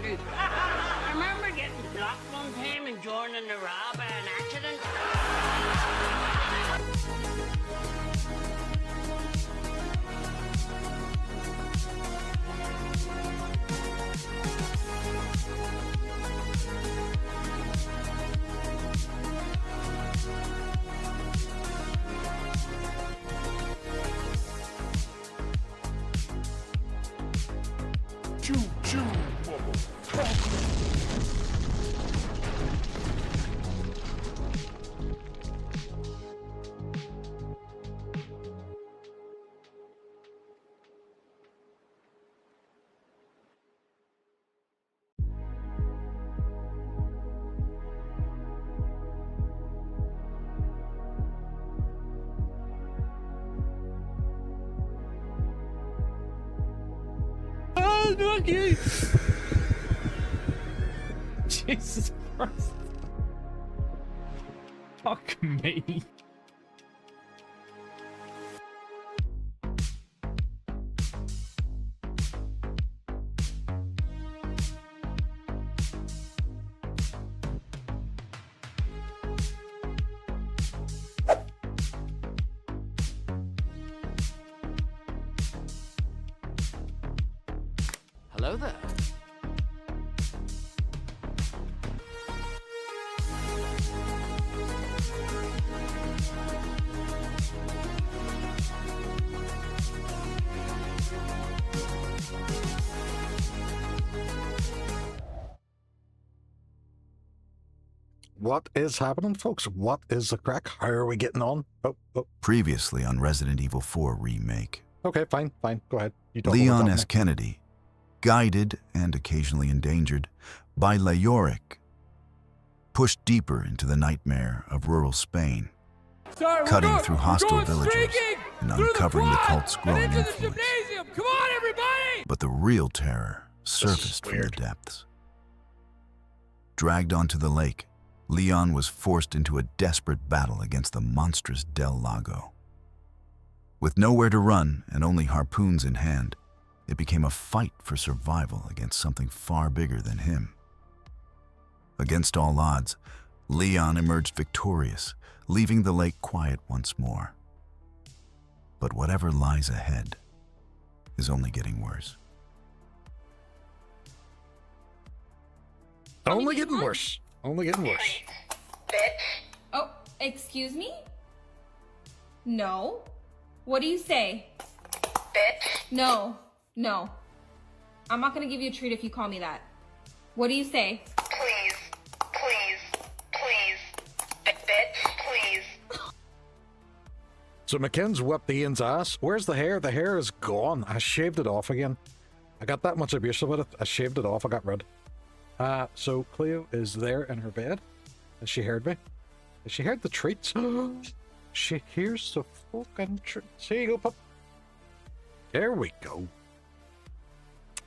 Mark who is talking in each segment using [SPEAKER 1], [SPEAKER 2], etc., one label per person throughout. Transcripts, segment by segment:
[SPEAKER 1] do. I remember getting blocked one time and joining the rob by an accident.
[SPEAKER 2] Choo choo, motherfucker.
[SPEAKER 3] Oh, fuck you! Jesus Christ. Fuck me.
[SPEAKER 4] Hello there.
[SPEAKER 2] What is happening, folks? What is the crack? How are we getting on? Oh.
[SPEAKER 5] Previously on Resident Evil 4 Remake,
[SPEAKER 2] Okay, fine. Go ahead. You talk
[SPEAKER 5] Leon
[SPEAKER 2] over
[SPEAKER 5] S.
[SPEAKER 2] top
[SPEAKER 5] Kennedy, guided and occasionally endangered by Leoric, pushed deeper into the nightmare of rural Spain, cutting through hostile villages and uncovering the cult's growing influence.
[SPEAKER 3] Come on, everybody!
[SPEAKER 5] But the real terror surfaced from the
[SPEAKER 2] weird.
[SPEAKER 5] depths. Dragged onto the lake, Leon was forced into a desperate battle against the monstrous Del Lago. With nowhere to run and only harpoons in hand, it became a fight for survival against something far bigger than him. Against all odds, Leon emerged victorious, leaving the lake quiet once more. But whatever lies ahead is only getting worse.
[SPEAKER 2] Only getting worse. Only getting worse.
[SPEAKER 6] Oh, excuse me? No. What do you say?
[SPEAKER 7] Bitch.
[SPEAKER 6] No. I'm not gonna give you a treat if you call me that. What do you say?
[SPEAKER 7] Please. Bitch, please.
[SPEAKER 2] So McKinn's whipped Ian's ass. Where's the hair? The hair is gone. I shaved it off again. I got that much abusive with it. I shaved it off. I got rid. So Cleo is there in her bed. Has she heard me? Has she heard the treats? She hears the fucking treats. Here you go, pup. There we go.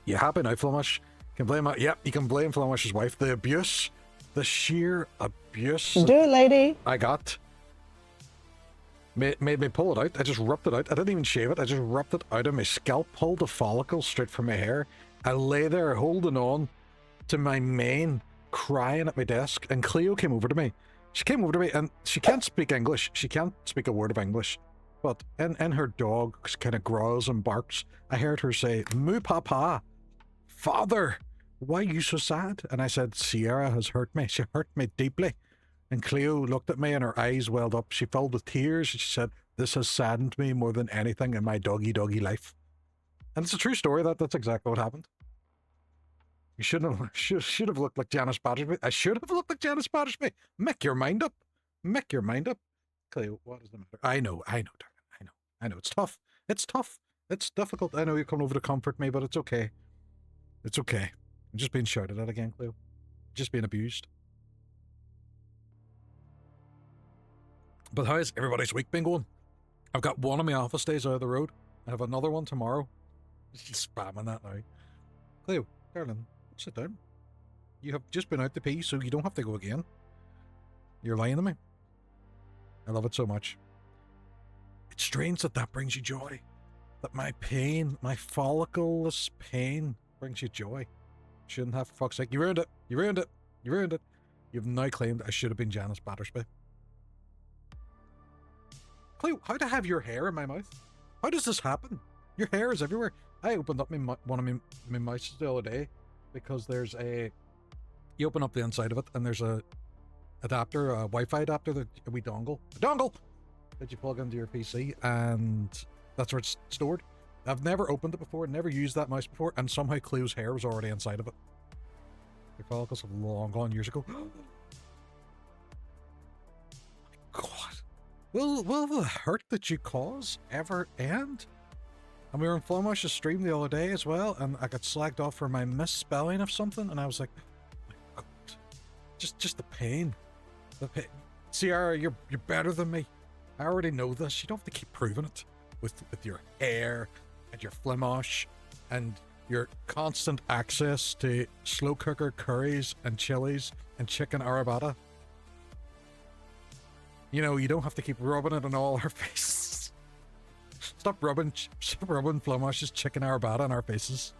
[SPEAKER 2] You happy now, Flemish? Can blame yep, you can blame Flemish's wife. The abuse. The sheer abuse.
[SPEAKER 8] Do it, lady.
[SPEAKER 2] I got. Made me pull it out. I just ripped it out. I didn't even shave it. I just ripped it out of my scalp, pulled the follicle straight from my hair. I lay there holding on to my mane, crying at my desk, and Cleo came over to me. She came over to me, and she can't speak English. She can't speak a word of English. But in her dog kind of growls and barks, I heard her say, "Moo papa, father, why are you so sad?" And I said, "Sierra has hurt me. She hurt me deeply." And Cleo looked at me and her eyes welled up. She filled with tears. She said, "This has saddened me more than anything in my doggy life." And it's a true story. That's exactly what happened. You should have looked like Janice Battersby. I should have looked like Janice Battersby. Make your mind up. Make your mind up. Cleo, what is the matter? I know, darling. I know. It's tough. It's difficult. I know you're coming over to comfort me, but it's okay. It's okay. I'm just being shouted at again, Cleo. Just being abused. But how has everybody's week been going? I've got one of my office days out of the road. I have another one tomorrow. Just spamming that now. Cleo, darling, sit down. You have just been out to pee, so you don't have to go again. You're lying to me. I love it so much. It's strange that brings you joy. That my pain, my follicleless pain, brings you joy. Shouldn't have, for fuck's sake. You ruined it. You ruined it. You ruined it. You've now claimed I should have been Janice Battersby. Chloe, how to have your hair in my mouth? How does this happen? Your hair is everywhere. I opened up one of my mice the other day because there's a... You open up the inside of it and there's a adapter, a Wi-Fi adapter, that a wee dongle. A dongle! That you plug into your PC, and that's where it's stored. I've never opened it before, never used that mouse before, and somehow Cleo's hair was already inside of it. Your follicles have long gone years ago. God. Will the hurt that you cause ever end? And we were in Flumash's stream the other day as well, and I got slagged off for my misspelling of something, and I was like, oh my God. Just the pain. The pain. Sierra, you're better than me. I already know this. You don't have to keep proving it with your hair and your Flamash and your constant access to slow cooker curries and chilies and chicken arrabbiata. You know, you don't have to keep rubbing it on all our faces. Stop rubbing Flamash's chicken arrabbiata on our faces.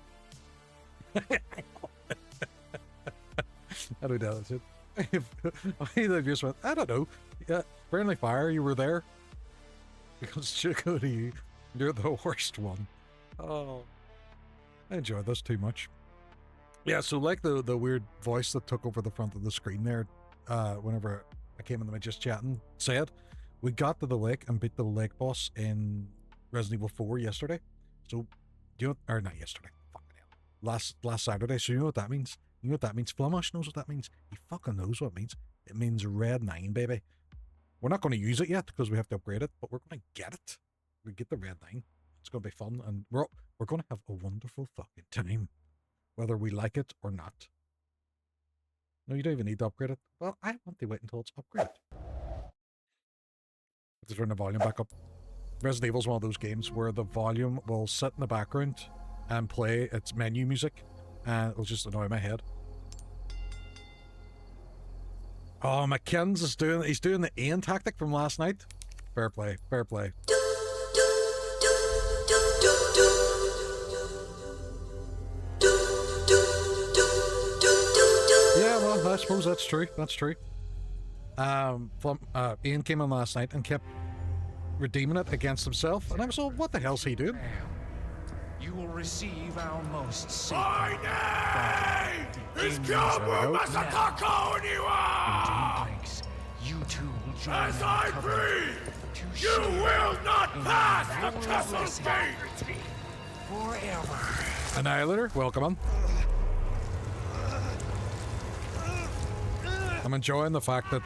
[SPEAKER 2] I don't know. Either of you went, I don't know. Yeah, Friendly Fire, you were there. Because Chikoti, you're the worst one. Oh, I enjoy this too much. Yeah, so like the weird voice that took over the front of the screen there, whenever I came in the just chatting, said, we got to the lake and beat the lake boss in Resident Evil 4 yesterday. So, do you know, or not yesterday, fucking hell. Last Saturday, so you know what that means? You know what that means? Flamash knows what that means. He fucking knows what it means. It means Red 9, baby. We're not going to use it yet because we have to upgrade it, but we're going to get it. We get the Red 9. It's going to be fun, and we're going to have a wonderful fucking time, whether we like it or not. No, you don't even need to upgrade it. Well, I want to wait until it's upgraded. Let's turn the volume back up. Resident Evil is one of those games where the volume will sit in the background and play its menu music, and it'll just annoy my head. Oh, McKinn's is he's doing the Ian tactic from last night. Fair play, fair play. Yeah, well, I suppose that's true. That's true. Ian came in last night and kept redeeming it against himself, and I was like, what the hell's he doing?
[SPEAKER 4] You will receive our most sacred.
[SPEAKER 8] My name is Gilbert Masataka Oniwa!
[SPEAKER 4] You two will join
[SPEAKER 8] As I breathe, you will not pass the castle gate!
[SPEAKER 4] forever.
[SPEAKER 2] Annihilator, welcome on. I'm enjoying the fact that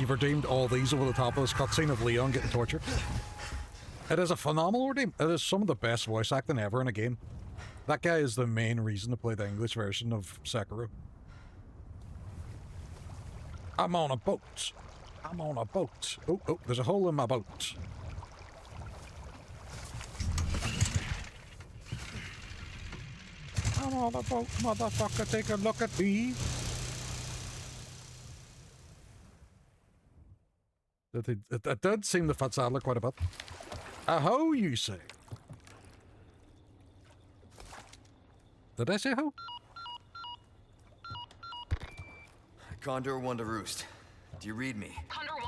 [SPEAKER 2] you've redeemed all these over the top of this cutscene of Leon getting tortured. It is a phenomenal redeem. It is some of the best voice acting ever in a game. That guy is the main reason to play the English version of Sekiro. I'm on a boat. I'm on a boat. Oh, there's a hole in my boat. I'm on a boat, motherfucker. Take a look at me. It did seem to fit Sadler quite a bit. Ho, you say? Did I say ho?
[SPEAKER 9] Condor 1 to Roost. Do you read me?
[SPEAKER 7] Condor 1?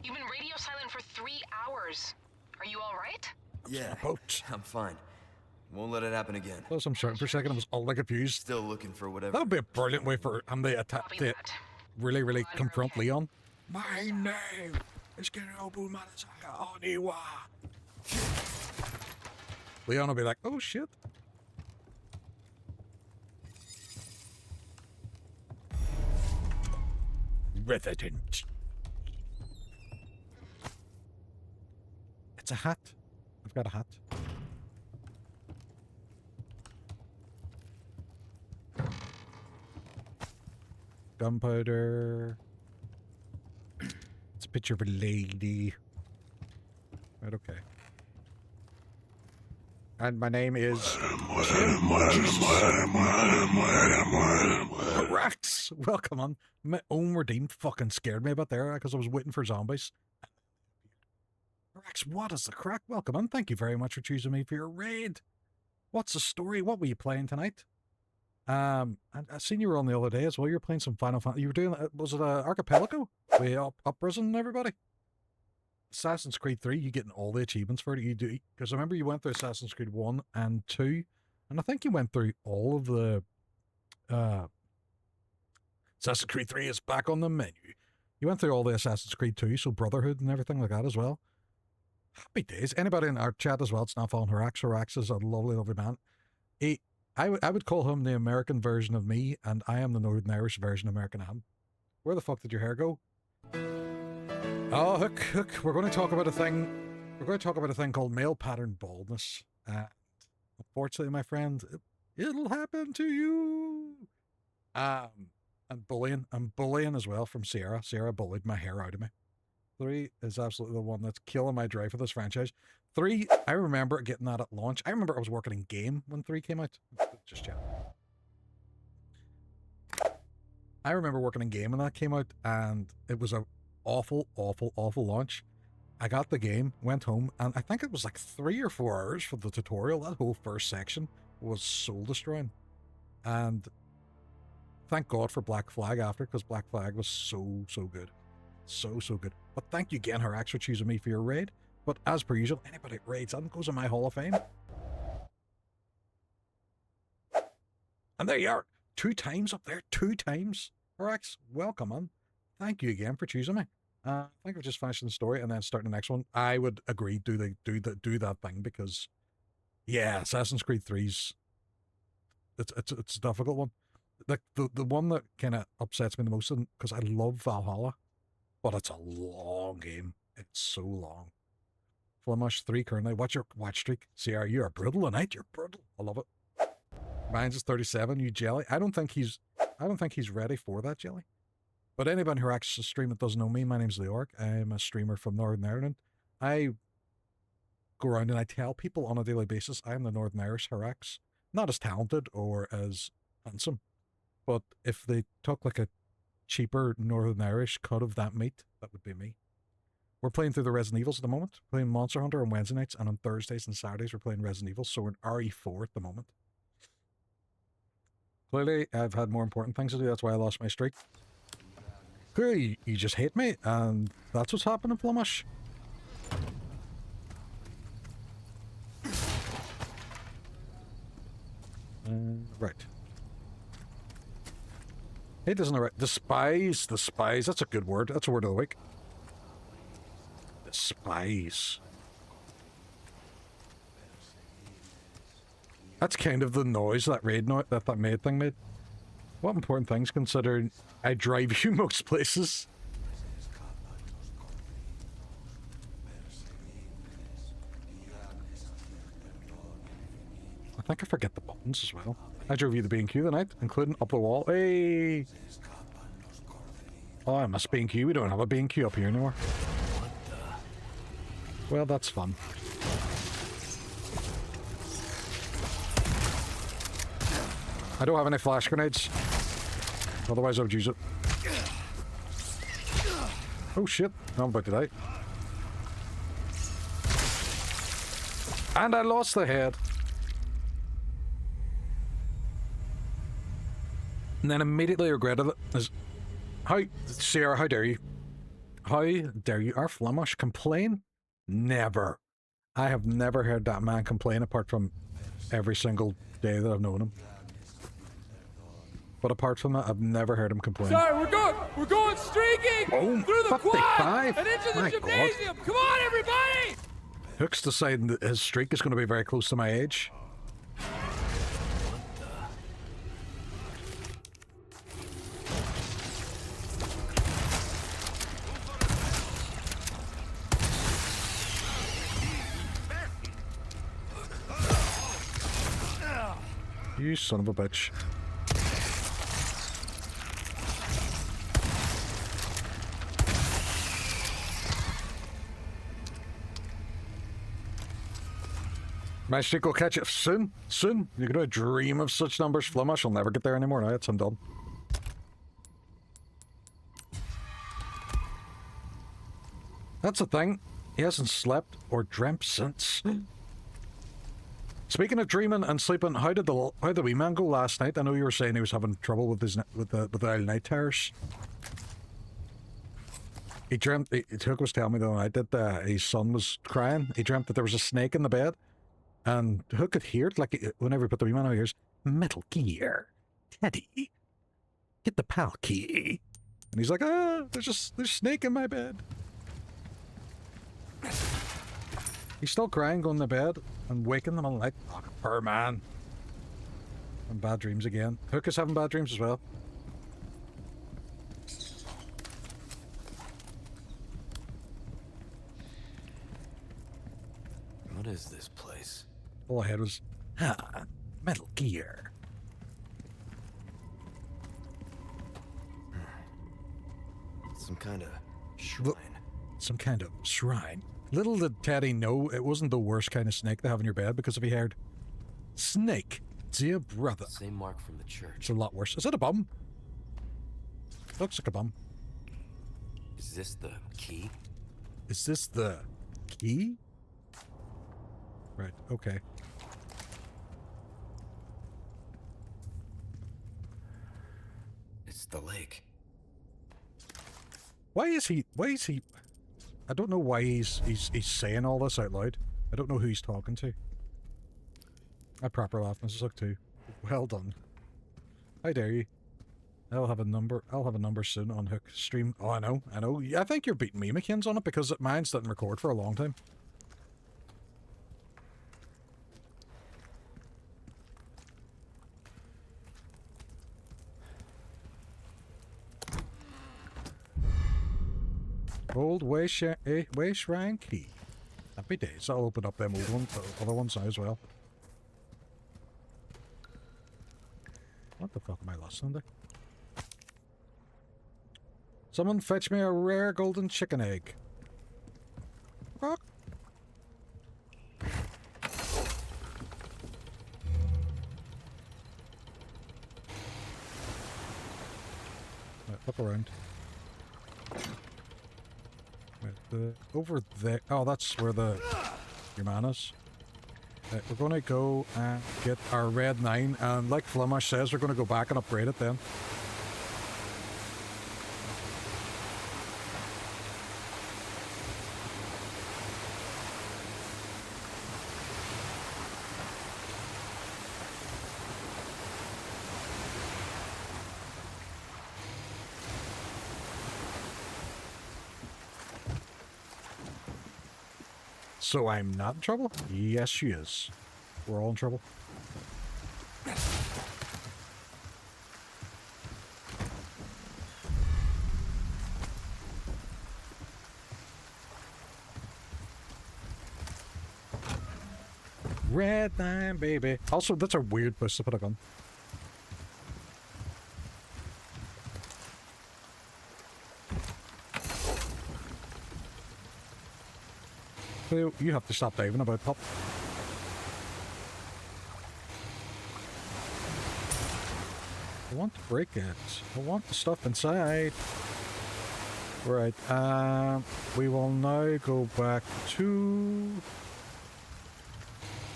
[SPEAKER 7] You've been radio silent for 3 hours. Are you all right?
[SPEAKER 9] Yeah,
[SPEAKER 2] Boat.
[SPEAKER 9] I'm fine. Won't let it happen again.
[SPEAKER 2] Plus, I'm certain for a second I was all confused.
[SPEAKER 9] Still looking for whatever.
[SPEAKER 2] That would be a brilliant way for him to attack, to really, really confront Leon. My name is Kenobu Manasaka Oniwa. Leon will be like, oh shit. Resident. It's a hat. I've got a hat. Gunpowder. It's a picture of a lady. Right, okay. And my name is... Rex! Welcome on. My own redeem fucking scared me a bit there because I was waiting for zombies. Rex, what is the crack? Welcome on. Thank you very much for choosing me for your raid. What's the story? What were you playing tonight? And I seen you were on the other day as well. You were playing some Final Fantasy. You were doing, was it a Archipelago? Way up prison, everybody. Assassin's Creed 3, you getting all the achievements for it. You do, because I remember you went through Assassin's Creed 1 and 2, and I think you went through all of the Assassin's Creed 3 is back on the menu. You went through all the Assassin's Creed 2, so Brotherhood and everything like that as well. Happy days. Anybody in our chat as well, it's not following Harax. Harax is a lovely, lovely man. I would call him the American version of me, and I am the Northern Irish version of American Ham. Where the fuck did your hair go? Oh, Hook, we're going to talk about a thing. We're going to talk about a thing called male pattern baldness. Unfortunately, my friend, it'll happen to you. And bullying. I'm bullying as well from Sierra. Sierra bullied my hair out of me. 3 is absolutely the one that's killing my drive for this franchise. 3, I remember getting that at launch. I remember I was working in game when 3 came out. Just yet. I remember working in game when that came out, and it was a awful, awful, awful launch. I got the game, went home, and I think it was like 3 or 4 hours for the tutorial. That whole first section was soul destroying. And thank God for Black Flag after, because Black Flag was so, so good. So, so good. But thank you again, Harax, for choosing me for your raid. But as per usual, anybody that raids that goes in my Hall of Fame. And there you are. 2 times up there. 2 times. Harax, welcome on. Thank you again for choosing me. I think we're just finishing the story and then starting the next one. I would agree, do that thing, because yeah, Assassin's Creed 3's it's a difficult one. The one that kind of upsets me the most, because I love Valhalla, but it's a long game. It's so long. Flemish 3 currently. What's your watch streak? CR, you are brutal tonight. You're brutal. I love it. Mine's is 37. You jelly. I don't think he's ready for that, jelly. But anybody who actually a stream that doesn't know me, my name's Leork. I'm a streamer from Northern Ireland. I go around and I tell people on a daily basis I am the Northern Irish Harax. Not as talented or as handsome, but if they took like a cheaper Northern Irish cut of that meat, that would be me. We're playing through the Resident Evils at the moment. We're playing Monster Hunter on Wednesday nights, and on Thursdays and Saturdays we're playing Resident Evil, so we're in RE4 at the moment. Clearly, I've had more important things to do, that's why I lost my streak. Clearly, you just hate me, and that's what's happening, Flemish. Right. Hate isn't right. Despise, that's a good word. That's a word of the week. Despise. That's kind of the noise that raid that maid thing made. What important things, considering I drive you most places? I think I forget the buttons as well. I drove you the B&Q tonight, including up the wall. Hey! Oh, I must B&Q. We don't have a B&Q up here anymore. Well, that's fun. I don't have any flash grenades. Otherwise I would use it. Oh shit, I'm about to die. And I lost the head. And then immediately regretted it. How, Sarah, how dare you? How dare you? Our Flemish complain? Never. I have never heard that man complain apart from every single day that I've known him. But apart from that, I've never heard him complain.
[SPEAKER 3] Sorry, we're going streaking through the quad and into the gymnasium. God. Come on, everybody!
[SPEAKER 2] Hook's deciding that his streak is going to be very close to my age. You son of a bitch. My streak will catch it soon. Soon. You're going to dream of such numbers, Flemish. I'll never get there anymore now. It's undone. That's the thing. He hasn't slept or dreamt since Speaking of dreaming and sleeping, how did the wee man go last night? I know you were saying he was having trouble with the early night terrors. He dreamt. Hook was telling me the other night that his son was crying. He dreamt that there was a snake in the bed, and Hook could hear it. Like whenever he put the wee man on, he hears Metal Gear, Teddy, get the PAL key, and he's like, there's a snake in my bed. He's still crying, going to bed, and waking them on like, oh, poor man. And bad dreams again. Hook is having bad dreams as well.
[SPEAKER 9] What is this place?
[SPEAKER 2] All I had was, Metal Gear.
[SPEAKER 9] Some kind of shrine.
[SPEAKER 2] Some kind of shrine. Little did Teddy know it wasn't the worst kind of snake to have in your bed, because if he heard, snake, dear brother.
[SPEAKER 9] Same mark from the church.
[SPEAKER 2] It's a lot worse. Is it a bum? Looks like a bum.
[SPEAKER 9] Is this the key?
[SPEAKER 2] Is this the key? Right, okay.
[SPEAKER 9] It's the lake.
[SPEAKER 2] Why is he I don't know why he's saying all this out loud. I don't know who he's talking to. I proper laughed, Mrs. Hook too. Well done. How dare you? I'll have a number soon on Hook stream. Oh, I know. Yeah, I think you're beating me, McKinn's, on it, because mine's didn't record for a long time. Old way shrine key. Happy days. I'll open up them old ones, other ones now as well. What the fuck am I listening to? Someone fetch me a rare golden chicken egg. Rock. Right, look around. Over there. Oh, that's where your man is. We're going to go and get our red 9, and like Flemish says, we're going to go back and upgrade it then. So I'm not in trouble? Yes, she is. We're all in trouble. Red 9, baby. Also, that's a weird place to put a gun. You have to stop diving about, Pop. I want to break it. I want the stuff inside. Right, we will now go back to...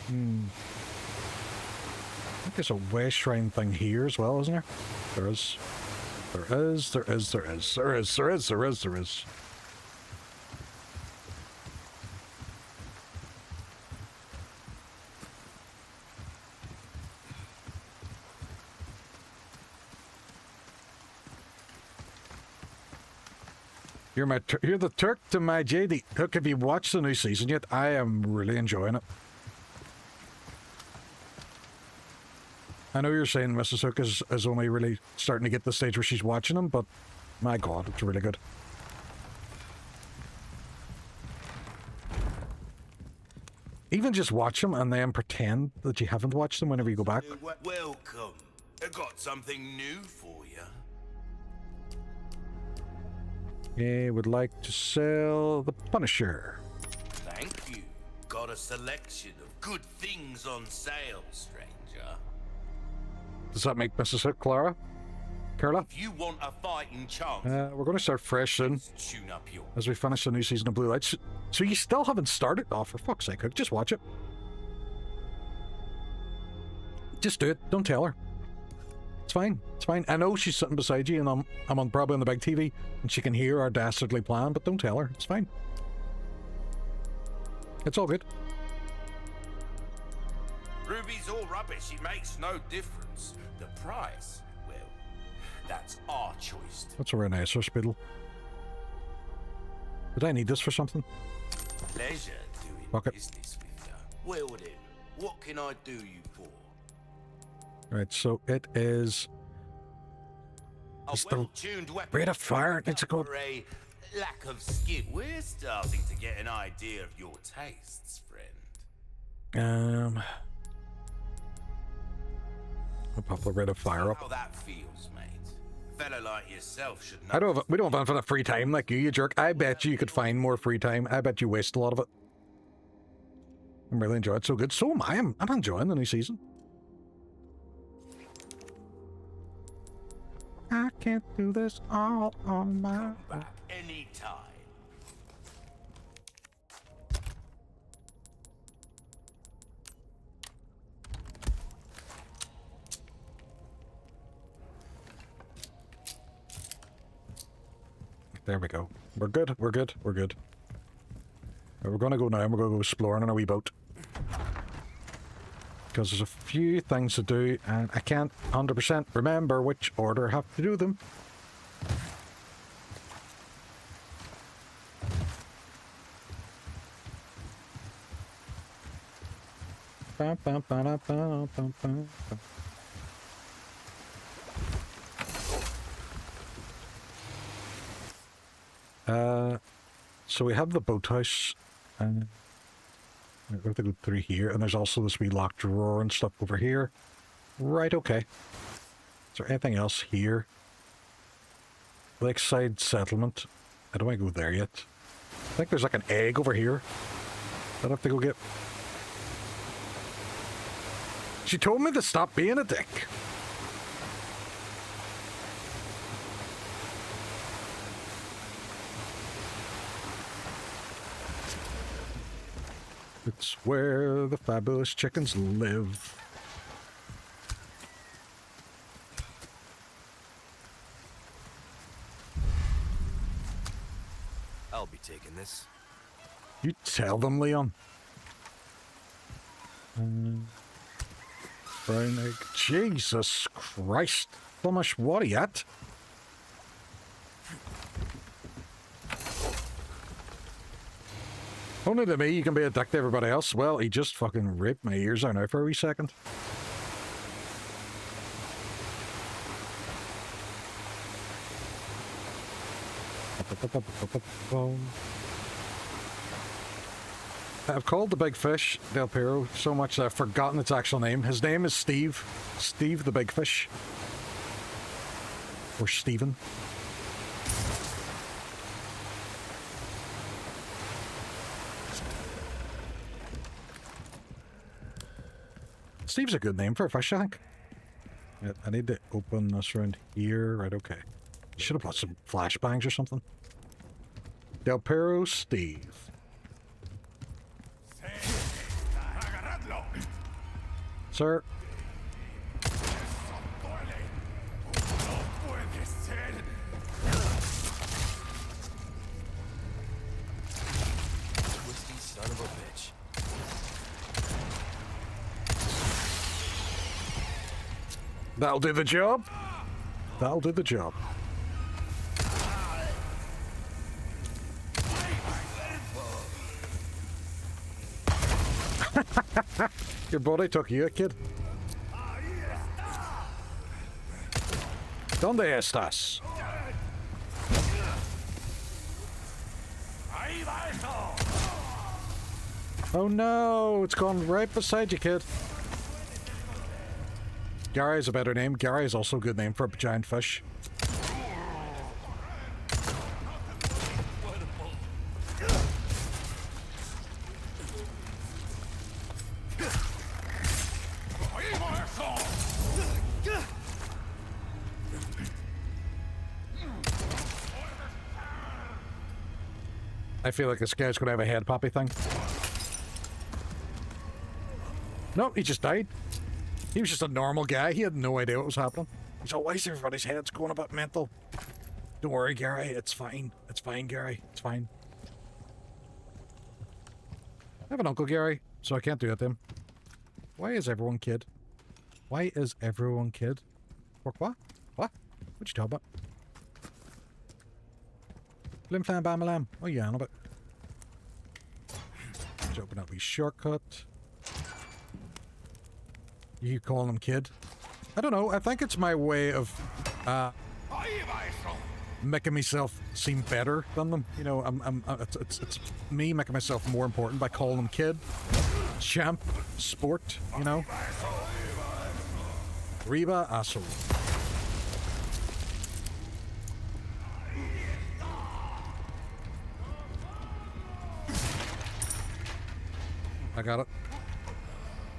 [SPEAKER 2] I think there's a way shrine thing here as well, isn't there? There is. There is. You're the Turk to my JD. Hook, have you watched the new season yet? I am really enjoying it. I know you're saying Mrs. Hook is only really starting to get the stage where she's watching them, but my god, it's really good. Even just watch them and then pretend that you haven't watched them whenever you go back.
[SPEAKER 8] Welcome. I got something new for you.
[SPEAKER 2] Yeah, would like to sell the Punisher.
[SPEAKER 8] Thank you. Got a selection of good things on sale, stranger.
[SPEAKER 2] Does that make Mrs. Hook Clara? Carla?
[SPEAKER 8] If you want a fighting chance,
[SPEAKER 2] we're going to start fresh soon.
[SPEAKER 8] tune up your...
[SPEAKER 2] As we finish the new season of Blue Lights. So you still haven't started? Oh, for fuck's sake, Hook, just watch it. Just do it. Don't tell her. It's fine. It's fine. I know she's sitting beside you, and I'm on probably on the big TV, and she can hear our dastardly plan. But don't tell her. It's fine. It's all good.
[SPEAKER 8] Ruby's all rubbish. It makes no difference. The price, well, that's our choice.
[SPEAKER 2] That's a very nice hospital. Did I need this for something?
[SPEAKER 8] Pleasure doing
[SPEAKER 2] Fuck it.
[SPEAKER 8] business with you. Well then, what can I do you for?
[SPEAKER 2] Right, so it is...
[SPEAKER 8] A
[SPEAKER 2] It's the
[SPEAKER 8] well-tuned weapon.
[SPEAKER 2] rate of fire. It's a called...
[SPEAKER 8] For a lack of skill. We're starting to get an idea of your tastes, friend.
[SPEAKER 2] I'll pop the rate of fire up.
[SPEAKER 8] How that feels, mate. A fella like yourself should know.
[SPEAKER 2] We don't have infinite free time like you jerk. I bet you could find more free time. I bet you waste a lot of it. I'm really enjoying it. So good. So am I. I'm enjoying the new season. I can't do this all on my own.
[SPEAKER 8] Anytime.
[SPEAKER 2] There we go. We're good. We're good. We're good. We're gonna go now and we're gonna go exploring on a wee boat. Because there's a few things to do and I can't 100% remember which order I have to do them. Bum, bum, ba-da, bum, bum, bum, bum. So we have the boathouse, and we have to go through here, and there's also this wee locked drawer and stuff over here. Right, okay. Is there anything else here? Lakeside Settlement. I don't want to go there yet. I think there's like an egg over here that I have to go get. She told me to stop being a dick. It's where the fabulous chickens live.
[SPEAKER 9] I'll be taking this.
[SPEAKER 2] You tell them, Leon. Brown egg. Jesus Christ. Flemish, what are you at? Only to me you can be a dick to everybody else. Well, he just fucking ripped my ears out now for a wee second. I've called the big fish, Del Piero, so much that I've forgotten its actual name. His name is Steve. Steve the big fish. Or Steven. Steve's a good name for a fish, I think. Yeah, I need to open this around here. Right, okay. Should have put some flashbangs or something. Del Piero Steve. Sir.
[SPEAKER 9] Twisty son of a bitch.
[SPEAKER 2] That'll do the job. That'll do the job. Your body took you, kid. ¿Dónde estás? Oh no, it's gone right beside you, kid. Gary is a better name. Gary is also a good name for a giant fish. I feel like this guy's gonna have a head poppy thing. Nope, he just died. He was just a normal guy. He had no idea what was happening. He's like, why is everybody's heads going a bit mental? Don't worry, Gary. It's fine. It's fine, Gary. It's fine. I have an uncle, Gary, so I can't do it to him. Why is everyone kid? Why is everyone kid? What? What? What you talking about? Flim flam bam lam. Oh yeah, I know, but let's open up a shortcut. You keep calling them kid. I don't know. I think it's my way of making myself seem better than them. You know, it's me making myself more important by calling them kid, champ, sport. You know, Reba asshole. I got it.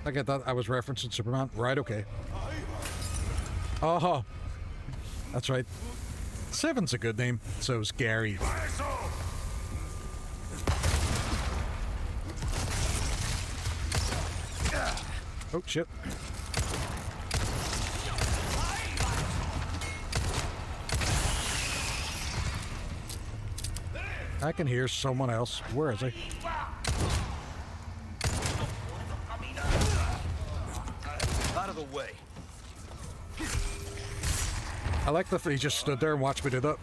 [SPEAKER 2] I get that. I was referencing Superman. Right, okay. Oh, that's right. Seven's a good name. So's Gary. Oh, shit. I can hear someone else. Where is he?
[SPEAKER 9] Out of the way.
[SPEAKER 2] I like that he just stood there and watched me do that.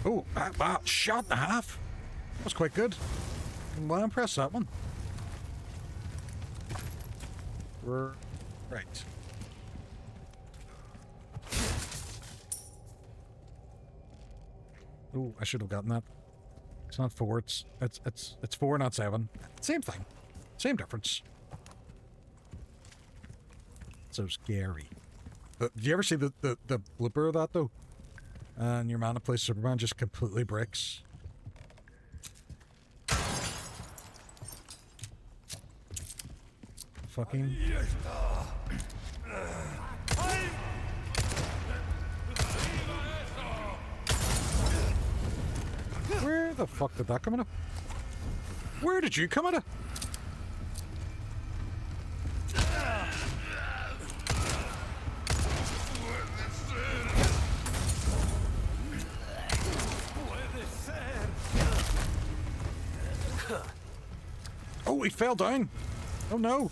[SPEAKER 2] Oh, wow, shot and a half. That was quite good. I'm well impressed, that one. Right. Oh, I should have gotten that. It's not 4, it's 4, not 7. Same thing. Same difference. So scary. Did you ever see the blooper of that, though? And your man that plays Superman just completely breaks. Fucking... Where the fuck did that come out of? Where did you come out of? Oh, he fell down. Oh no.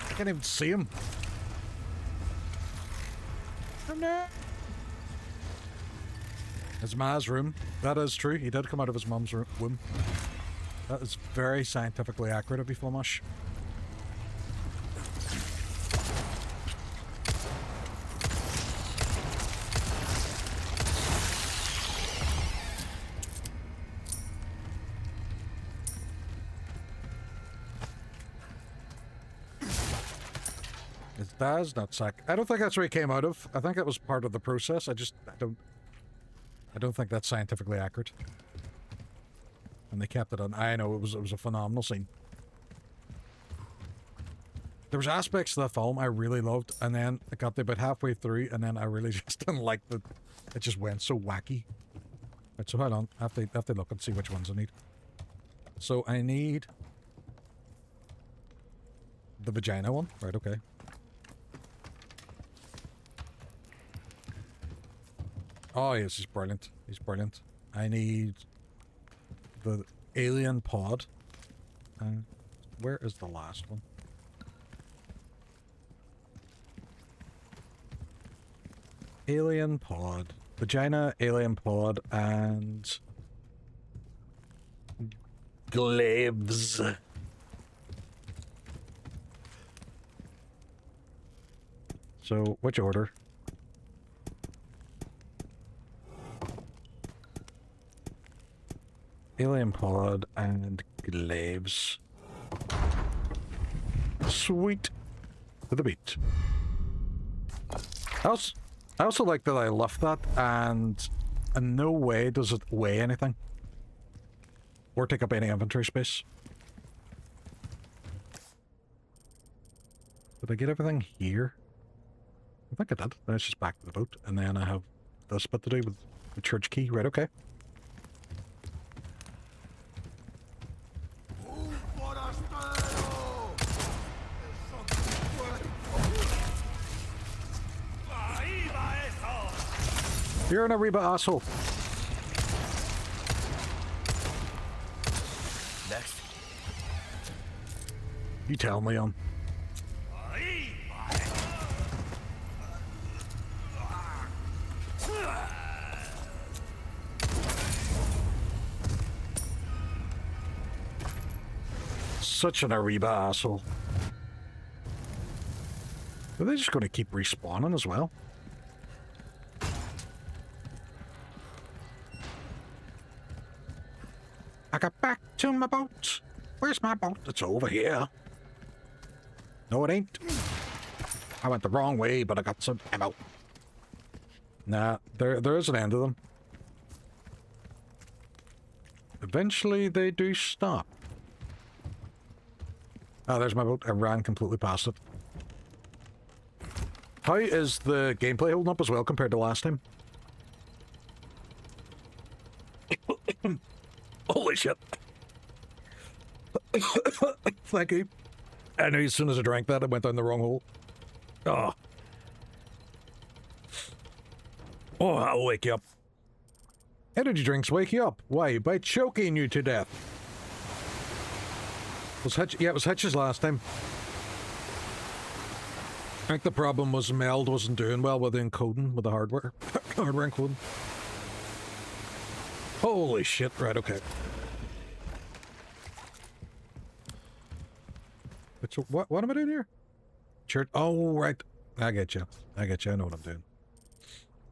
[SPEAKER 2] I can't even see him. Oh no. His ma's room. That is true. He did come out of his mum's womb. That is very scientifically accurate of you, Flamash. His dad's nutsack. I don't think that's where he came out of. I think that was part of the process. I don't think that's scientifically accurate. And they kept it on. I know it was a phenomenal scene. There was aspects of the film I really loved, and then I got to about halfway through, and then I really just didn't like the. It just went so wacky. Right, so hold on. I have to look and see which ones I need. So I need the vagina one. Right, okay. Oh yes, he's brilliant. He's brilliant. I need the alien pod. Where is the last one? Alien pod. Vagina, alien pod, and... glaives. So, which order? Alien pod and glaives. Sweet. To the beat. I also like that I left that, and in no way does it weigh anything. Or take up any inventory space. Did I get everything here? I think I did. Then it's just back to the boat, and then I have this bit to do with the church key. Right, okay. You're an Ariba asshole.
[SPEAKER 9] Next.
[SPEAKER 2] You tell me, Such an Ariba asshole. Are they just going to keep respawning as well? I got back to my boat. Where's my boat? It's over here. No, it ain't. I went the wrong way, but I got some ammo. Nah, there is an end to them. Eventually, they do stop. Ah, there's my boat. I ran completely past it. How is the gameplay holding up as well compared to last time? Holy shit. Thank you. I knew as soon as I drank that, it went down the wrong hole. Oh. Oh, I'll wake you up. Energy drinks wake you up. Why? By choking you to death. It was Hitch's last time. I think the problem was Meld wasn't doing well with the encoding, with the hardware. Hardware encoding. Holy shit, right, okay. So what am I doing here? Church. Oh, right. I get you. I know what I'm doing.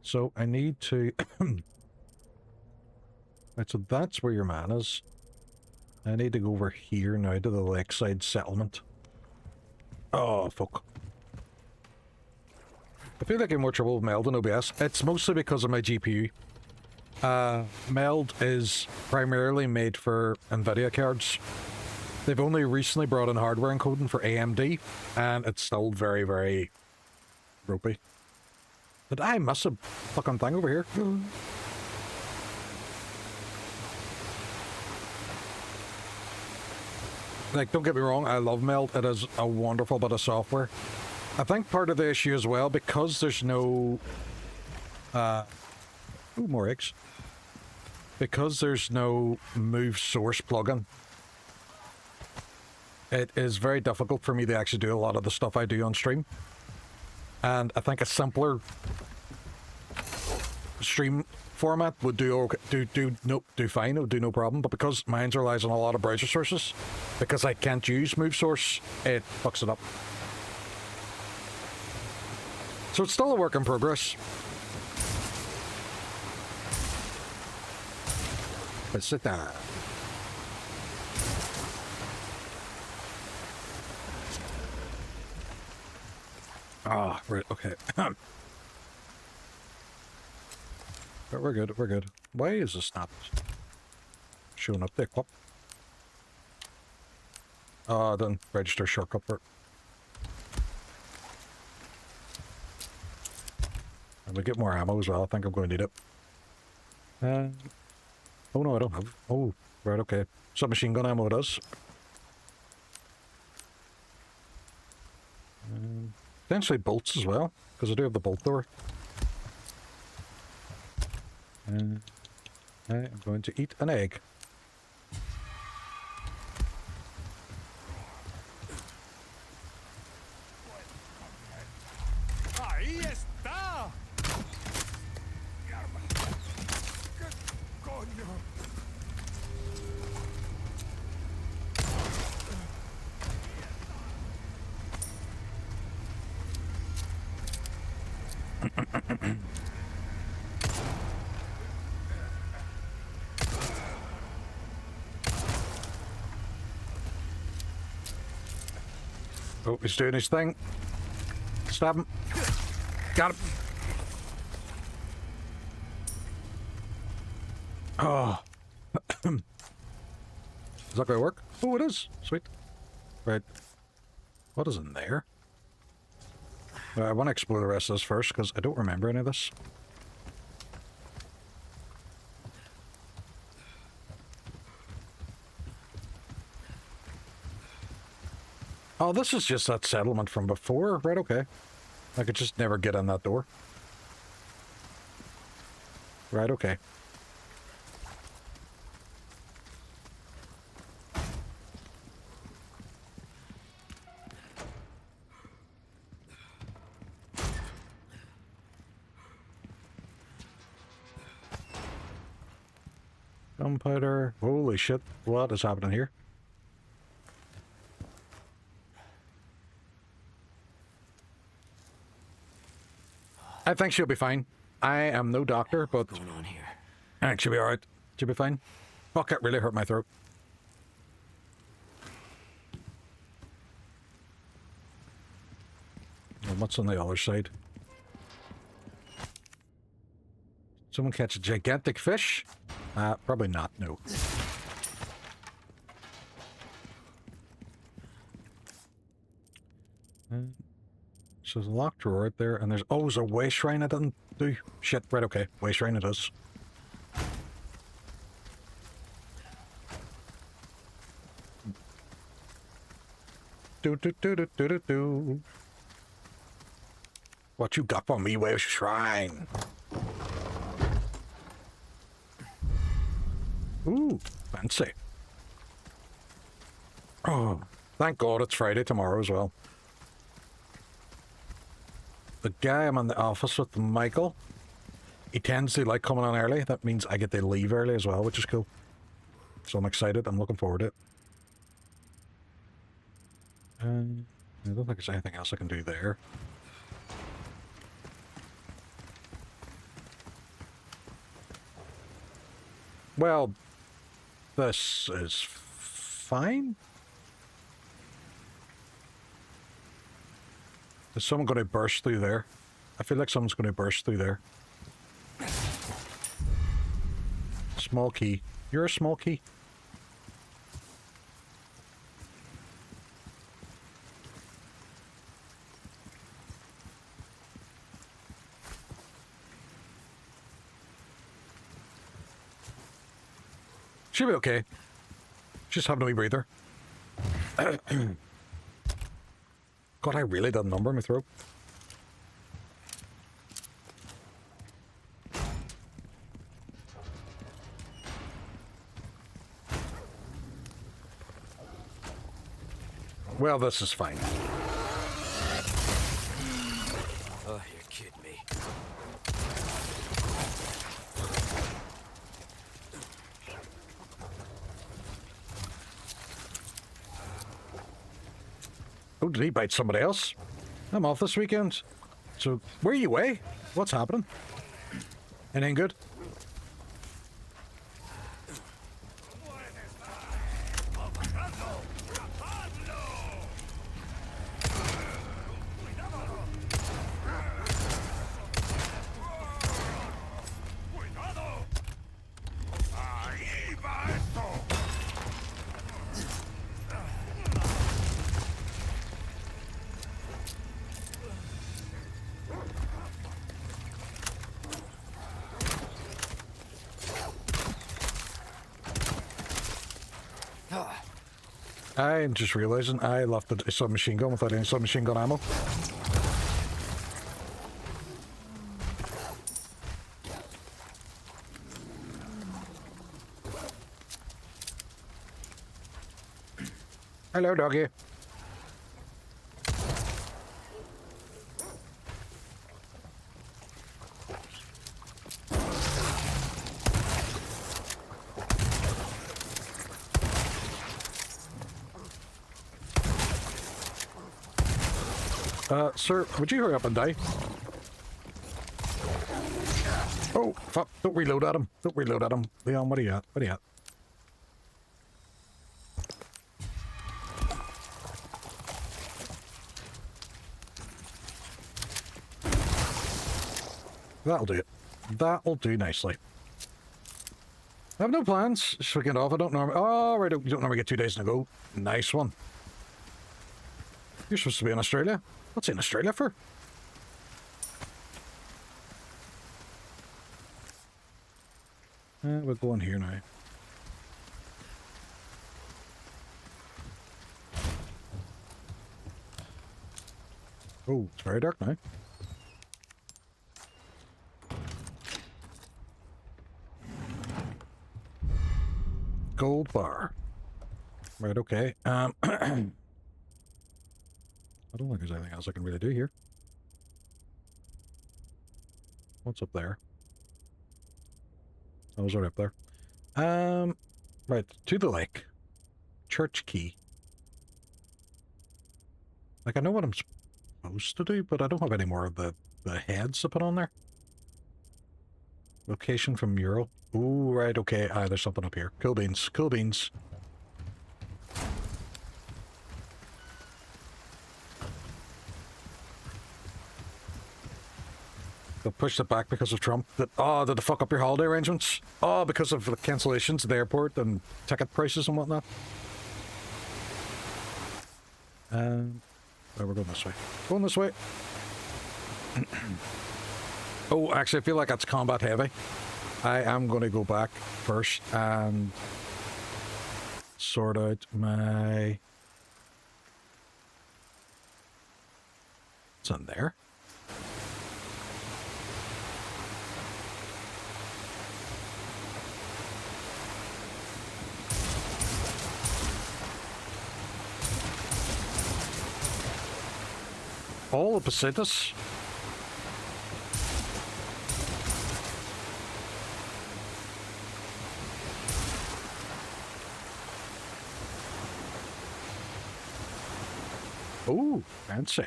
[SPEAKER 2] So I need to... Right, so that's where your man is. I need to go over here now to the lakeside settlement. Oh, fuck. I feel like I'm more trouble with Meld than OBS. It's mostly because of my GPU. Meld is primarily made for NVIDIA cards. They've only recently brought in hardware encoding for AMD, and it's still very, very ropey. Did I miss a fucking thing over here? Like, don't get me wrong, I love Meld. It is a wonderful bit of software. I think part of the issue as well, because there's no... ooh, more eggs. Because there's no move source plugin, it is very difficult for me to actually do a lot of the stuff I do on stream. And I think a simpler stream format would do okay, do fine, it would do no problem. But because mine relies on a lot of browser sources, because I can't use move source, it fucks it up. So it's still a work in progress. But sit down. Ah, right, okay. But we're good, we're good. Why is this not showing up there? Then register shortcut for it. And we get more ammo as well. I think I'm going to need it. Oh no, I don't have. Oh, right, okay. Submachine gun ammo it is. Potentially bolts as well, because I do have the bolt door. And I am going to eat an egg.
[SPEAKER 3] Ahí está. ¿Qué coño?
[SPEAKER 2] Oh, he's doing his thing. Stab him. Got him. Oh. Is that going to work? Oh, it is. Sweet. Right. What is in there? I want to explore the rest of this first, because I don't remember any of this. Oh, this is just that settlement from before. Right, okay. I could just never get in that door. Right, okay. Gunpowder. Holy shit. What is happening here? I think she'll be fine. I am no doctor, but
[SPEAKER 9] What's going on here?
[SPEAKER 2] I think she'll be alright. She'll be fine. Fuck, it really hurt my throat. And what's on the other side? Someone catch a gigantic fish? Probably not, no. So there's a locked drawer right there, and there's... Oh, there's a way shrine I didn't do. Shit, right, okay. Way shrine it is. Do. What you got for me, way shrine? Ooh, fancy. Oh, thank God it's Friday tomorrow as well. The guy I'm in the office with, Michael, he tends to like coming on early. That means I get to leave early as well, which is cool. So I'm excited. I'm looking forward to it. I don't think there's anything else I can do there. Well, this is fine. Is someone going to burst through there? I feel like someone's going to burst through there. Small key. You're a small key. She'll be okay. Just having a wee breather. God, I really did a number in my throat. Well, this is fine.
[SPEAKER 9] Oh, you're kidding me.
[SPEAKER 2] Oh, did he bite somebody else? I'm off this weekend. So, where are you away? What's happening? Anything good? I'm just realizing I left the submachine gun without any submachine gun ammo. Hello, doggy. Sir, would you hurry up and die? Oh, fuck. Don't reload at him. Don't reload at him. Leon, what are you at? What are you at? That'll do it. That'll do nicely. I have no plans. Just weekend off. I don't normally... Oh, right. You don't normally get 2 days in a go. Nice one. You're supposed to be in Australia. What's in Australia for? We'll go in here now. Oh, it's very dark now. gold bar. Right, okay. I don't think there's anything else I can really do here. What's up there? I was already up there. Right, to the lake. Church key. Like, I know what I'm supposed to do, but I don't have any more of the heads to put on there. Location from mural. Ooh, right, okay. There's something up here. Cool beans. Cool beans. They pushed it back because of Trump. Did they fuck up your holiday arrangements? Oh, because of the cancellations at the airport and ticket prices and whatnot. We're going this way. Going this way. Oh, actually, I feel like that's combat heavy. I am going to go back first and sort out my... What's in there? All the pesetas. Ooh, fancy.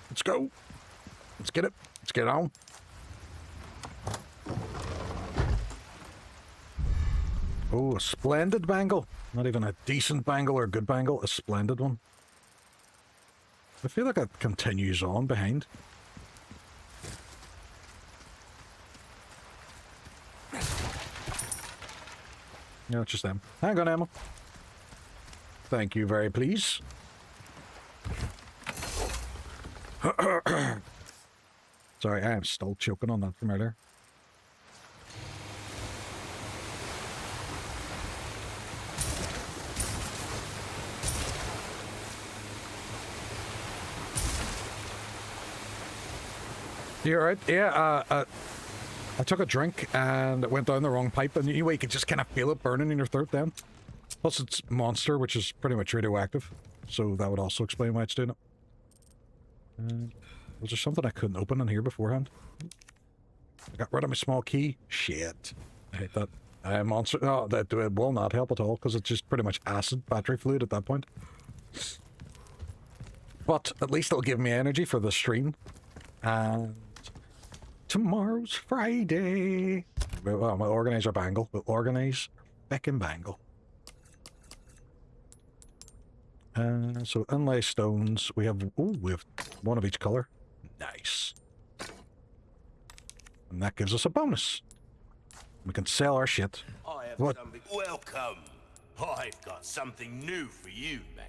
[SPEAKER 2] Let's go. Let's get it. Let's get on. Oh, a splendid bangle. Not even a decent bangle or a good bangle, a splendid one. I feel like it continues on behind. No, it's just them. Hang on, Emma. Thank you very please. Sorry, I am still choking on that from earlier. You alright? Yeah, I took a drink and it went down the wrong pipe, and you can just kind of feel it burning in your throat then. Plus it's Monster, which is pretty much radioactive, so that would also explain why it's doing it. Was there something I couldn't open in here beforehand? I got rid of my small key. Shit. I hate that. Monster... No, that will not help at all, because it's just pretty much acid battery fluid at that point. But at least it'll give me energy for the stream. And... tomorrow's Friday. Well, we'll organize our bangle. We'll organize Beckin Bangle. So inlay stones. We have one of each color. Nice. And that gives us a bonus. We can sell our shit.
[SPEAKER 8] Something. Welcome. I've got something new for you, mate.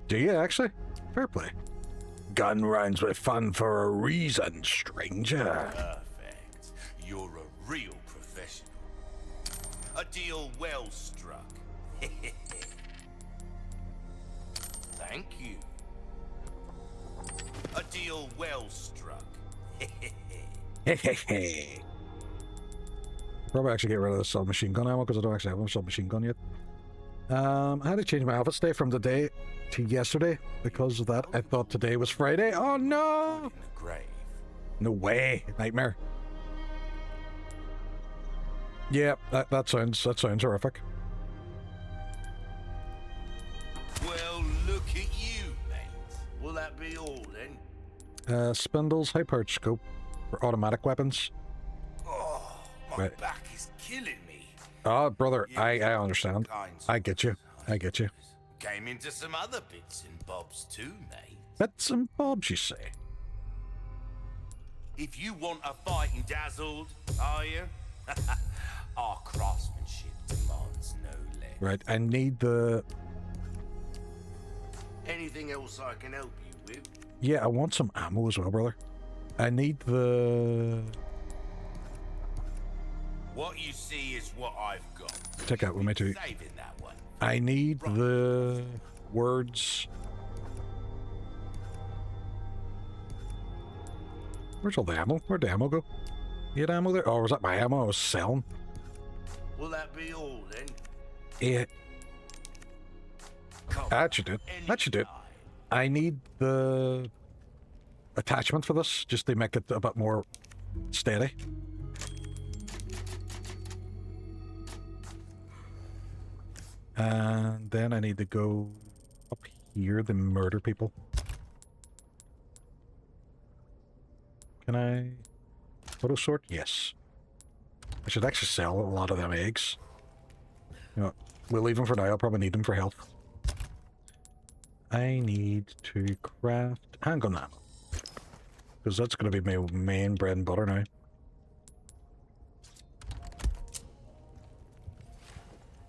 [SPEAKER 2] Do you actually? Fair play. Gun rounds with fun for a reason, stranger.
[SPEAKER 8] Perfect. You're a real professional. A deal well struck. Thank you. A deal well struck.
[SPEAKER 2] Probably actually get rid of the submachine gun ammo because I don't actually have a submachine gun yet. I had to change my outfit today from today to yesterday because of that. I thought today was Friday. Oh no!
[SPEAKER 8] In the grave.
[SPEAKER 2] No way, nightmare. Yeah, that sounds horrific.
[SPEAKER 8] Well, look at you, mate. Will that be all then?
[SPEAKER 2] Spindles, high-powered scope for automatic weapons.
[SPEAKER 8] Oh, my back is killing me.
[SPEAKER 2] Oh, brother, I understand. I get you. I get you.
[SPEAKER 8] Came into some other bits and bobs too, mate.
[SPEAKER 2] Bits and bobs, you say?
[SPEAKER 8] If you want a fighting dazzled, are you? Our craftsmanship demands no less.
[SPEAKER 2] Right, I need the...
[SPEAKER 8] Anything else I can help you with?
[SPEAKER 2] Yeah, I want some ammo as well, brother. I need the...
[SPEAKER 8] What you see is what I've got.
[SPEAKER 2] Take that with me too.
[SPEAKER 8] Saving that one.
[SPEAKER 2] I need the words. Where's all the ammo? Where'd the ammo go? You had ammo there? Oh, was that my ammo I was selling?
[SPEAKER 8] Will that be all then?
[SPEAKER 2] Yeah. That should do it. That should do it. I need the attachment for this, just to make it a bit more steady. And then I need to go up here to murder people. Can I photo sort? Yes. I should actually sell a lot of them eggs. You know, we'll leave them for now. I'll probably need them for health. I need to craft handgun ammo, because that's going to be my main bread and butter now.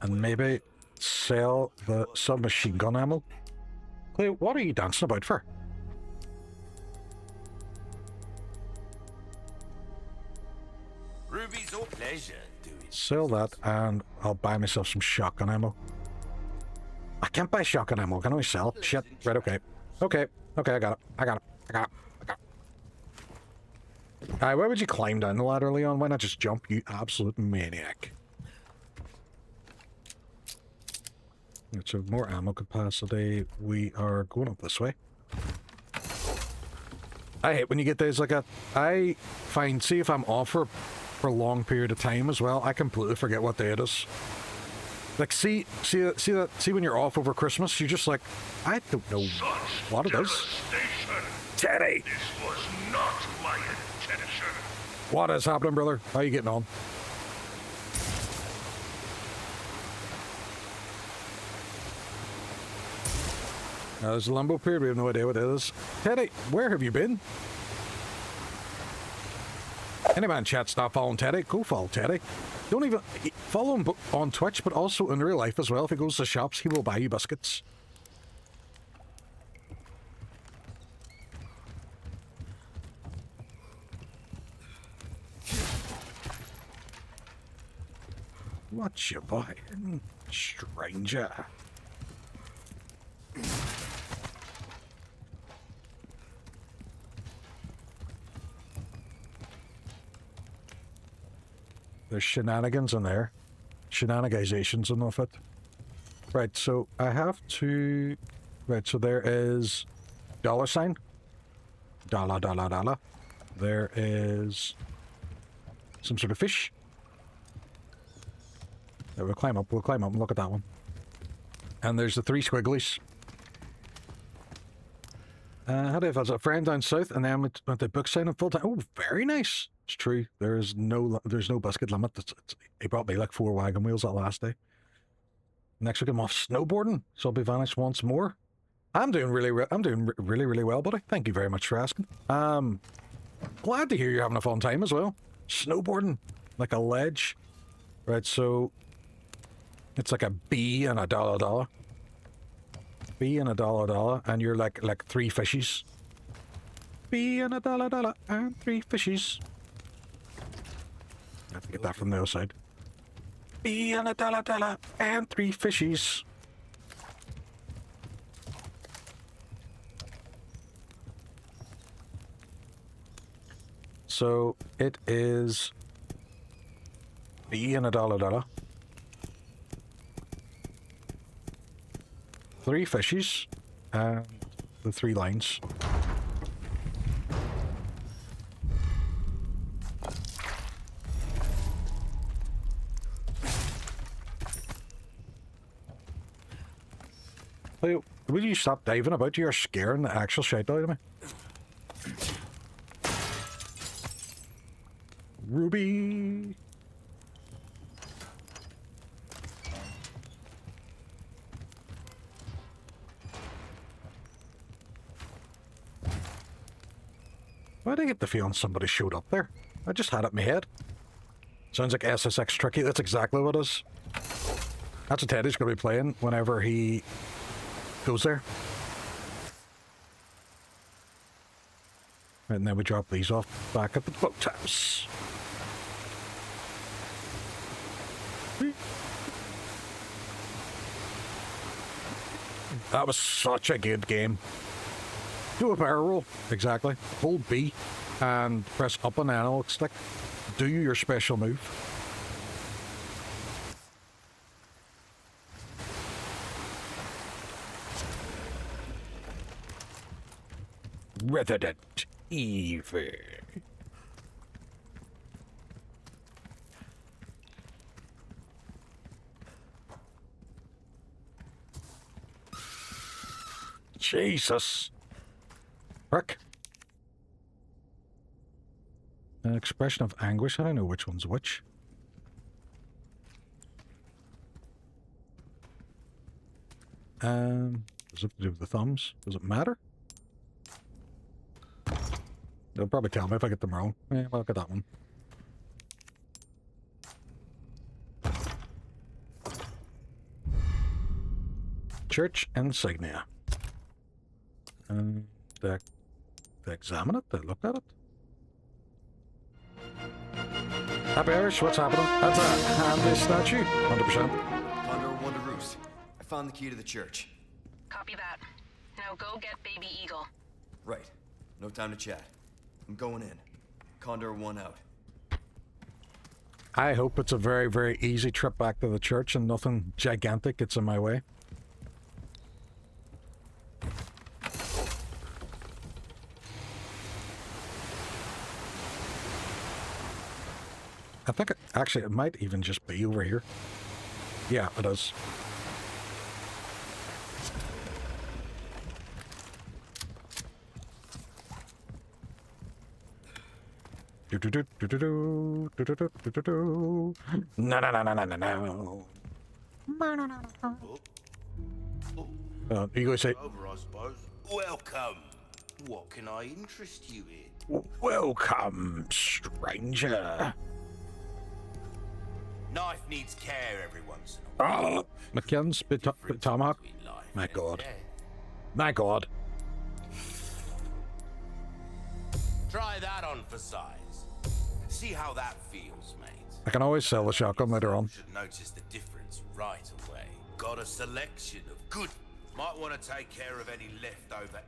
[SPEAKER 2] And maybe sell the submachine gun ammo. Clay, what are you dancing about for?
[SPEAKER 8] Ruby's all pleasure doing.
[SPEAKER 2] Sell that, and I'll buy myself some shotgun ammo. I can't buy shotgun ammo. I can only sell. Shit. Right, okay. Okay, I got it. Alright, why would you climb down the ladder, Leon? Why not just jump, you absolute maniac? So more ammo capacity. We are going up this way. I hate when you get days like that. I find, see if I'm off for a long period of time as well, I completely forget what day it is. Like, see when you're off over Christmas, you're just like, I don't know what it is. Teddy!
[SPEAKER 10] This was not my intention.
[SPEAKER 2] What is happening, brother? How are you getting on? Now, there's a limbo period. We have no idea what it is. Teddy, where have you been? Any man chat, stop following Teddy. Go follow Teddy. Don't even follow him on Twitch, but also in real life as well. If he goes to shops, he will buy you biscuits. What you buying, stranger? There's shenanigans in there. Shenanigizations enough it. Right, so I have to... Right, so there is... $sign. Dollar. There is... some sort of fish. There, we'll climb up and look at that one. And there's the 3 squigglies. How do I have a friend down south, and then went to book signing full time. Oh, very nice. It's true. There's no biscuit limit. He brought me like 4 wagon wheels that last day. Next week I'm off snowboarding, so I'll be vanished once more. I'm doing really well, buddy. Thank you very much for asking. Glad to hear you're having a fun time as well. Snowboarding like a ledge, right? So it's like a B and a dollar. B and a dollar, and you're like 3 fishies. B and a dollar and 3 fishies. I have to get that from the other side. B and a dollar and 3 fishies. So it is B and a dollar. 3 fishies and the 3 lines. Hey, will you stop diving about? You're scaring the actual shit out of me. Ruby! Why did I get the feeling somebody showed up there? I just had it in my head. Sounds like SSX Tricky. That's exactly what it is. That's what Teddy's going to be playing whenever he goes there. Right, and then we drop these off back at the boathouse. That was such a good game. Do a barrel roll. Exactly. Hold B and press up on the analog stick. Do your special move. Resident Evil. Jesus. Frick. An expression of anguish. I don't know which one's which. Does it have to do with the thumbs? Does it matter? They'll probably tell me if I get them wrong. Yeah, well, look at that one. Church insignia. They examine it? They look at it? Happy Irish, what's happening? That's a handy statue, 100%.
[SPEAKER 9] Condor 1 to Roost. I found the key to the church.
[SPEAKER 7] Copy that. Now go get Baby Eagle.
[SPEAKER 9] Right. No time to chat. I'm going in. Condor 1 out.
[SPEAKER 2] I hope it's a very, very easy trip back to the church and nothing gigantic gets in my way. I think actually it might even just be over here. Yeah, it is. No, no, no, no, no, no, no. You go say.
[SPEAKER 8] Over, I suppose. Welcome. What can I interest you in?
[SPEAKER 2] Welcome, stranger.
[SPEAKER 8] Knife needs care every once in a while.
[SPEAKER 2] Oh, McKinn's tomahawk. My God. My God.
[SPEAKER 8] Try that on for size. See how that feels, mate.
[SPEAKER 2] I can always sell the shotgun later on.
[SPEAKER 8] Should notice the difference right away. Got a selection of good. Might want to take care of any leftover.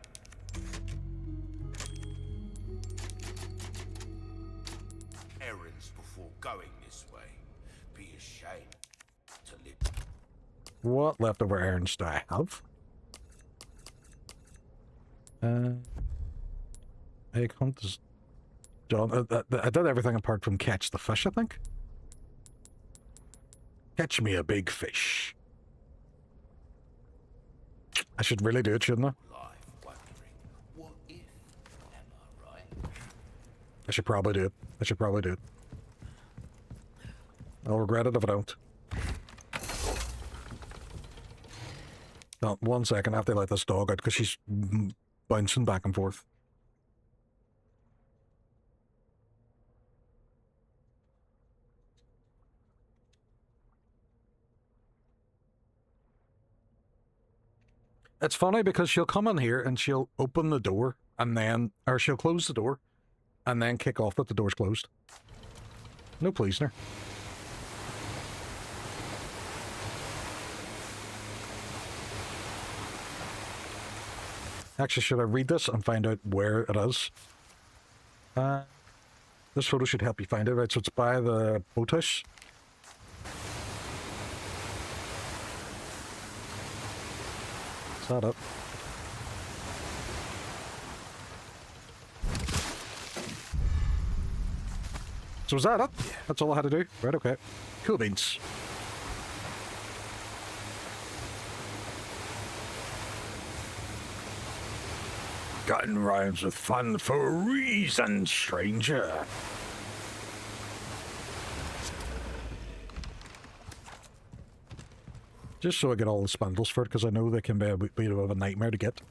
[SPEAKER 8] Errands before going this way. Be ashamed to live.
[SPEAKER 2] What leftover errands do I have? Egg hunt is done. I did everything apart from catch the fish, I think. Catch me a big fish. I should really do it, shouldn't I?
[SPEAKER 8] What if, am I right?
[SPEAKER 2] I should probably do it. I should probably do it. I'll regret it if I don't. No, 1 second, I have to let this dog out because she's bouncing back and forth. It's funny because she'll come in here and she'll open the door and then, or she'll close the door and then kick off that the door's closed. No pleasing her. Actually, should I read this and find out where it is? This photo should help you find it, right? So it's by the boathouse. Is that it? So is that it? Yeah. That's all I had to do? Right, okay. Cool beans. Gun rounds with fun for a reason, stranger. Just so I get all the spindles for it, because I know they can be a bit of a nightmare to get.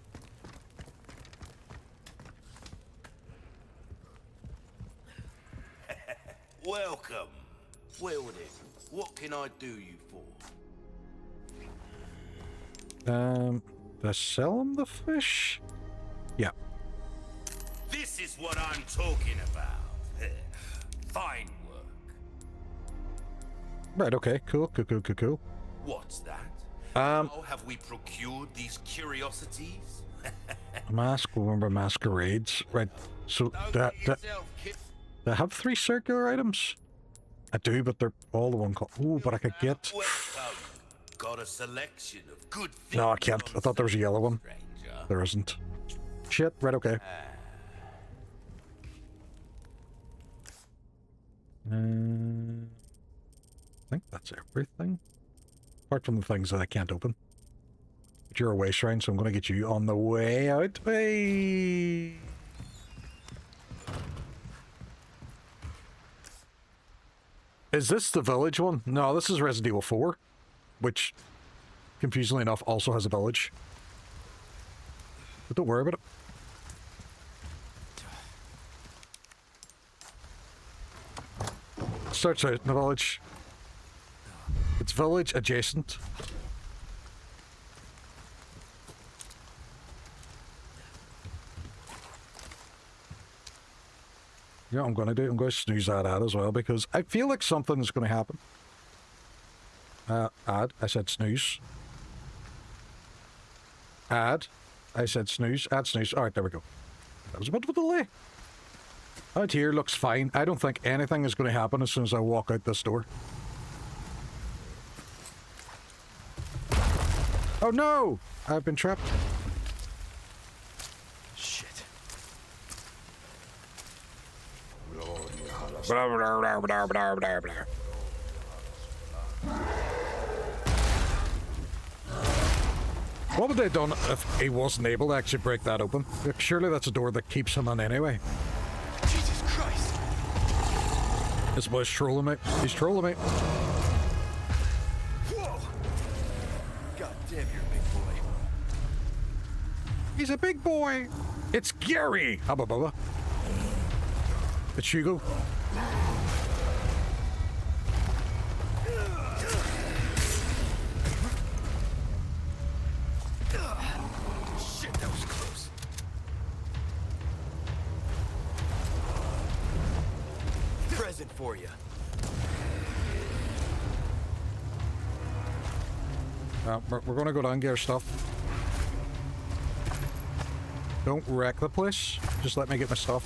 [SPEAKER 8] Welcome. Well then, what can I do you for?
[SPEAKER 2] They sell them the fish? Yeah.
[SPEAKER 8] This is what I'm talking about. Fine work.
[SPEAKER 2] Right, okay, cool.
[SPEAKER 8] What's that?
[SPEAKER 2] How
[SPEAKER 8] have we procured these curiosities?
[SPEAKER 2] Mask, remember masquerades. Right, so that they have 3 circular items? I do, but they're all the one called. Ooh, but I could get.
[SPEAKER 8] Got a selection of good things.
[SPEAKER 2] No, I can't. I thought there was a yellow one. There isn't. Shit, right, okay. I think that's everything. Apart from the things that I can't open. But you're a way shrine, so I'm going to get you on the way out. Hey! Is this the village one? No, this is Resident Evil 4. Which, confusingly enough, also has a village. But don't worry about it. Starts out in the village. It's village adjacent. Yeah, I'm going to do. I'm going to snooze that ad as well because I feel like something is going to happen. Ad. I said snooze. Ad. I said snooze. Ad snooze. Alright, there we go. That was a bit of a delay. Out here looks fine. I don't think anything is going to happen as soon as I walk out this door. Oh no! I've been trapped.
[SPEAKER 9] Shit.
[SPEAKER 2] Blah, blah, blah, blah, blah, blah, blah. What would they have done if he wasn't able to actually break that open? Surely that's a door that keeps him in anyway.
[SPEAKER 9] Jesus Christ.
[SPEAKER 2] This boy's trolling me. He's trolling me.
[SPEAKER 9] Whoa. God damn, you're a big boy.
[SPEAKER 2] He's a big boy. It's Gary. Hubba bubba. It's Hugo.
[SPEAKER 9] Shit, that was close. Present for you.
[SPEAKER 2] We're going to go down and get our stuff. Don't wreck the place. Just let me get my stuff.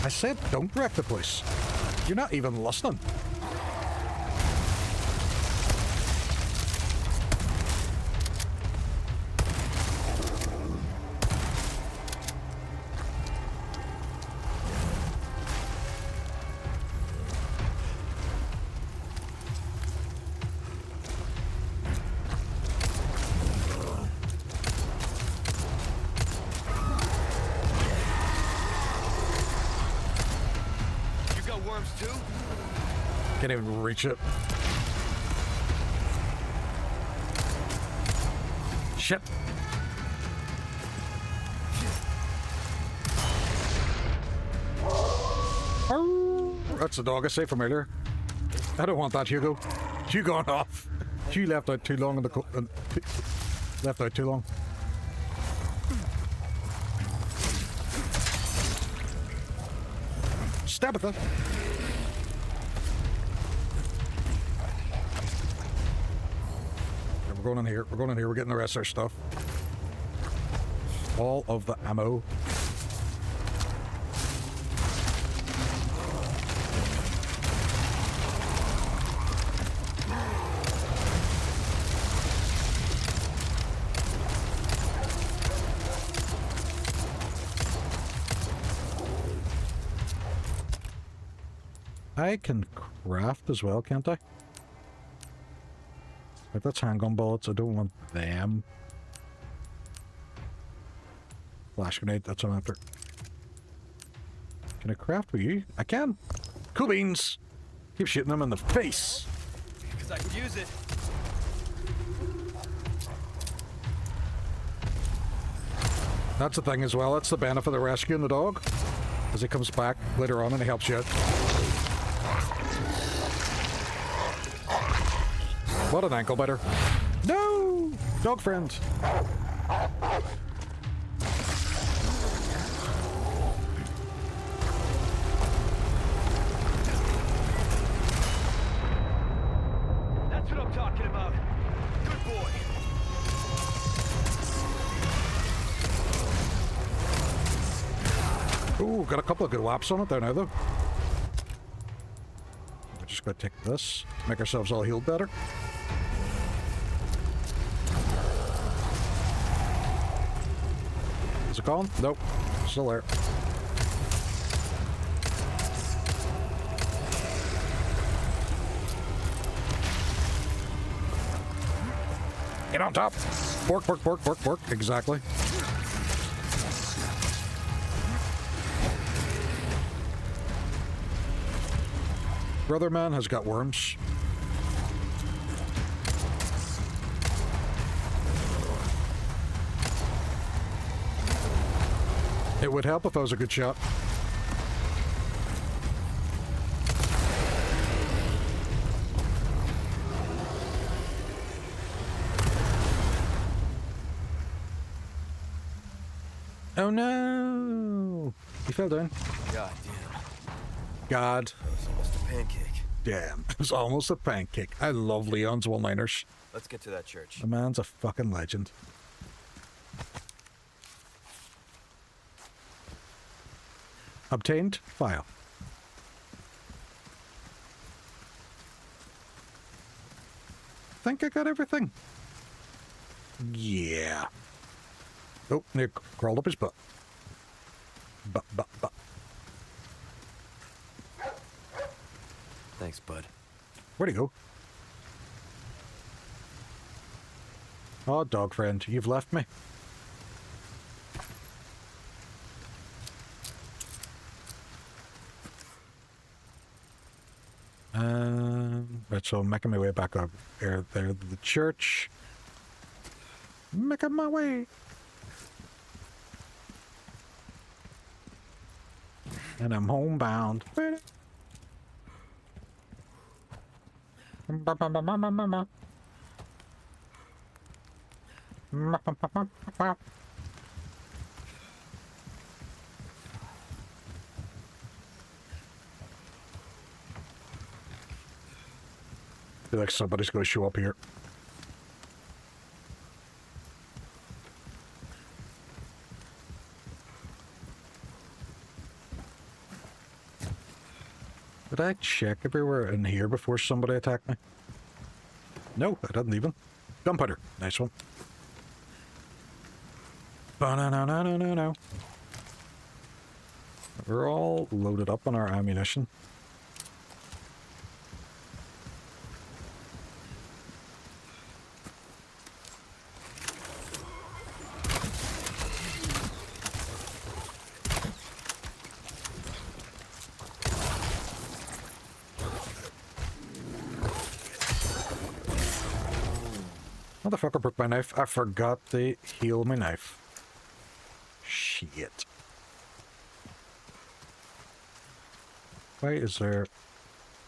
[SPEAKER 2] I said don't wreck the place. You're not even listening. Can't even reach it. Shit. That's the dog I saved from earlier. I don't want that, Hugo. You gone off. You left out too long in the left out too long. Stab at that. We're going in here. We're going in here. We're getting the rest of our stuff. All of the ammo. I can craft as well, can't I? Right, that's handgun bullets. I don't want them. Flash grenade, that's what I'm after. Can I craft with you? I can! Cool beans! Keep shooting them in the face!
[SPEAKER 9] Because I can use it.
[SPEAKER 2] That's the thing as well. That's the benefit of rescuing the dog. As he comes back later on and he helps you out. What an ankle biter. No! Dog friend.
[SPEAKER 9] That's what I'm talking about. Good boy.
[SPEAKER 2] Ooh, got a couple of good whaps on it there now, though. We're just going to take this, make ourselves all healed better. Is it gone? Nope. Still there. Get on top! Bork, bork, bork, bork, bork. Exactly. Brother man has got worms. It would help if I was a good shot. Oh no! He fell down.
[SPEAKER 9] God damn.
[SPEAKER 2] God.
[SPEAKER 9] That was almost a pancake.
[SPEAKER 2] Damn. It was almost a pancake. I love Leon's one-liners.
[SPEAKER 9] Let's get to that church.
[SPEAKER 2] The man's a fucking legend. Obtained file. Think I got everything. Yeah. Oh, Nick crawled up his butt. Butt.
[SPEAKER 9] Thanks, bud.
[SPEAKER 2] Where'd he go? Oh, dog friend, you've left me. Right, so I'm making my way back up there to the church. Making my way. And I'm homebound. I feel like somebody's going to show up here. Did I check everywhere in here before somebody attacked me? No, I didn't even. Gunpowder. Nice one. Ba-na-na-na-na-na-na. We're all loaded up on our ammunition. Motherfucker broke my knife. I forgot to heal my knife. Shit. Why is there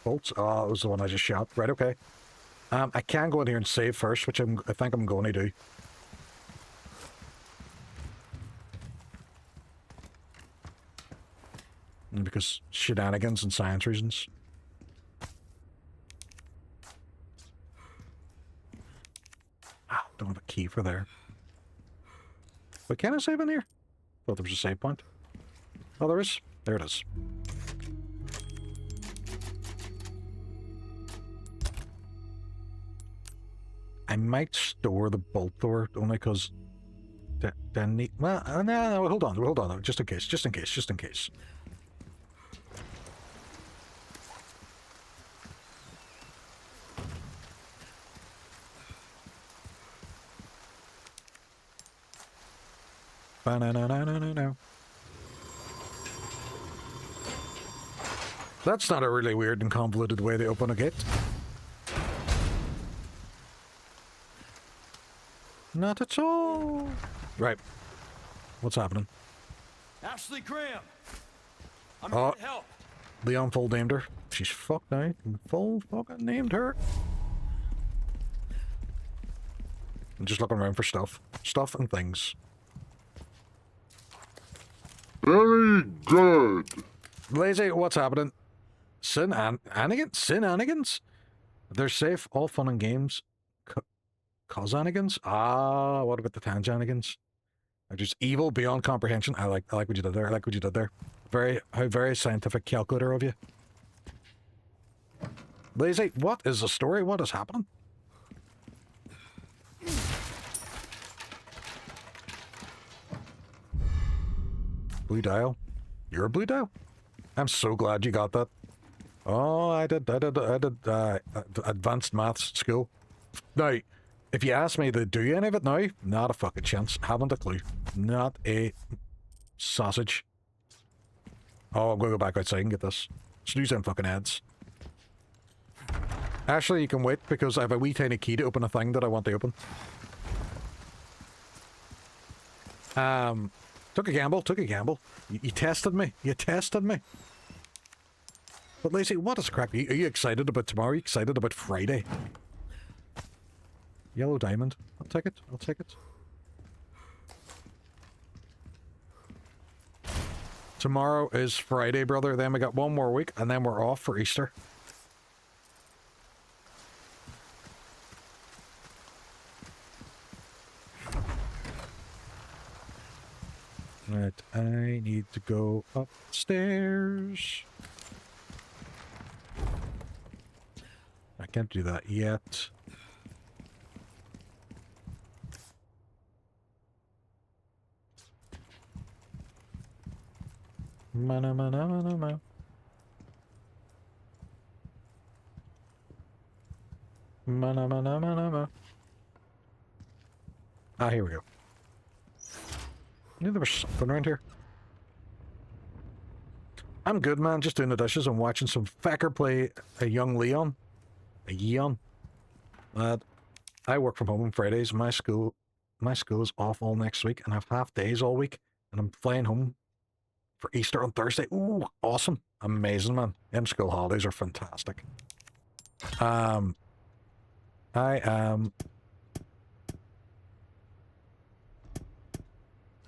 [SPEAKER 2] bolts? Oh, it was the one I just shot. Right, okay. I can go in here and save first, which I think I'm going to do. And because shenanigans and science reasons. Don't have a key for there. But can I save in here? Thought there was a save point. Oh, there is. There it is. I might store the bolt door only because then need. Well, no, hold on, just in case. No. That's not a really weird and convoluted way to open a gate. Not at all. Right. What's happening?
[SPEAKER 9] Ashley Graham! I'm
[SPEAKER 2] here
[SPEAKER 9] to help.
[SPEAKER 2] Leon full named her. She's fucked now. Full fucking named her. I'm just looking around for stuff. Stuff and things.
[SPEAKER 10] Very good.
[SPEAKER 2] Lazy, what's happening? Sin-anigans? They're safe, all fun and games. Cause-anigans? Ah, what about the tanjanigans? They're just evil beyond comprehension. I like what you did there. How very scientific calculator of you. Lazy, what is the story? What is happening? Blue dial. You're a blue dial? I'm so glad you got that. Oh, I did advanced maths at school. Now, if you ask me to do any of it now, not a fucking chance. Haven't a clue. Not a sausage. Oh, I'm going to go back outside and get this. Snooze them fucking ads. Actually, you can wait because I have a wee tiny key to open a thing that I want to open. Took a gamble, took a gamble. You tested me. You tested me. But Lacey, what is crap? Are you excited about tomorrow? Are you excited about Friday? Yellow diamond. I'll take it. I'll take it. Tomorrow is Friday, brother. Then we got one more week, and then we're off for Easter. Right, I need to go upstairs. I can't do that yet. Mana mana mana mana. Mana mana mana mana. Ah, here we go. I knew there was something around here. I'm good, man. Just doing the dishes and watching some fecker play a young Leon. A Yeon. I work from home on Fridays. My school is off all next week, and I have half days all week, and I'm flying home for Easter on Thursday. Ooh, awesome. Amazing, man. Them school holidays are fantastic. I am...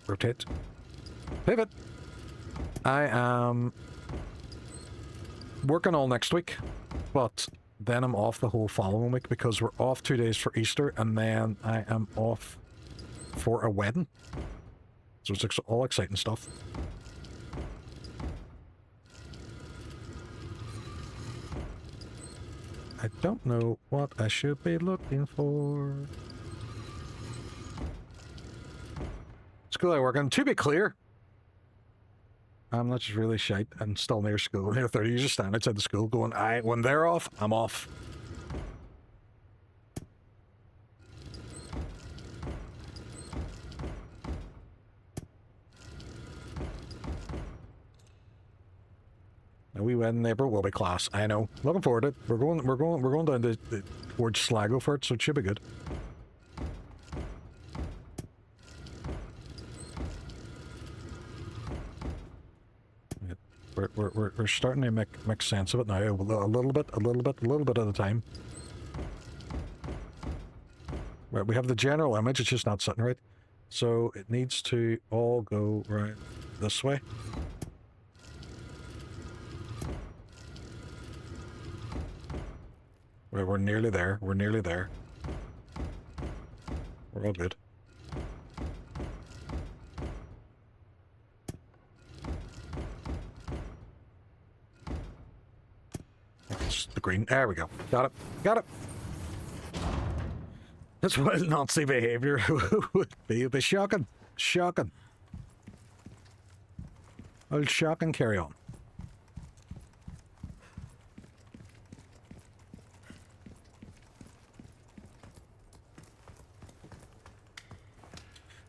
[SPEAKER 2] Rotate. Pivot. I am working all next week, but then I'm off the whole following week because we're off 2 days for Easter, and then I am off for a wedding. So it's all exciting stuff. I don't know what I should be looking for. School I work on. To be clear, I'm not just really shite. I'm still near school. Near 30 years, just stand outside the school going, when they're off, I'm off. A wee wedding neighbor will be class. I know. Looking forward to it. We're going down to towards Sligo for it, so it should be good. We're starting to make sense of it now. A little bit at a time. Right, we have the general image. It's just not sitting right. So it needs to all go right this way. We're nearly there. We're nearly there. We're all good. It's the green. There we go. Got it. Got it. That's what Nazi behavior would be. It'd be shocking. Shocking. I'll shock and carry on.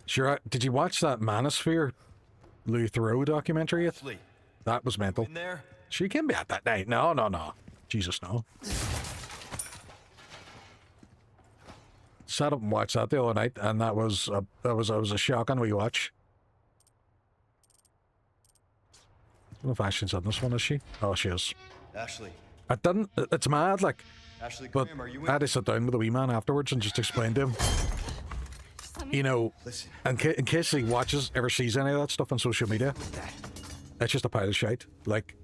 [SPEAKER 2] Sure. Did you watch that Manosphere Louis Theroux documentary yet? That was mental.
[SPEAKER 9] In there?
[SPEAKER 2] She can be at that night. No, no, no. Jesus, no. Sat up and watched that the other night, and that was a shocking wee watch. I don't know if Ashley's on this one, is she? Oh, she is.
[SPEAKER 9] Ashley.
[SPEAKER 2] I didn't. It's mad, like.
[SPEAKER 9] Ashley,
[SPEAKER 2] but
[SPEAKER 9] Graham, are you in?
[SPEAKER 2] I had to sit down with the wee man afterwards and just explain to him. You know, in case he ever sees any of that stuff on social media, it's just a pile of shite. Like,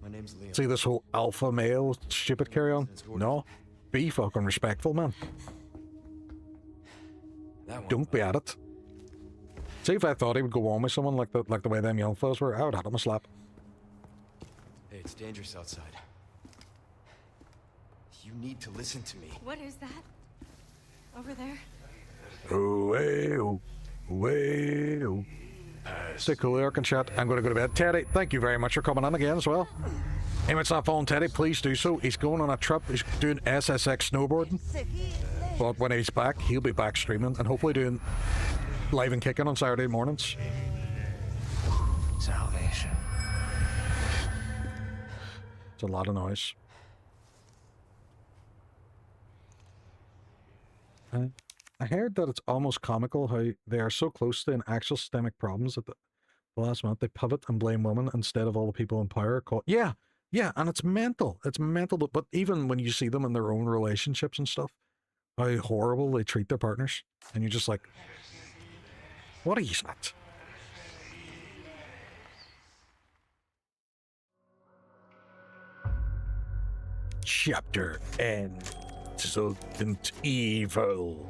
[SPEAKER 9] my name's Leon.
[SPEAKER 2] See this whole alpha male stupid carry on? No. Be fucking respectful, man. Don't be at it. See, if I thought he would go on with someone like the way them young fellas were, I would have him a slap.
[SPEAKER 9] it's dangerous outside. You need to listen to me.
[SPEAKER 11] What is that? Over there?
[SPEAKER 2] Oh, way, oh. Stay cool there, can chat. I'm going to go to bed. Teddy, thank you very much for coming on again as well. If it's not following Teddy, please do so. He's going on a trip. He's doing SSX snowboarding. But when he's back, he'll be back streaming and hopefully doing live and kicking on Saturday mornings.
[SPEAKER 4] Salvation.
[SPEAKER 2] It's a lot of noise. I heard that it's almost comical how they are so close to an actual systemic problems that the last month they pivot and blame women instead of all the people in power. Yeah, and it's mental. It's mental, but even when you see them in their own relationships and stuff, how horrible they treat their partners, and you're just like, what is that? Chapter End. Exultant Evil.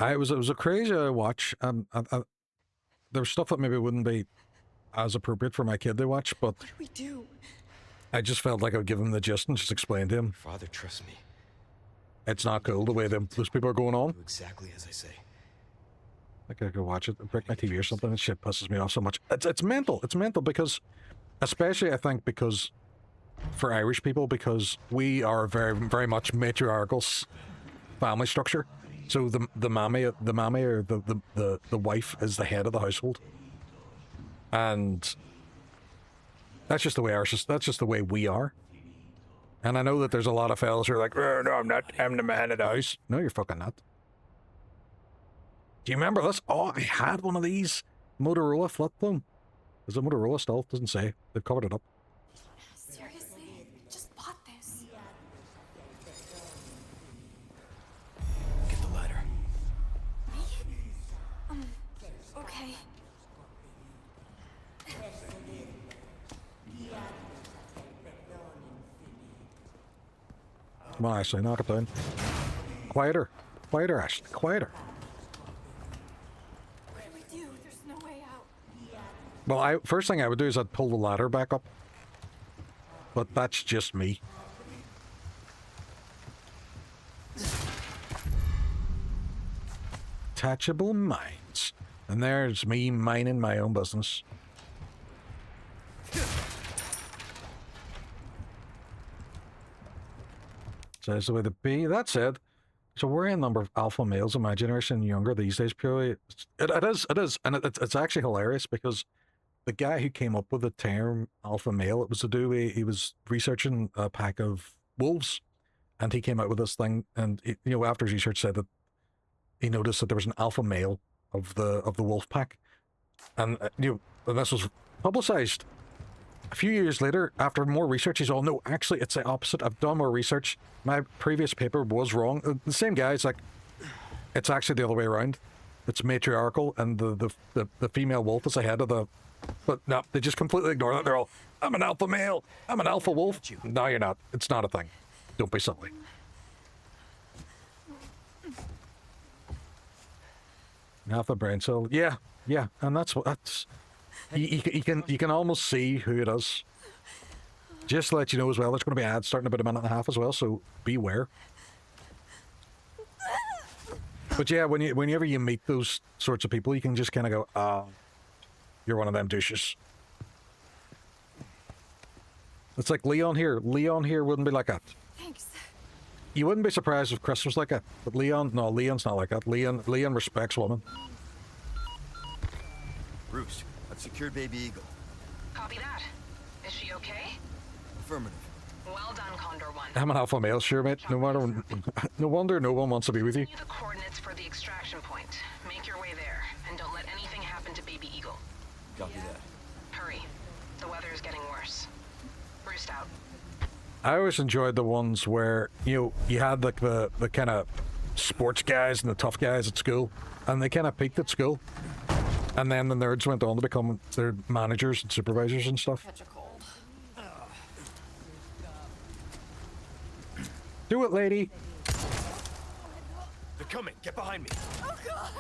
[SPEAKER 2] It was a crazy watch. There was stuff that maybe wouldn't be as appropriate for my kid to watch, but
[SPEAKER 11] What do we do?
[SPEAKER 2] I just felt like I would give him the gist and just explain to him.
[SPEAKER 9] Father, trust me.
[SPEAKER 2] It's not cool the way those people are going on.
[SPEAKER 9] Do exactly as I say.
[SPEAKER 2] Like I could watch it and break my TV or something, and shit pisses me off so much. It's mental. It's mental because, especially I think because, for Irish people, because we are very, very much matriarchal family structure. So the mammy or the wife is the head of the household, and that's just the way that's just the way we are. And I know that there's a lot of fellas who are like, oh, no, I'm not. I'm the man of the house. No, you're fucking not. Do you remember this? Oh, I had one of these Motorola flip phone. Is it Motorola still? Doesn't say. They've covered it up.
[SPEAKER 11] Seriously? Just bought this.
[SPEAKER 9] Get the ladder.
[SPEAKER 11] Me? Okay.
[SPEAKER 2] Come on, Ashley, knock it down. Quieter. Quieter, Ashley. Quieter.
[SPEAKER 11] What do we do? There's no way out.
[SPEAKER 2] Well, first thing I would do is I'd pull the ladder back up. But that's just me. Attachable mines. And there's me mining my own business. So that's the way to be. That said, so we're in a number of alpha males in my generation and younger these days, purely. It is. And it's actually hilarious because the guy who came up with the term alpha male, it was to do with, he was researching a pack of wolves, and he came out with this thing, and after his research said that he noticed that there was an alpha male of the wolf pack, and and this was publicized. A few years later, after more research, he's all, no, actually, it's the opposite. I've done more research. My previous paper was wrong. The same guy's like, it's actually the other way around. It's matriarchal, and the female wolf is ahead of the... But no, they just completely ignore that. They're all, I'm an alpha male. I'm an alpha wolf. No, you're not. It's not a thing. Don't be silly. Alpha brain cell. Yeah. And that's... You can almost see who it is. Just to let you know as well, there's going to be ads starting about a minute and a half as well, so beware. But yeah, whenever you meet those sorts of people, you can just kind of go, you're one of them douches. It's like Leon here. Leon here wouldn't be like that.
[SPEAKER 11] Thanks.
[SPEAKER 2] You wouldn't be surprised if Chris was like that. But Leon's not like that. Leon respects women.
[SPEAKER 9] Bruce, I've secured Baby Eagle.
[SPEAKER 7] Copy that. Is she okay?
[SPEAKER 9] Affirmative.
[SPEAKER 7] Well done, Condor 1.
[SPEAKER 2] I'm an alpha male, sure, mate. No wonder no one wants to be with you.
[SPEAKER 7] Send you the coordinates for the extraction point. Make your way there, and don't let anything happen to Baby Eagle.
[SPEAKER 9] Copy that.
[SPEAKER 7] Hurry. The weather is getting worse. Roost out.
[SPEAKER 2] I always enjoyed the ones where, you had like the kind of sports guys and the tough guys at school, and they kind of peaked at school. And then the nerds went on to become their managers and supervisors and stuff.
[SPEAKER 11] Catch a cold.
[SPEAKER 2] Do it, lady.
[SPEAKER 9] They're coming. Get behind me.
[SPEAKER 11] Oh God!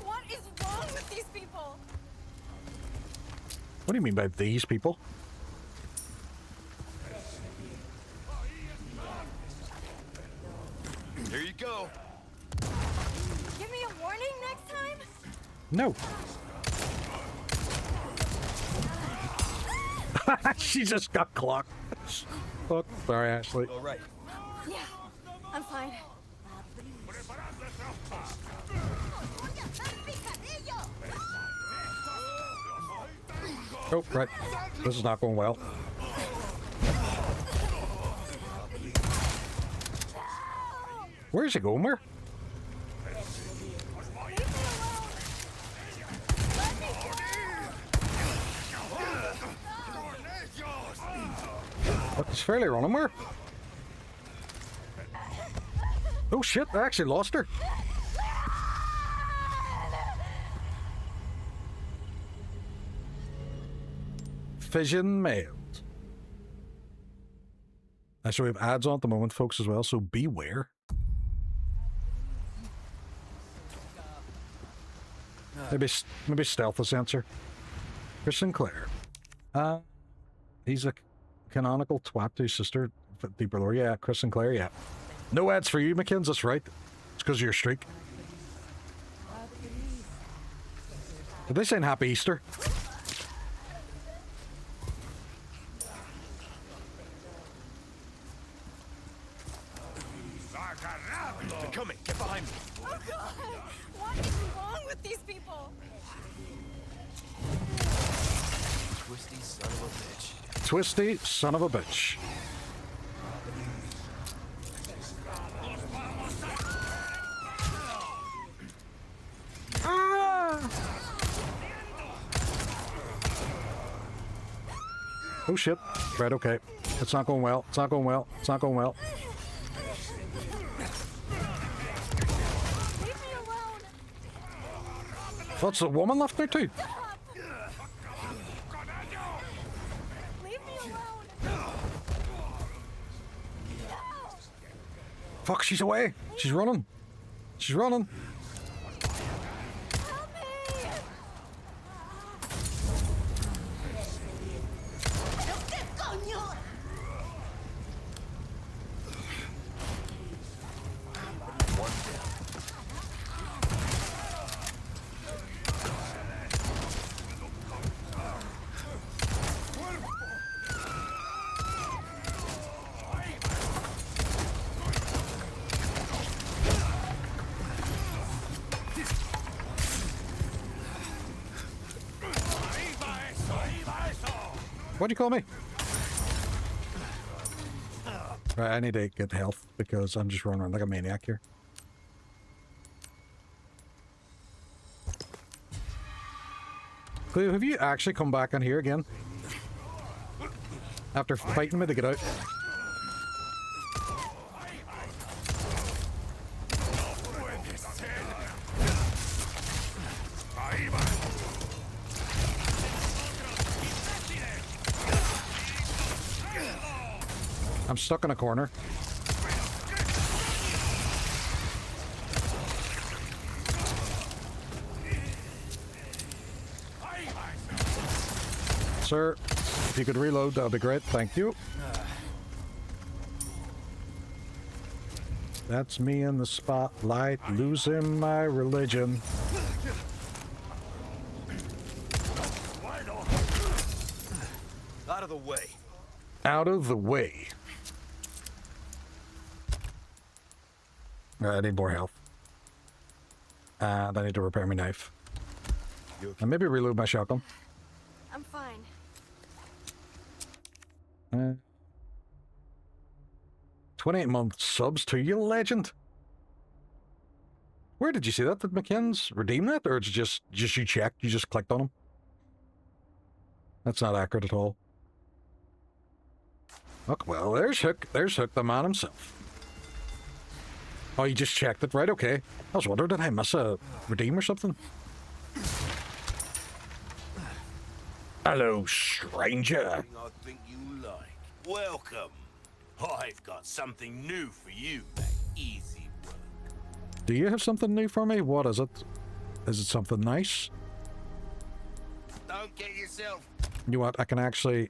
[SPEAKER 11] What is wrong with these people?
[SPEAKER 2] What do you mean by these people?
[SPEAKER 9] Here you go.
[SPEAKER 11] Give me a warning next time?
[SPEAKER 2] No. She just got clocked. Fuck. Sorry, Ashley.
[SPEAKER 9] All right.
[SPEAKER 11] Yeah, I'm fine.
[SPEAKER 2] Oh, right. This is not going well. Where is he going? Where? What, is Fairly running where? Oh shit, I actually lost her. Fission mailed. Actually, we have ads on at the moment, folks, as well, so beware. Maybe stealth a sensor. Chris Sinclair. He's a canonical twat to his sister, Deeper Lore. Yeah, Chris Sinclair, yeah. No ads for you, McKins, that's right. It's because of your streak. Did they say Happy Easter?
[SPEAKER 9] They're coming. Get behind me.
[SPEAKER 11] Oh God! What is wrong with these people?
[SPEAKER 9] Twisty son of a bitch.
[SPEAKER 2] Twisty son of a bitch. Ah! Oh shit. Right, okay. It's not going well. It's not going well. It's not going well.
[SPEAKER 11] Leave me alone!
[SPEAKER 2] What's the woman left there too?
[SPEAKER 11] Leave me alone!
[SPEAKER 2] Fuck, she's away. She's running. She's running.
[SPEAKER 11] Help me!
[SPEAKER 2] What'd you call me? Right, I need to get health because I'm just running around like a maniac here. Cleo, have you actually come back on here again? After fighting me to get out? I'm stuck in a corner. Sir, if you could reload, that would be great. Thank you. That's me in the spotlight, losing my religion.
[SPEAKER 9] Out of the way.
[SPEAKER 2] Out of the way. I need more health. And I need to repair my knife. And maybe reload my shotgun.
[SPEAKER 11] I'm fine.
[SPEAKER 2] 28-month subs to you, legend. Where did you see that? Did McKinn's redeem that? Or it's just you checked, you just clicked on him? That's not accurate at all. Look, well, there's Hook. There's Hook, the man himself. Oh, you just checked it, right? Okay. I was wondering, did I miss a redeem or something? Hello, stranger.
[SPEAKER 8] I think you like. Welcome. I've got something new for you, mate. Easy work.
[SPEAKER 2] Do you have something new for me? What is it? Is it something nice?
[SPEAKER 8] Don't get yourself.
[SPEAKER 2] You know what? I can actually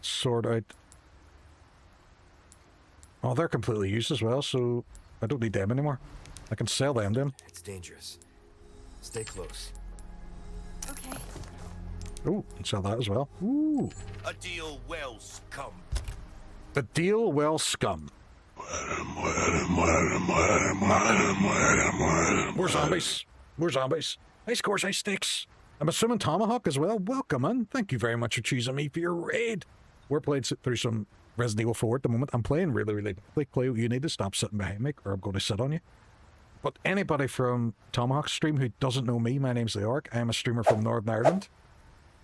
[SPEAKER 2] sort out. Oh, they're completely used as well, so I don't need them anymore. I can sell them to him.
[SPEAKER 9] It's dangerous. Stay close.
[SPEAKER 11] Okay.
[SPEAKER 2] Ooh, and sell that as well. Ooh.
[SPEAKER 8] A deal well scum.
[SPEAKER 2] A deal well scum. More zombies. More zombies. High scores, high stakes. I'm assuming Tomahawk as well. Welcome in. Thank you very much for choosing me for your raid. We're playing through some Resident Evil 4 at the moment. I'm playing really quick. Cleo, you need to stop sitting behind me or I'm going to sit on you. But anybody from Tomahawk's stream who doesn't know me, my name's The Ark. I'm a streamer from Northern Ireland.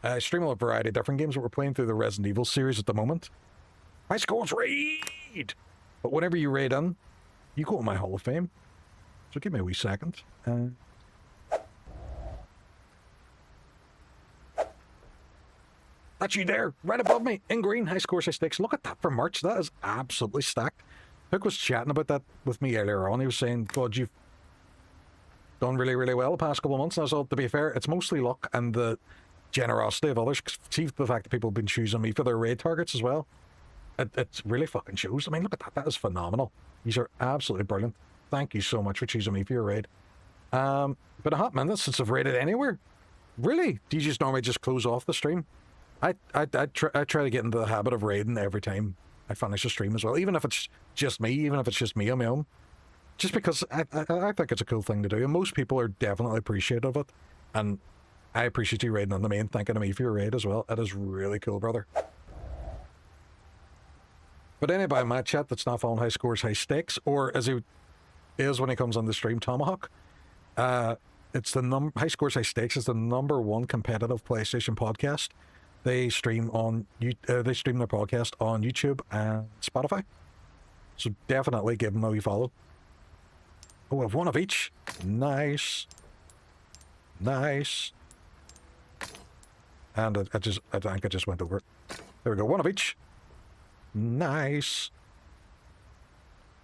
[SPEAKER 2] I stream a variety of different games, but we're playing through the Resident Evil series at the moment. High scores raid! But whenever you raid in, you go to my Hall of Fame. So give me a wee second. That's you there, right above me, in green, high scores, high stakes. Look at that for March. That is absolutely stacked. Hook was chatting about that with me earlier on. He was saying, God, you've done really well the past couple of months. And I said, to be fair, it's mostly luck and the generosity of others. See the fact that people have been choosing me for their raid targets as well. It really fucking shows. I mean, look at that. That is phenomenal. These are absolutely brilliant. Thank you so much for choosing me for your raid. Been a hot minute since I've raided anywhere. Really? Do you just normally just close off the stream? I try to get into the habit of raiding every time I finish a stream as well. Even if it's just me on my own. Just because I think it's a cool thing to do. And most people are definitely appreciative of it. And I appreciate you raiding on the main, thinking of me for your raid as well. It is really cool, brother. But anybody in my chat that's not following High Scores, High Stakes, or as he is when he comes on the stream, Tomahawk, it's the High Scores, High Stakes is the #1 competitive PlayStation podcast. They stream their podcast on YouTube and Spotify. So definitely give them a wee follow. Oh, I have one of each. Nice. Nice. And I think I just went over it. There we go, one of each. Nice.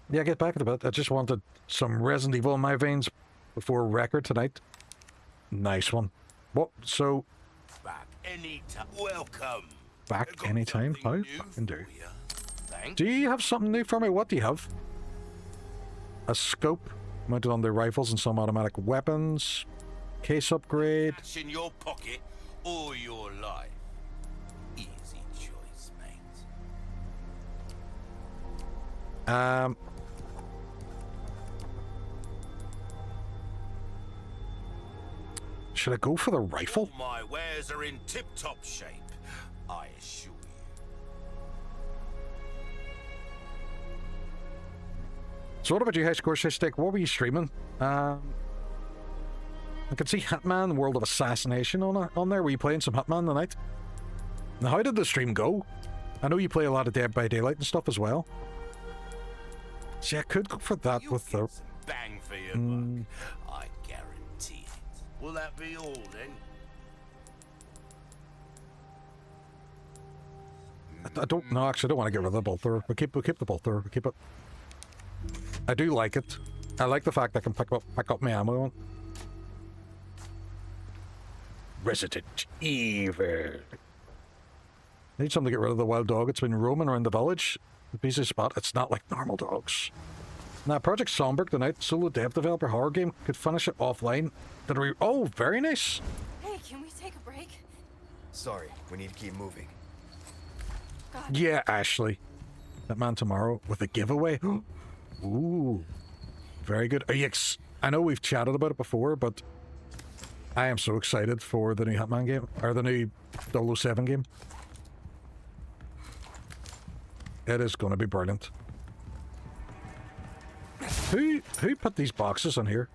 [SPEAKER 2] Yeah, get back to the bit. I just wanted some Resident Evil in my veins before record tonight. Nice one. What? So...
[SPEAKER 8] Back anytime. Welcome.
[SPEAKER 2] Back anytime? How? Fucking do. Do you have something new for me? What do you have? A scope mounted on the rifles and some automatic weapons. Case upgrade.
[SPEAKER 8] Cash in your pocket or your life. Easy choice, mate.
[SPEAKER 2] Should I go for the rifle?
[SPEAKER 8] All my wares are in tip-top shape, I assure you.
[SPEAKER 2] So what about you, High Score Stick? What were you streaming? I can see Hitman, World of Assassination on there. Were you playing some Hitman tonight? Now, how did the stream go? I know you play a lot of Dead by Daylight and stuff as well. See, I could go for that with the...
[SPEAKER 8] Bang for your buck, I guarantee it. Will that be all then?
[SPEAKER 2] I don't know. Actually, I don't want to get rid of the bolter. We'll keep the bolter. We'll keep it. I do like it. I like the fact I can pick up my ammo on. Resident Evil. Need something to get rid of the wild dog. It's been roaming around the village. The busy spot. It's not like normal dogs. Now, Project Somberg tonight, solo dev developer horror game, could finish it offline. Oh, very nice.
[SPEAKER 11] Hey, can we take a break?
[SPEAKER 9] Sorry, we need to keep moving.
[SPEAKER 11] God.
[SPEAKER 2] Yeah, Ashley. That man tomorrow with a giveaway. Ooh, very good. Are you I know we've chatted about it before, but I am so excited for the new Hitman game, or the new 007 game. It is going to be brilliant. Who put these boxes in here?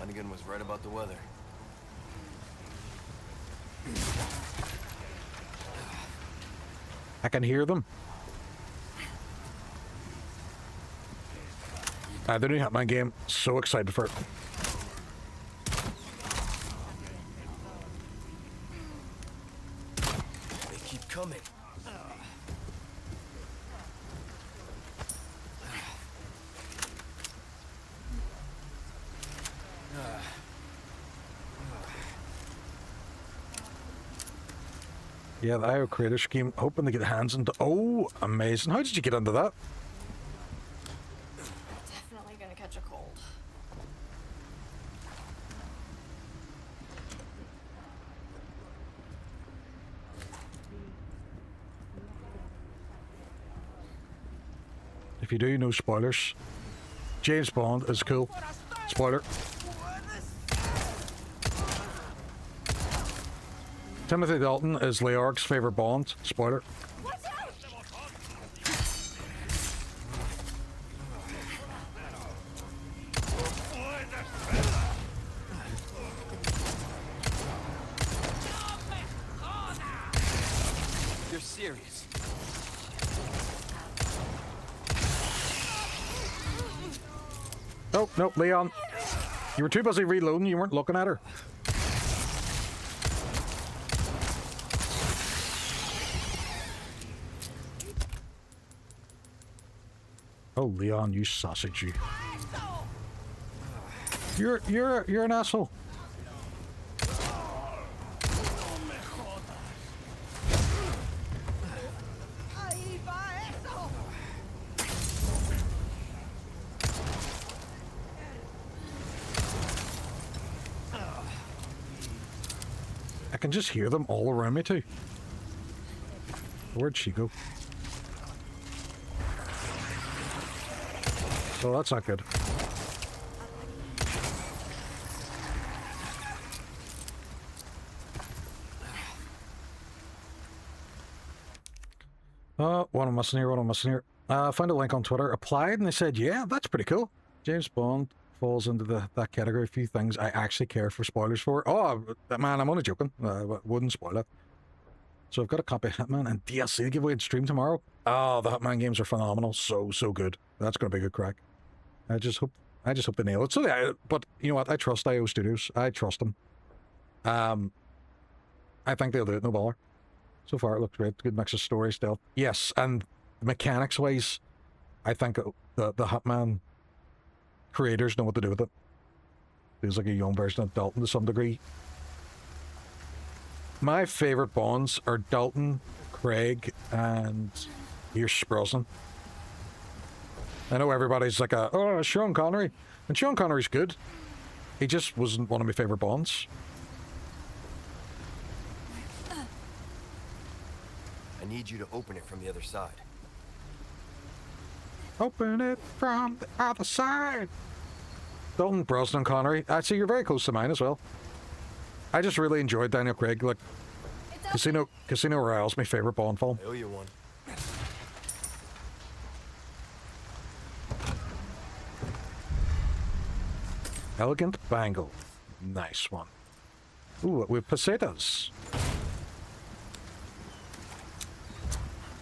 [SPEAKER 9] Hunnigan was right about the weather.
[SPEAKER 2] I can hear them. The new Hitman game. So excited for it.
[SPEAKER 9] They keep coming.
[SPEAKER 2] Yeah, the IO creator scheme, hoping to get hands into... Oh, amazing. How did you get into that?
[SPEAKER 11] Definitely gonna catch a cold.
[SPEAKER 2] If you do, no spoilers. James Bond is cool. Spoiler. Timothy Dalton is Leorg's favorite Bond. Spoiler.
[SPEAKER 9] You're serious.
[SPEAKER 2] Nope, nope, Leon. You were too busy reloading, you weren't looking at her. Oh, Leon, you sausage, you. You're an asshole. I can just hear them all around me too. Where'd she go? So that's not good. What am I missing here? What am I missing here? Found a link on Twitter, applied, and they said, yeah, that's pretty cool. James Bond falls into that category. A few things I actually care for spoilers for. Oh, man, I'm only joking. Wouldn't spoil it. So I've got a copy of Hitman and DLC to give away and stream tomorrow. Oh, the Hitman games are phenomenal. So good. That's going to be a good crack. I just hope they nail it. So yeah, but you know what? I trust IO Studios. I trust them. I think they'll do it, no bother. So far, it looks great. Good mix of story, stealth. Yes, and mechanics-wise, I think the Hitman creators know what to do with it. Feels like a young version of Dalton to some degree. My favorite Bonds are Dalton, Craig, and Pierce Brosnan. I know everybody's like, oh, Sean Connery. And Sean Connery's good. He just wasn't one of my favorite Bonds.
[SPEAKER 9] I need you to open it from the other side.
[SPEAKER 2] Open it from the other side. Dalton, Brosnan, Connery. Actually, you're very close to mine as well. I just really enjoyed Daniel Craig. Like, Casino Royale's my favorite Bond film.
[SPEAKER 9] I owe you one.
[SPEAKER 2] Elegant bangle. Nice one. Ooh, with pesetas.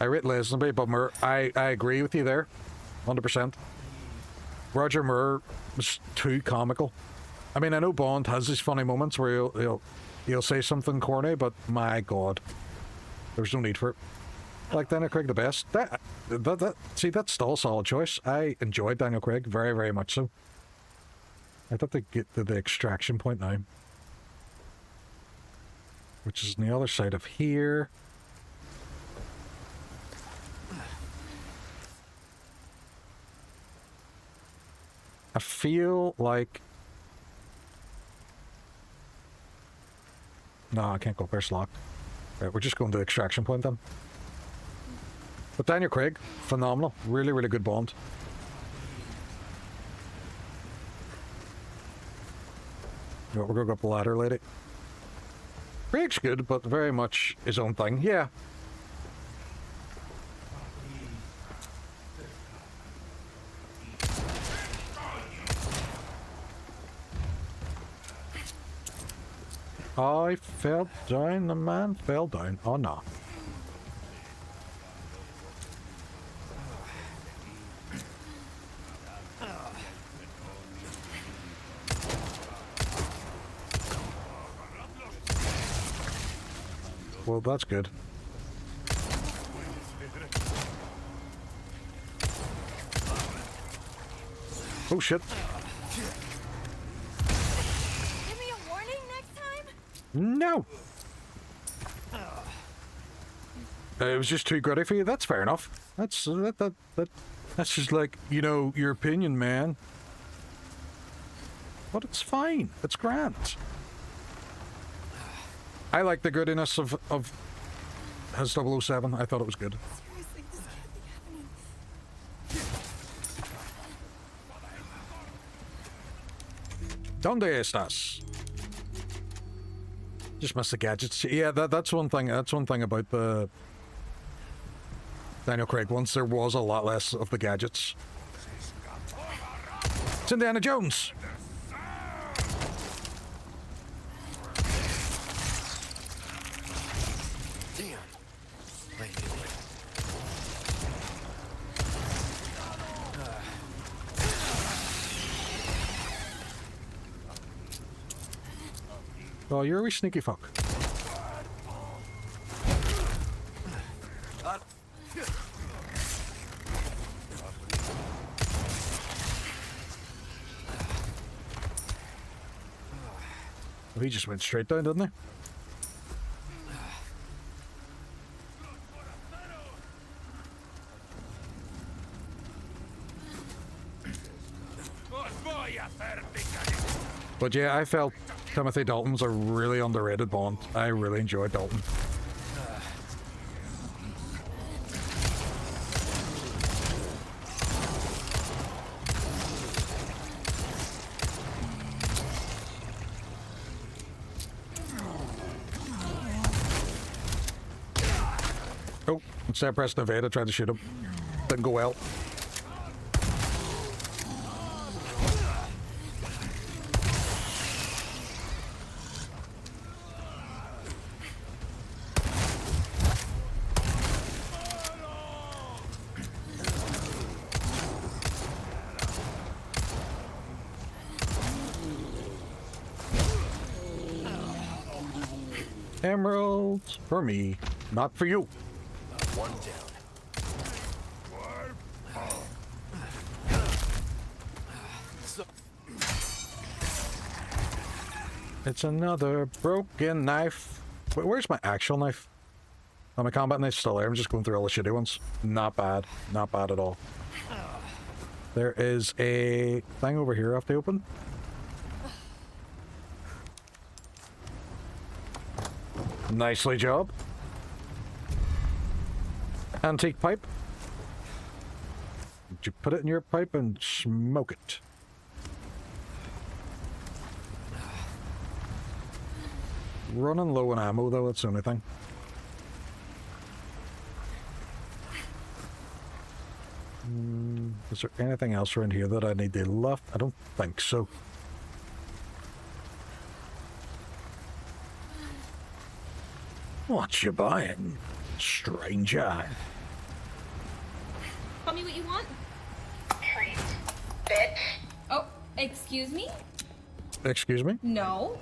[SPEAKER 2] I rate Lazenby, but I agree with you there. 100%. Roger Moore was too comical. I mean, I know Bond has these funny moments where he'll say something corny, but my god. There's no need for it. I like Daniel Craig the best. See, that's still a solid choice. I enjoyed Daniel Craig very, very much so. I thought they get to the extraction point now. Which is on the other side of here. I feel like... No, I can't go up there, it's locked. Right, we're just going to the extraction point then. But Daniel Craig, phenomenal. Really, really good Bond. You know, we're going to go up the ladder, lady. Craig's good, but very much his own thing. Yeah. I fell down, the man fell down. Oh no. Well, that's good. Oh shit.
[SPEAKER 11] Give me a warning next time?
[SPEAKER 2] No. It was just too gritty for you. That's fair enough. That's that's just like, you know, your opinion, man. But it's fine. It's grand. I like the grittiness of his 007. I thought it was good.
[SPEAKER 11] Seriously, this can't be happening.
[SPEAKER 2] ¿Dónde estás? Just missed the gadgets. Yeah, that's one thing. That's one thing about the Daniel Craig ones. There was a lot less of the gadgets. It's Indiana Jones. Oh, you're a wee sneaky fuck. Well, he just went straight down, didn't he? But yeah, I felt Timothy Dalton was a really underrated Bond. I really enjoyed Dalton. Oh, instead of pressing evade, I tried to shoot him. Didn't go well. Emeralds for me, not for you.
[SPEAKER 8] One down.
[SPEAKER 2] It's another broken knife. Wait, where's my actual knife? Oh, my combat knife's still there. I'm just going through all the shitty ones. Not bad. Not bad at all. There is a thing over here I have to open. Nicely job. Antique pipe. Would you put it in your pipe and smoke it? Running low on ammo though, that's the only thing. Is there anything else around here that I need to left? I don't think so. What you buying, stranger?
[SPEAKER 6] Tell me what you want.
[SPEAKER 7] Please, bitch.
[SPEAKER 6] Oh, excuse me?
[SPEAKER 2] Excuse me?
[SPEAKER 6] No.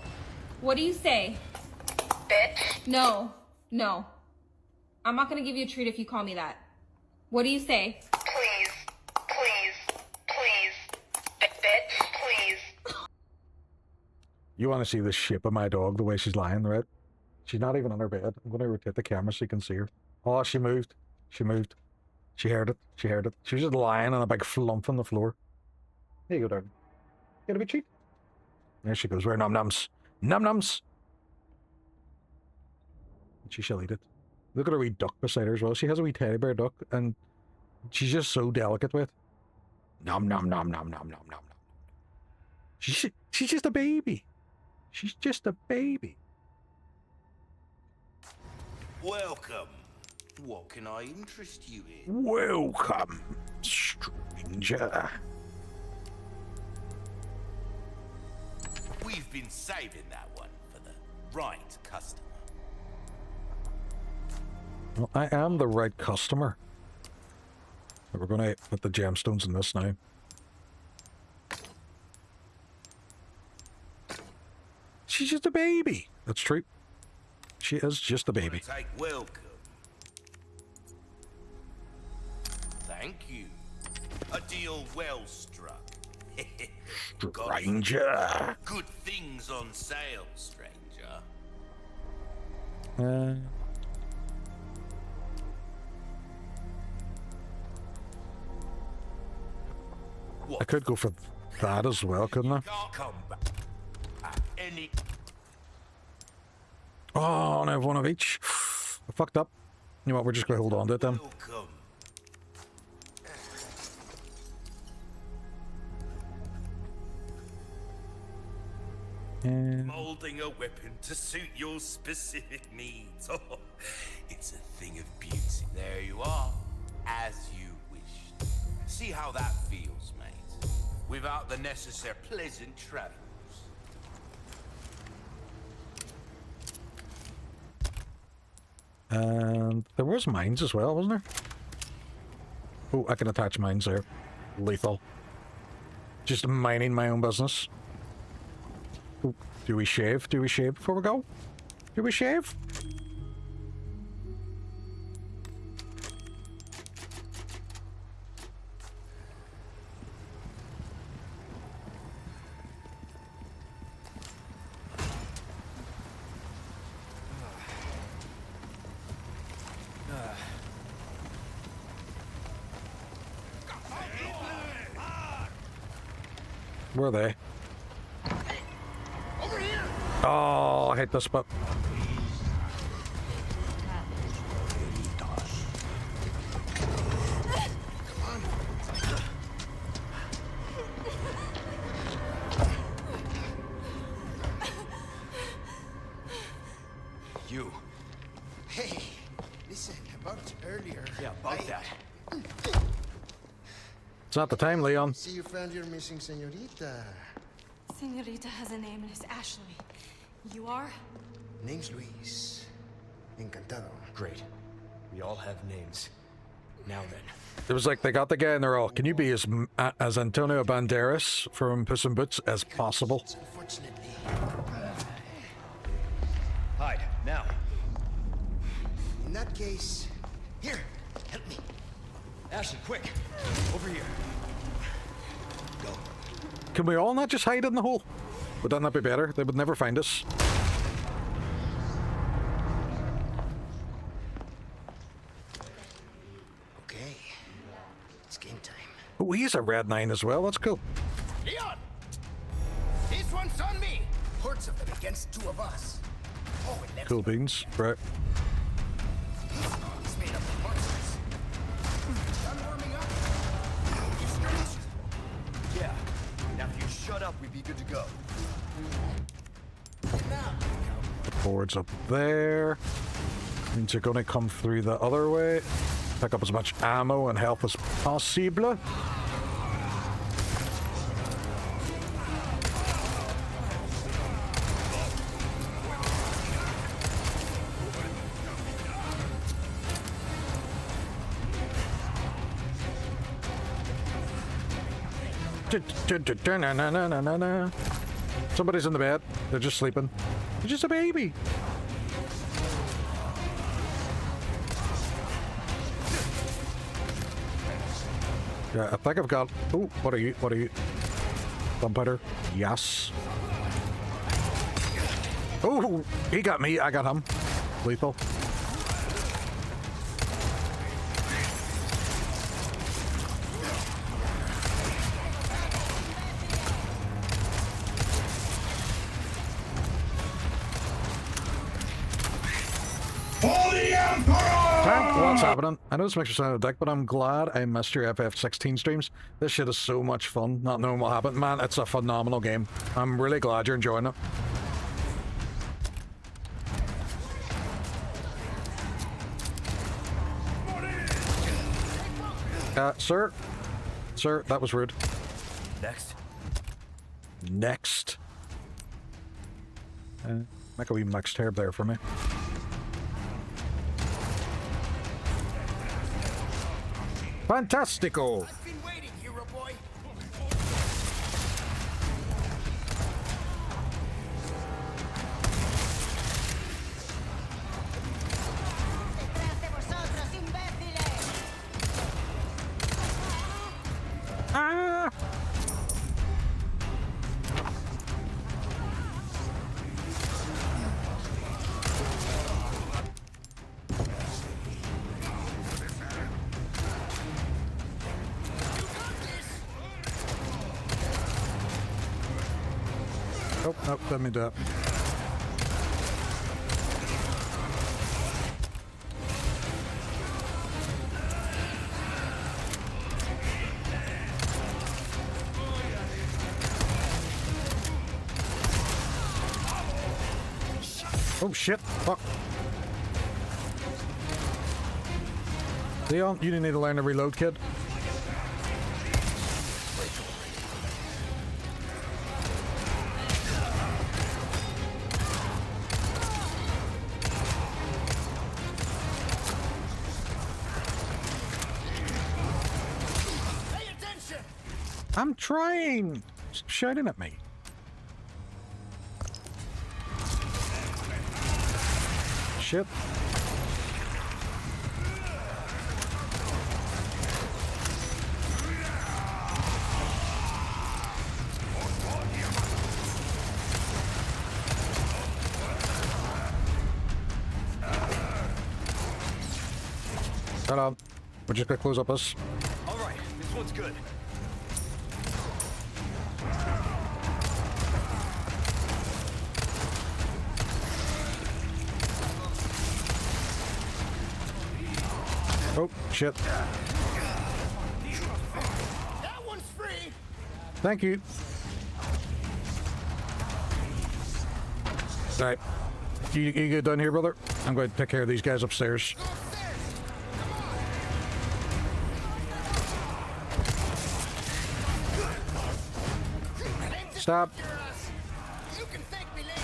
[SPEAKER 6] What do you say?
[SPEAKER 7] Bitch.
[SPEAKER 6] No. No. I'm not gonna give you a treat if you call me that. What do you say?
[SPEAKER 7] Please. Please. Please. Bitch, please.
[SPEAKER 2] You want to see the shape of my dog, the way she's lying, right? She's not even on her bed. I'm going to rotate the camera so you can see her. Oh, she moved. She moved. She heard it. She heard it. She was just lying on a big flump on the floor. There you go, darling. Get a bit treat. There she goes. Where num-nums? Num-nums! And she shall eat it. Look at her wee duck beside her as well. She has a wee teddy bear duck, and she's just so delicate with. Nom nom nom nom nom nom nom. She's just a baby. She's just a baby.
[SPEAKER 8] Welcome. What can I interest you in?
[SPEAKER 2] Welcome, stranger.
[SPEAKER 8] We've been saving that one for the right customer.
[SPEAKER 2] Well, I am the right customer. But we're going to put the gemstones in this now. She's just a baby. That's true. She is just a baby.
[SPEAKER 8] Take welcome. Thank you. A deal well struck.
[SPEAKER 2] Stranger.
[SPEAKER 8] Good things on sale, stranger.
[SPEAKER 2] I could go for that as well, couldn't I?
[SPEAKER 8] Come back. Any.
[SPEAKER 2] Oh, and I have one of each. I fucked up. You know what? We're just gonna hold on to it then.
[SPEAKER 8] Welcome. Molding a weapon to suit your specific needs. Oh, it's a thing of beauty. There you are, as you wished. See how that feels, mate. Without the necessary pleasant travels.
[SPEAKER 2] And there was mines as well, wasn't there? Oh, I can attach mines there. Lethal. Just mining my own business. Ooh, do we shave? Do we shave before we go? Do we shave? Where are they?
[SPEAKER 3] Over here!
[SPEAKER 2] Oh, I hate this, but...
[SPEAKER 9] You.
[SPEAKER 12] Hey, listen, about earlier.
[SPEAKER 9] Yeah, about that.
[SPEAKER 2] It's not the time, Leon.
[SPEAKER 12] See, you found your missing señorita.
[SPEAKER 11] Señorita has a name and it's Ashley. You are?
[SPEAKER 12] Name's Luis. Encantado.
[SPEAKER 9] Great. We all have names. Now then.
[SPEAKER 2] It was like they got the guy and they're all, can you be as Antonio Banderas from Puss in Boots as possible?
[SPEAKER 12] Unfortunately.
[SPEAKER 9] Hide, now.
[SPEAKER 12] In that case, here, help me.
[SPEAKER 9] Ashley, quick. Over here.
[SPEAKER 12] Go.
[SPEAKER 2] Can we all not just hide in the hole? Would that not be better? They would never find us.
[SPEAKER 12] Okay. It's game time.
[SPEAKER 2] Oh, he's a red 9 as well. That's cool.
[SPEAKER 12] Leon! This one's on me! Hordes of them against two of us. Oh, and let's
[SPEAKER 2] Cool beans. Right.
[SPEAKER 12] He's made up of monsters. Done warming up? You stretched?
[SPEAKER 9] Yeah. Now if you shut up, we'd be good to go.
[SPEAKER 12] Now.
[SPEAKER 2] Boards up there. Means you're gonna come through the other way. Pick up as much ammo and health as possible. Somebody's in the bed. They're just sleeping. They're just a baby. Yeah, I think I've got... Oh, what are you? What are you? Vampire? Yes. Oh, he got me. I got him. Lethal. What's happening? I know this makes you sound a dick, but I'm glad I missed your FF16 streams. This shit is so much fun, not knowing what happened. Man, it's a phenomenal game. I'm really glad you're enjoying it. Sir? Sir, that was rude.
[SPEAKER 9] Next.
[SPEAKER 2] Next. Make a wee mixed herb there for me. Fantastico!
[SPEAKER 12] I've been waiting, hero boy.
[SPEAKER 11] Detrás de vosotros, imbéciles.
[SPEAKER 2] Oh, no, let me do it. Oh shit, fuck. Leon, you need to learn to reload, kid.
[SPEAKER 12] Pay attention!
[SPEAKER 2] I'm trying! Stop shouting at me. Shit. Hold on. We're just gonna close up this.
[SPEAKER 9] All right, this one's good.
[SPEAKER 2] Oh, shit.
[SPEAKER 12] That one's free!
[SPEAKER 2] Thank you. Alright. You get done here, brother? I'm going to take care of these guys upstairs.
[SPEAKER 12] Go upstairs! Come on!
[SPEAKER 2] Stop.
[SPEAKER 12] You can thank me later.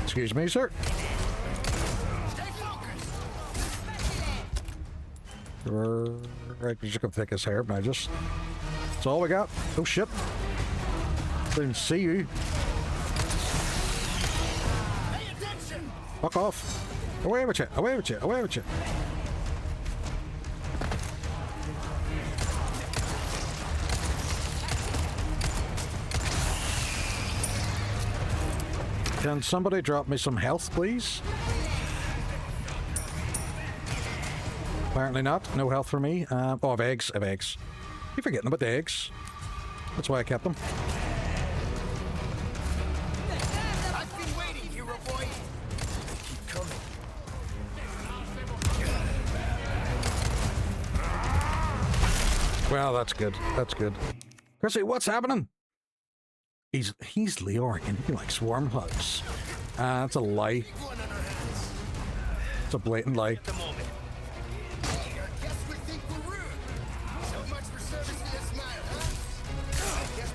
[SPEAKER 2] Excuse me, sir.
[SPEAKER 12] Stay focused.
[SPEAKER 2] Right, we're just gonna take his hair, but that's all we got. Oh shit. Didn't see you.
[SPEAKER 12] Pay attention!
[SPEAKER 2] Fuck off. Away with you, away with you, away with you. Can somebody drop me some health, please? Apparently not. No health for me. Oh, I have eggs. I have eggs. You're forgetting about the eggs. That's why I kept them.
[SPEAKER 12] I've been waiting, hero boy.
[SPEAKER 9] Keep coming.
[SPEAKER 2] Well, that's good. That's good. Chrissy, what's happening? He's Leoric and he likes warm hugs. That's a lie.
[SPEAKER 12] Big one on our hands.
[SPEAKER 2] It's a blatant lie.
[SPEAKER 12] At the moment. Hey, our guests would think we're rude. So much for servicing a smile, huh? I guess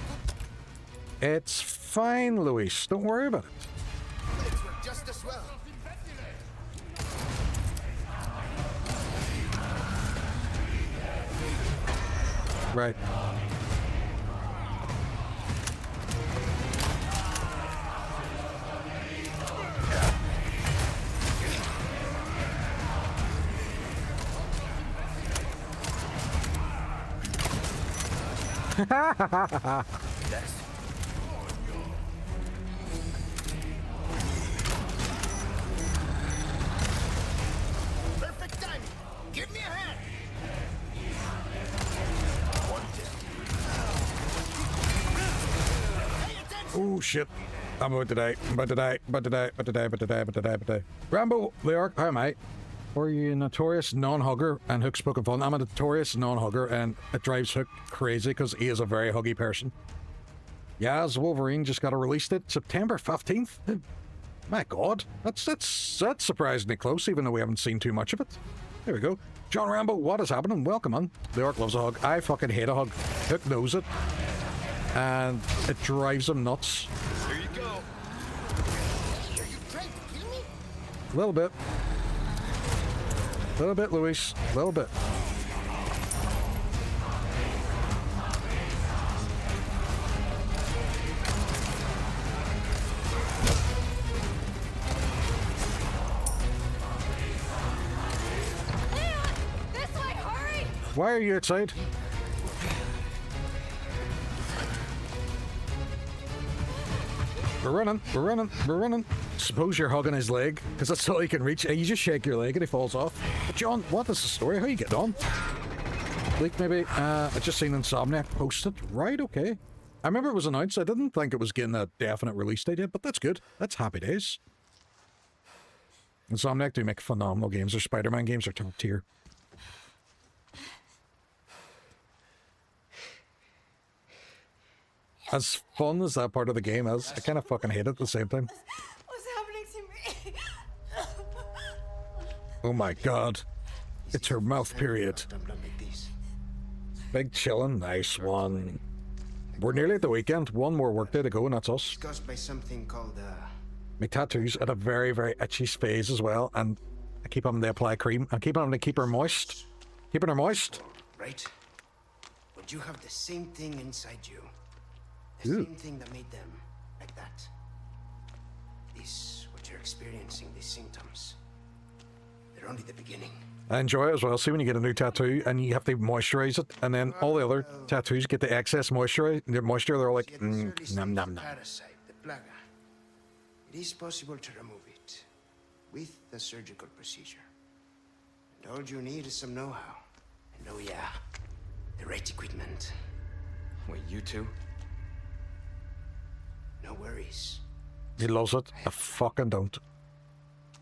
[SPEAKER 2] It's fine, Luis. Don't worry about it.
[SPEAKER 12] bullets work just as well.
[SPEAKER 2] Right.
[SPEAKER 12] Perfect timing. Give me a hand. Pay attention.
[SPEAKER 2] Oh shit. I'm about to die. I'm about to die. About to die. About to die. About to die. About to die. About to die. Rambo, Leoric, how am I? Are you a notorious non-hugger? And Hook's poking fun. I'm a notorious non-hugger, and it drives Hook crazy because he is a very huggy person. Yaz Wolverine just got a release date, September 15th. My God, that's surprisingly close, even though we haven't seen too much of it. There we go. John Rambo, what is happening? Welcome on. Leoric loves a hug. I fucking hate a hug. Hook knows it, and it drives him nuts.
[SPEAKER 9] Here you go.
[SPEAKER 12] Are you trying to kill me?
[SPEAKER 2] A little bit. A little bit, Luis. A little bit.
[SPEAKER 11] This way, hurry!
[SPEAKER 2] Why are you outside? We're running, we're running, we're running. Suppose you're hugging his leg, because that's all you can reach. You just shake your leg and he falls off. But John, what is the story? How you get on? Leak maybe? I just seen Insomniac post it. Right, okay. I remember it was announced. I didn't think it was getting a definite release date yet, but that's good. That's happy days. Insomniac do make phenomenal games. Their Spider-Man games are top tier. As fun as that part of the game is, I kind of fucking hate it at the same time.
[SPEAKER 11] What's happening to me?
[SPEAKER 2] Oh my god. It's her mouth period. Big chillin', nice one. We're nearly at the weekend. One more workday to go and that's us.
[SPEAKER 12] Caused by something called
[SPEAKER 2] My tattoo's at a very, very itchy phase as well, and I keep having to apply cream. I keep having to keep her moist. Keeping her moist.
[SPEAKER 12] right? But you have the same thing inside you. The
[SPEAKER 2] Ooh.
[SPEAKER 12] same thing that made them like that. This, what you're experiencing, these symptoms, they're only the beginning.
[SPEAKER 2] I enjoy it as well. See when you get a new tattoo and you have to moisturize it, and then all the other tattoos get the excess moisture. They're all like, nom nom nom.
[SPEAKER 12] Parasite, the plaga. It is possible to remove it with a surgical procedure. And all you need is some know-how. And oh yeah, the right equipment.
[SPEAKER 9] Wait, you too?
[SPEAKER 12] No worries.
[SPEAKER 2] He loves it. I fucking don't.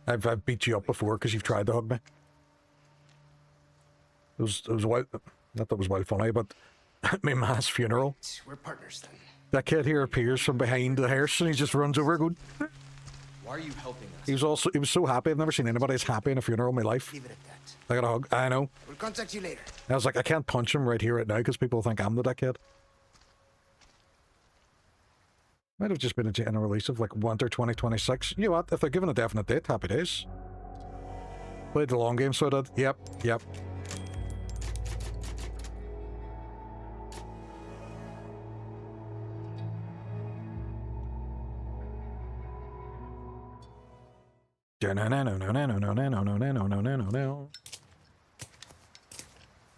[SPEAKER 2] I've beat you up before because you've tried to hug me. It was wild, not that it was wild funny, but my mass funeral.
[SPEAKER 12] We're partners then.
[SPEAKER 2] That kid here appears from behind the hearse and he just runs over going.
[SPEAKER 9] Why are you helping us?
[SPEAKER 2] He was so happy. I've never seen anybody as happy in a funeral in my life.
[SPEAKER 12] Leave it at that.
[SPEAKER 2] I got a hug. I know.
[SPEAKER 12] We'll contact you later.
[SPEAKER 2] I was like, I can't punch him right here, right now, because people think I'm the dickhead. Might have just been a general release of like winter 2026. You know what? If they're given a definite date, happy days. Played the long game, so I did. Yep, yep.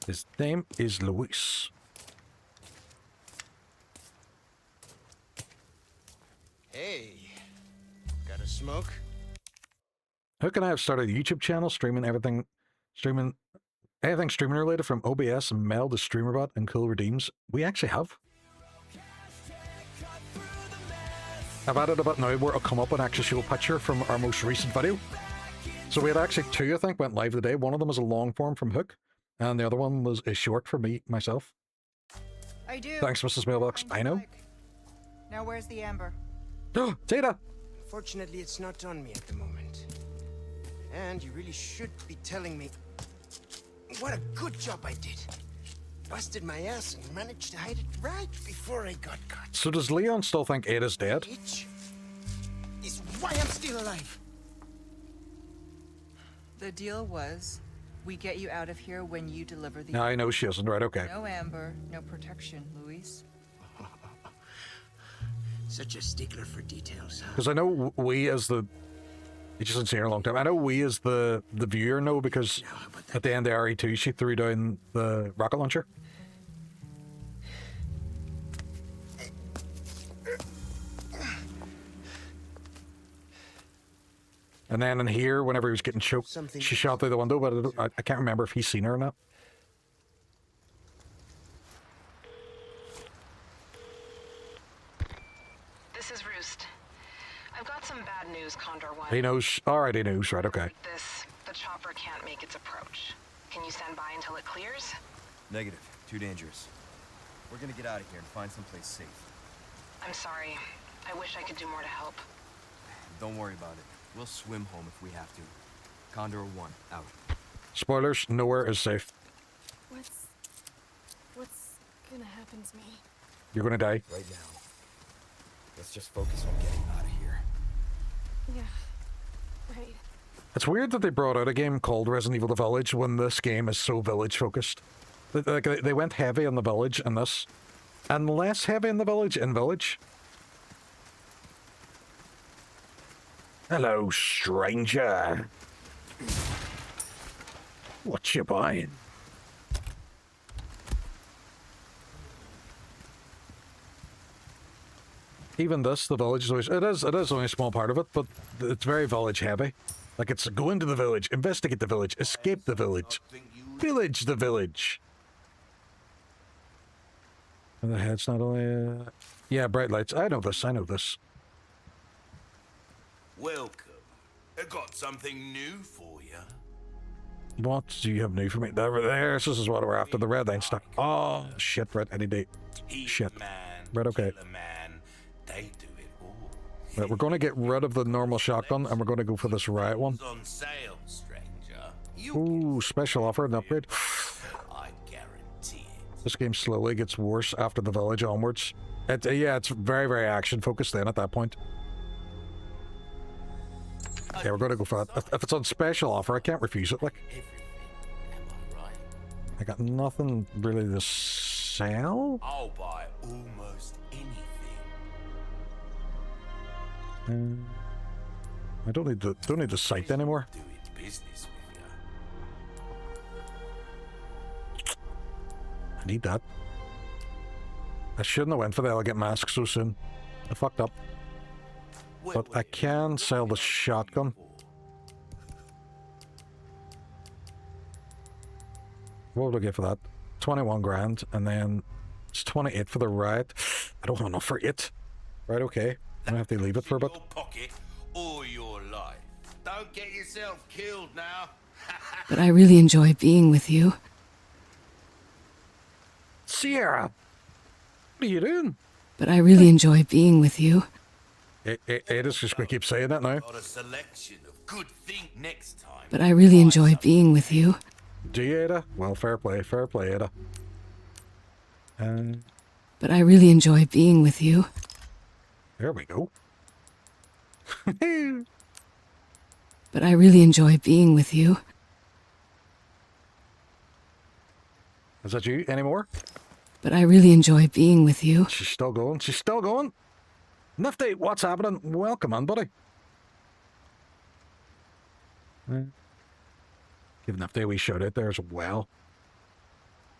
[SPEAKER 2] His name is Luis.
[SPEAKER 12] Hey, got a smoke?
[SPEAKER 2] How can I have started a YouTube channel streaming anything streaming related from OBS and Mel to StreamerBot and Cool Redeems? We actually have. I've added a bit now where it'll come up and actually show a picture from our most recent video. So we had actually two, I think, went live today. One of them was a long form from Hook, and the other one was a short for myself.
[SPEAKER 13] I do.
[SPEAKER 2] Thanks, Mrs. Mailbox. I know.
[SPEAKER 13] Now where's the amber?
[SPEAKER 2] Oh, Tata!
[SPEAKER 12] Unfortunately, it's not on me at the moment. And you really should be telling me what a good job I did. Busted my ass and managed to hide it right before I got caught.
[SPEAKER 2] So does Leon still think Ada's dead?
[SPEAKER 12] Which is why I'm still alive.
[SPEAKER 13] The deal was, we get you out of here when you deliver the...
[SPEAKER 2] No, I know she isn't. Right, okay.
[SPEAKER 13] No amber, no protection, Luis.
[SPEAKER 12] Such a stickler for details, huh?
[SPEAKER 2] Because I know we as the... You just haven't seen her in a long time. I know we as the viewer know because at the end of RE2 she threw down the rocket launcher. And then in here, whenever he was getting choked, she shot through the window, but I can't remember if he's seen her or not.
[SPEAKER 7] This is Roost. I've got some bad news, Condor One.
[SPEAKER 2] He knows. Alright, he knows. Right, okay.
[SPEAKER 7] The chopper can't make its approach. Can you stand by until it clears?
[SPEAKER 9] Negative. Too dangerous. We're gonna get out of here and find someplace safe.
[SPEAKER 7] I'm sorry. I wish I could do more to help.
[SPEAKER 9] Don't worry about it. We'll swim home if we have to. Condor 1, out.
[SPEAKER 2] Spoilers, nowhere is safe.
[SPEAKER 11] What's gonna happen to me?
[SPEAKER 2] You're gonna die.
[SPEAKER 9] Right now. Let's just focus on getting out of here.
[SPEAKER 11] Yeah, right.
[SPEAKER 2] It's weird that they brought out a game called Resident Evil The Village when this game is so village focused. They went heavy on the village in this, and less heavy in the village in Village. Hello, stranger. What you buying? Even this, the village is always... It is only a small part of it, but it's very village heavy. Like, it's go into the village, investigate the village, escape the village, pillage the village. And the head's not only... Yeah, bright lights. I know this, I know this.
[SPEAKER 8] Welcome. I got something new for you.
[SPEAKER 2] What do you have new for me? There, this is what we're after. The red line stuck. Oh, shit, right, any day. Shit. Right, okay.
[SPEAKER 8] They do it all.
[SPEAKER 2] Right, we're going to get rid of the normal shotgun, and we're going to go for this riot one.
[SPEAKER 8] On sale, stranger.
[SPEAKER 2] Ooh, special offer, an upgrade.
[SPEAKER 8] I guarantee it.
[SPEAKER 2] This game slowly gets worse after the village onwards. Yeah, it's very, very action-focused then at that point. Yeah, we're going to go for that. If it's on special offer, I can't refuse it, like. I got nothing really to sell.
[SPEAKER 8] I'll buy almost anything.
[SPEAKER 2] I don't need the site anymore.
[SPEAKER 8] Do it business with you.
[SPEAKER 2] I need that. I shouldn't have went for the elegant mask so soon. I fucked up. But I can sell the shotgun. What would I get for that? 21 grand, and then it's 28 for the riot. I don't have enough for it. Right, okay. I'm gonna have to leave it for a bit.
[SPEAKER 8] Your pocket or your life. Don't get yourself killed now.
[SPEAKER 11] But I really enjoy being with you.
[SPEAKER 2] Sierra! What are you doing?
[SPEAKER 11] But I really enjoy being with you.
[SPEAKER 2] Ada's just gonna keep saying that now.
[SPEAKER 8] Got a selection of good thing next time.
[SPEAKER 11] But I really enjoy being with you.
[SPEAKER 2] Do you, Ada? Well, fair play, Ada.
[SPEAKER 11] But I really enjoy being with you.
[SPEAKER 2] There we go.
[SPEAKER 11] But I really enjoy being with you.
[SPEAKER 2] Is that you anymore?
[SPEAKER 11] But I really enjoy being with you.
[SPEAKER 2] She's still going. She's still going. Nifty, what's happening? Welcome on, buddy. Give Nifty a wee shout out there as well.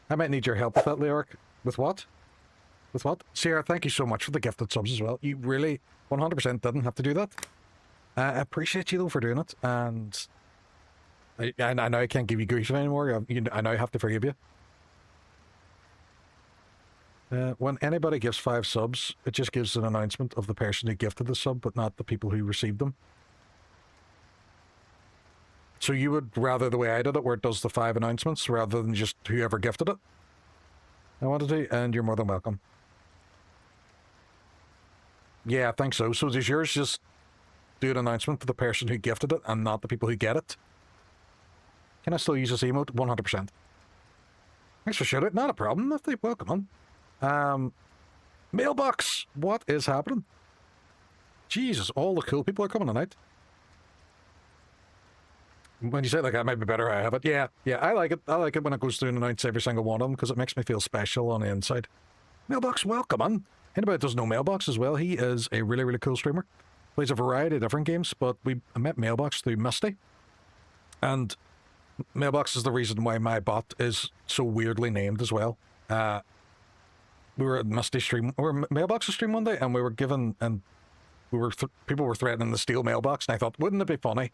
[SPEAKER 2] I might need your help with that, Leoric. With what? With what? Sierra, thank you so much for the gifted subs as well. You really 100% didn't have to do that. I appreciate you though for doing it, and I know I can't give you grief anymore. I know I have to forgive you. When anybody gives 5 subs, it just gives an announcement of the person who gifted the sub, but not the people who received them. So you would rather the way I did it, where it does the 5 announcements, rather than just whoever gifted it? I wanted to, and you're more than welcome. Yeah, I think so. So does yours just do an announcement for the person who gifted it, and not the people who get it? Can I still use this emote? 100%. Thanks for shouting. Not a problem. Welcome on. Mailbox! What is happening? Jesus, all the cool people are coming tonight. When you say like that might be better, I have it. Yeah, I like it. I like it when it goes through and announce every single one of them, because it makes me feel special on the inside. Mailbox, welcome on. Anybody that doesn't know Mailbox as well, he is a really, really cool streamer. Plays a variety of different games, but I met Mailbox through Misty. And Mailbox is the reason why my bot is so weirdly named as well. We were at Misty stream, or Mailbox's stream one day, and we were given, and people were threatening to steal Mailbox, and I thought, wouldn't it be funny?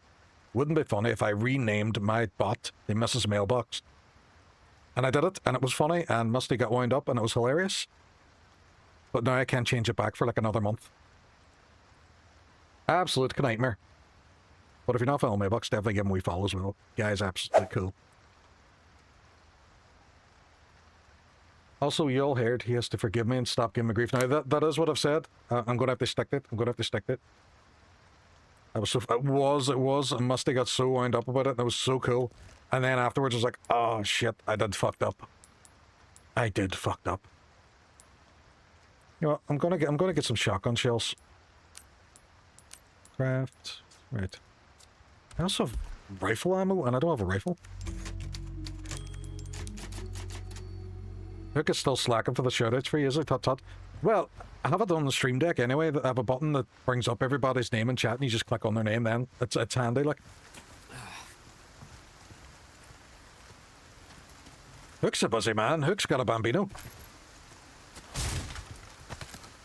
[SPEAKER 2] Wouldn't it be funny if I renamed my bot the Mrs. Mailbox? And I did it, and it was funny, and Misty got wound up, and it was hilarious. But now I can't change it back for like another month. Absolute nightmare. But if you're not following Mailbox, definitely give him a wee follow as well. Guy's absolutely cool. Also, you all heard he has to forgive me and stop giving me grief. Now, that is what I've said. I'm going to have to stick to it. I'm going to have to stick to it. It was, and Musty got so wound up about it, and it was so cool. And then afterwards, I was like, oh shit, I did fucked up. I did fucked up. You know what, I'm gonna get some shotgun shells. Craft, right. I also have rifle ammo, and I don't have a rifle. Hook is still slacking for the shoutouts for you, is it? Tut. Well, I have it on the stream deck anyway. I have a button that brings up everybody's name in chat, and you just click on their name then. It's handy, like. Hook's a busy man. Hook's got a bambino.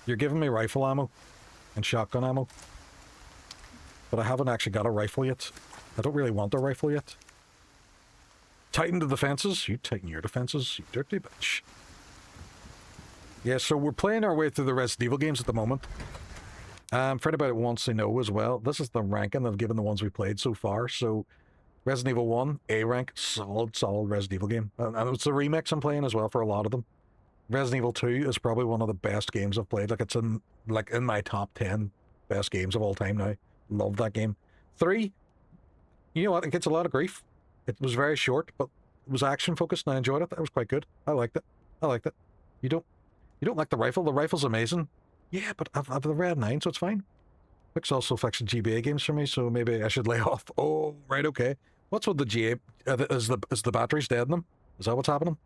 [SPEAKER 2] You're giving me rifle ammo and shotgun ammo. But I haven't actually got a rifle yet. I don't really want a rifle yet. Tighten the defenses. You tighten your defenses, you dirty bitch. Yeah, so we're playing our way through the Resident Evil games at the moment. For anybody that wants to know as well, this is the ranking I've given the ones we played so far. So, Resident Evil 1, A rank, solid Resident Evil game. And it's the remakes I'm playing as well for a lot of them. Resident Evil 2 is probably one of the best games I've played. Like, it's in my top 10 best games of all time now. Love that game. 3, you know what, it gets a lot of grief. It was very short, but it was action focused and I enjoyed it. That was quite good. I liked it. You don't like the rifle? The rifle's amazing. Yeah, but I've the Red 9, so it's fine. Vic's also fixing GBA games for me, so maybe I should lay off. Oh, right, okay. What's with the GA? Is the batteries dead in them? Is that what's happening?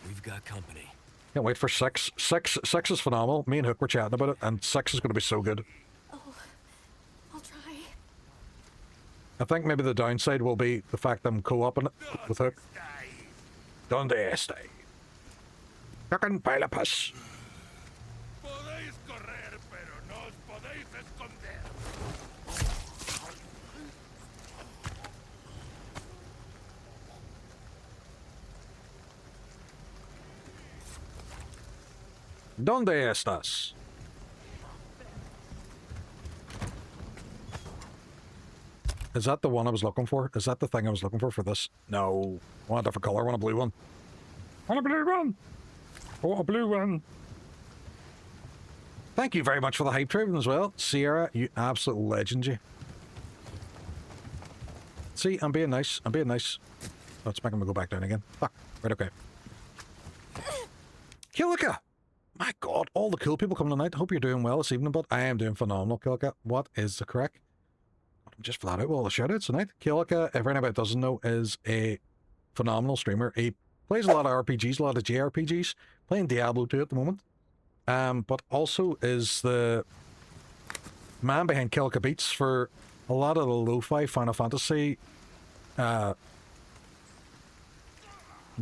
[SPEAKER 14] We've got company.
[SPEAKER 2] Can't wait for 6. 6 is phenomenal. Me and Hook were chatting about it, and 6 is going to be so good.
[SPEAKER 11] Oh, I'll try.
[SPEAKER 2] I think maybe the downside will be the fact I'm co-oping it with Hook. Donde está? Fucking pile of puss.
[SPEAKER 10] Podéis correr, pero no os podéis esconder.
[SPEAKER 2] ¿Dónde estás? Is that the one I was looking for? Is that the thing I was looking for this? No. I want a different color. I want a blue one. I want a blue one. I want a blue one. Thank you very much for the hype train as well. Sierra, you absolute legend, you. See, I'm being nice. I'm being nice. Oh, it's making me go back down again. Fuck. Right, okay. Kilika! My god, all the cool people coming tonight. Hope you're doing well this evening, but I am doing phenomenal, Kilika. What is the correct? I'm just flat out with all the shoutouts tonight. Kilika, if anybody doesn't know, is a phenomenal streamer. He plays a lot of RPGs, a lot of JRPGs. Playing Diablo 2 at the moment. But also is the man behind Kilika Beats for a lot of the lo-fi Final Fantasy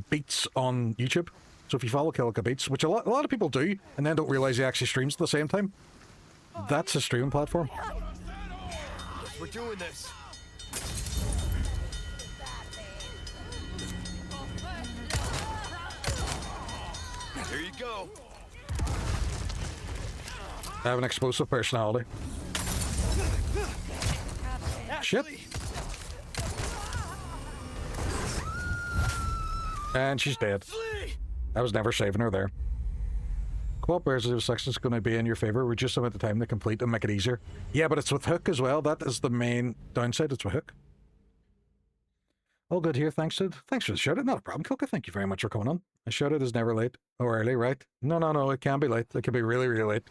[SPEAKER 2] beats on YouTube. So if you follow Kilika Beats, which a lot of people do, and then don't realize he actually streams at the same time, that's his streaming platform.
[SPEAKER 9] We're doing this. Here you go.
[SPEAKER 2] I have an explosive personality. Shit. And she's dead. I was never saving her there. Co-op Resident Section is going to be in your favor. We're just about the time to complete and make it easier. Yeah, but it's with Hook as well. That is the main downside. It's with Hook. All good here. Thanks for the shout out. Not a problem, Coca. Thank you very much for coming on. A shout out is never late or early, right? No. It can be late. It can be really, really late.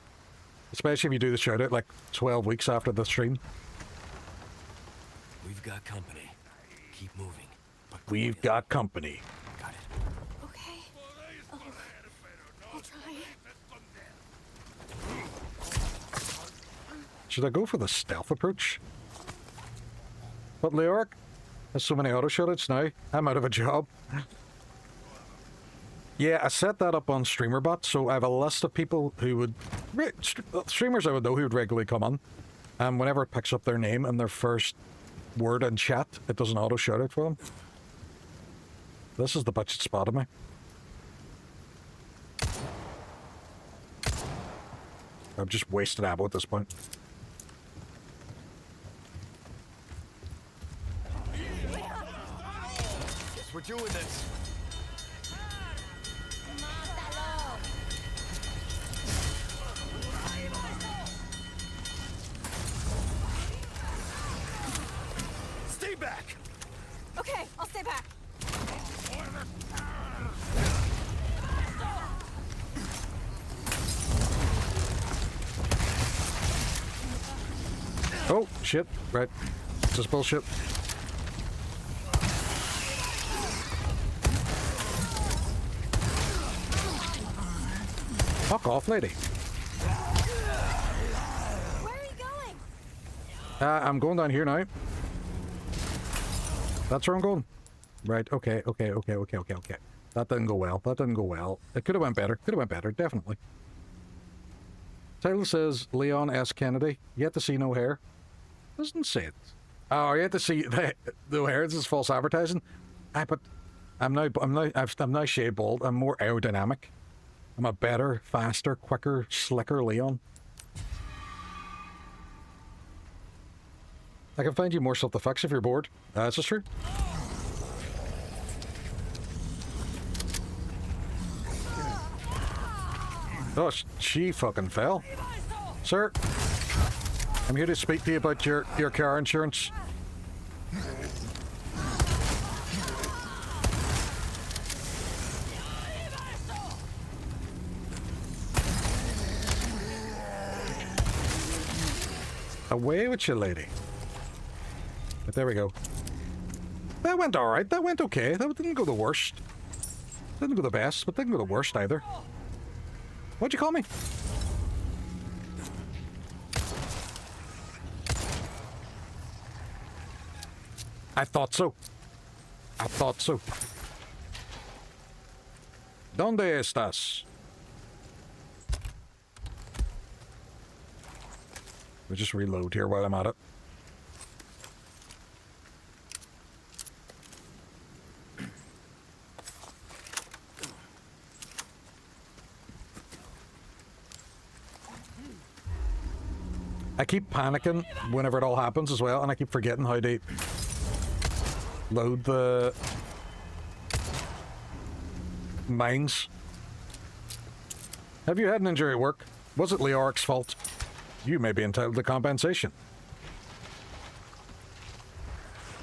[SPEAKER 2] Especially if you do the shout out like 12 weeks after the stream.
[SPEAKER 14] We've got company. Keep moving.
[SPEAKER 2] We've got company.
[SPEAKER 14] Got it.
[SPEAKER 11] Okay. Oh, I'll try.
[SPEAKER 2] Should I go for the stealth approach? But Leoric has so many auto shoutouts now. I'm out of a job. Yeah, I set that up on StreamerBot, so I have a list of people who would... streamers I would know who would regularly come on. And whenever it picks up their name and their first word in chat, it does an auto shoutout for them. This is the bitch that spotted me. I've just wasted ammo at this point.
[SPEAKER 9] Guess we're doing this. Stay back.
[SPEAKER 11] Okay, I'll stay back.
[SPEAKER 2] Oh, shit. Right. This is bullshit. Fuck off, lady.
[SPEAKER 11] Where are you going?
[SPEAKER 2] I'm going down here now. That's where I'm going. Right, okay. That didn't go well. That didn't go well. It could have went better. Could have went better, definitely. Title says Leon S. Kennedy. Yet to see no hair. Doesn't say it. Oh, yet to see the hair. This is false advertising. But I'm now shaved bald. I'm more aerodynamic. I'm a better, faster, quicker, slicker Leon. I can find you more self-effects if you're bored. That's just true. Oh, she fucking fell. Sir, I'm here to speak to you about your car insurance. Away with you, lady. But there we go. That went alright. That went okay. That didn't go the worst. Didn't go the best, but didn't go the worst either. What'd you call me? I thought so. I thought so. ¿Dónde estás? We'll just reload here while I'm at it. I keep panicking whenever it all happens as well, and I keep forgetting how to load the mines. Have you had an injury at work? Was it Leoric's fault? You may be entitled to compensation.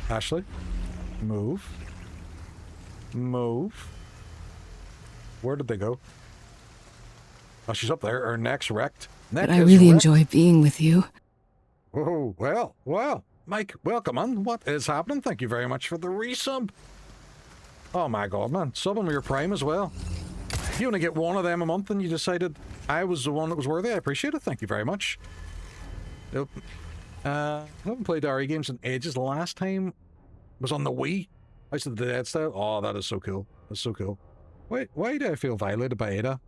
[SPEAKER 2] Ashley, move. Move. Where did they go? Oh, she's up there. Her neck's wrecked.
[SPEAKER 15] But I really enjoy being with you.
[SPEAKER 2] Oh, well. Mike, welcome on. What is happening? Thank you very much for the resub. Oh my god, man. Subbing with your Prime as well. You only get one of them a month and you decided I was the one that was worthy. I appreciate it. Thank you very much. Yep. I haven't played RE games in ages. The last time was on the Wii. House of the Dead style. Oh, that is so cool. That's so cool. Wait, why do I feel violated by Ada?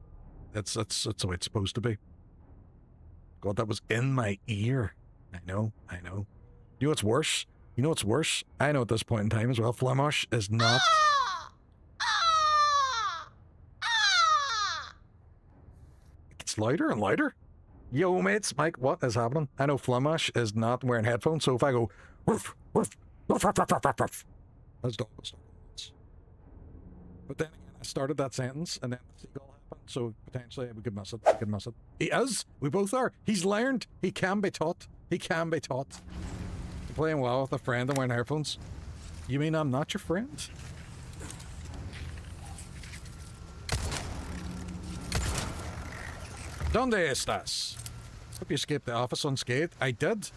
[SPEAKER 2] It's the way it's supposed to be. God, that was in my ear. I know. You know what's worse? I know at this point in time as well, Flemish is not... It's louder and louder. Yo, mates, Mike, what is happening? I know Flemish is not wearing headphones, so if I go... Woof, woof, woof, woof, woof, woof, woof, that's dogs. But then again, I started that sentence, and then the seagull happened, so potentially we could miss it. He is. We both are. He's learned. He can be taught. Playing WoW with a friend and wearing headphones. You mean I'm not your friend? ¿Dónde estás? Hope you escaped the office unscathed. I did.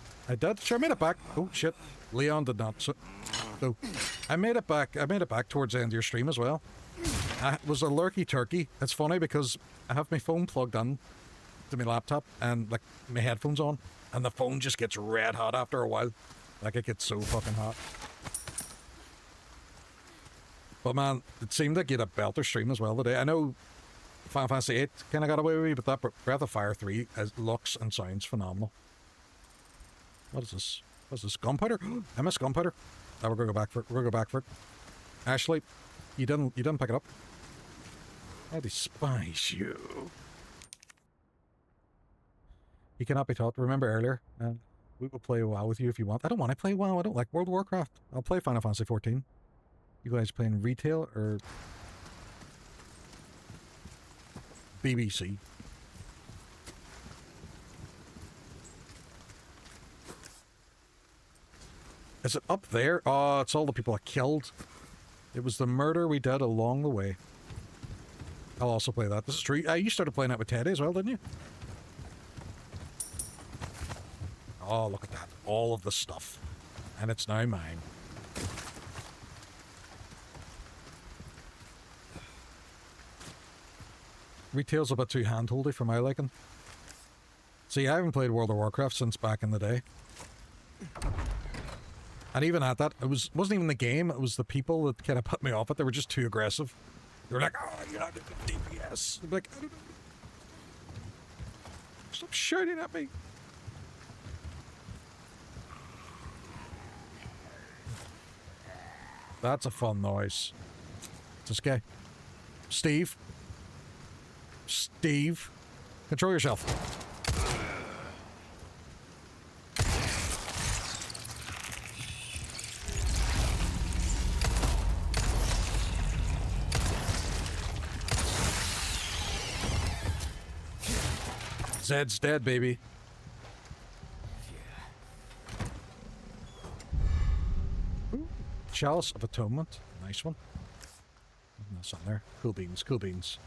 [SPEAKER 2] Sure, I made it back. Oh, shit. Leon did not. So I made it back towards the end of your stream as well. It was a lurky turkey. It's funny because I have my phone plugged in to my laptop and like my headphones on, and the phone just gets red hot after a while. Like it gets so fucking hot. But man, it seemed like you had a belter stream as well today. I know Final Fantasy 8 kind of got away with me, but that Breath of Fire 3 looks and sounds phenomenal. What is this? What's this? Gunpowder? I miss gunpowder. Now we're gonna go back for it. Ashley, you didn't pick it up. I despise you. You cannot be taught. Remember earlier, we will play WoW with you if you want. I don't want to play WoW. I don't like World of Warcraft. I'll play Final Fantasy 14. You guys playing retail or BBC? Is it up there? Oh, it's all the people I killed. It was the murder we did along the way. I'll also play that. This is true. You started playing that with Teddy as well, didn't you? Oh, look at that. All of the stuff. And it's now mine. Retail's a bit too handholdy for my liking. See, I haven't played World of Warcraft since back in the day. And even at that, it wasn't even the game, it was the people that kind of put me off it. They were just too aggressive. You're like, oh, you're not 50 FPS. I'm like, I don't know. Stop shouting at me. That's a fun noise. It's this guy. Steve. Steve. Control yourself. Zed's dead, baby. Ooh, Chalice of Atonement. Nice one. That's on there. Cool beans, cool beans.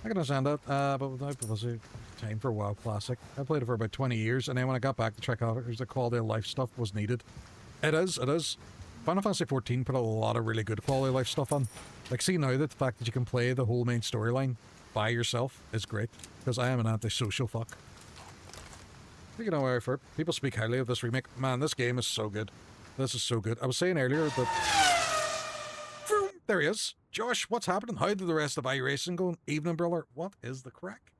[SPEAKER 2] I can understand that, but without publicity, time for a WoW Classic. I played it for about 20 years, and then when I got back to check out it, the quality of life stuff was needed. It is, it is. Final Fantasy XIV put a lot of really good quality of life stuff on. Like, see now that the fact that you can play the whole main storyline by yourself is great, because I am an antisocial fuck. You know where for people speak highly of this remake. Man, this game is so good. This is so good. I was saying earlier that... There he is. Josh, what's happening? How did the rest of iRacing go? Evening, brother. What is the crack?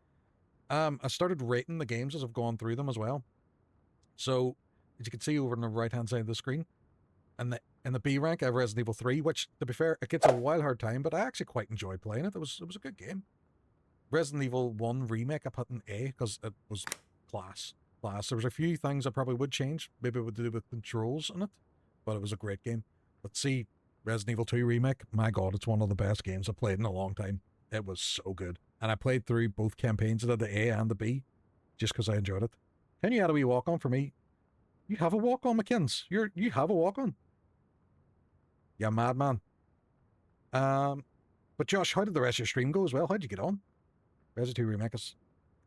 [SPEAKER 2] I started rating the games as I've gone through them as well. So, as you can see over on the right-hand side of the screen, and in the B rank, I have Resident Evil 3, which, to be fair, it gets a wild hard time, but I actually quite enjoyed playing it. It was a good game. Resident Evil 1 Remake, I put an A, because it was class. There was a few things I probably would change. Maybe it would do with controls in it, but it was a great game. But see, Resident Evil 2 Remake, my god, it's one of the best games I've played in a long time. It was so good. And I played through both campaigns, I did the A and the B, just because I enjoyed it. Can you add a wee walk-on for me? You have a walk-on, McKins. You have a walk-on. Yeah, madman. But Josh, how did the rest of your stream go as well? How'd you get on? Resident 2 Remake is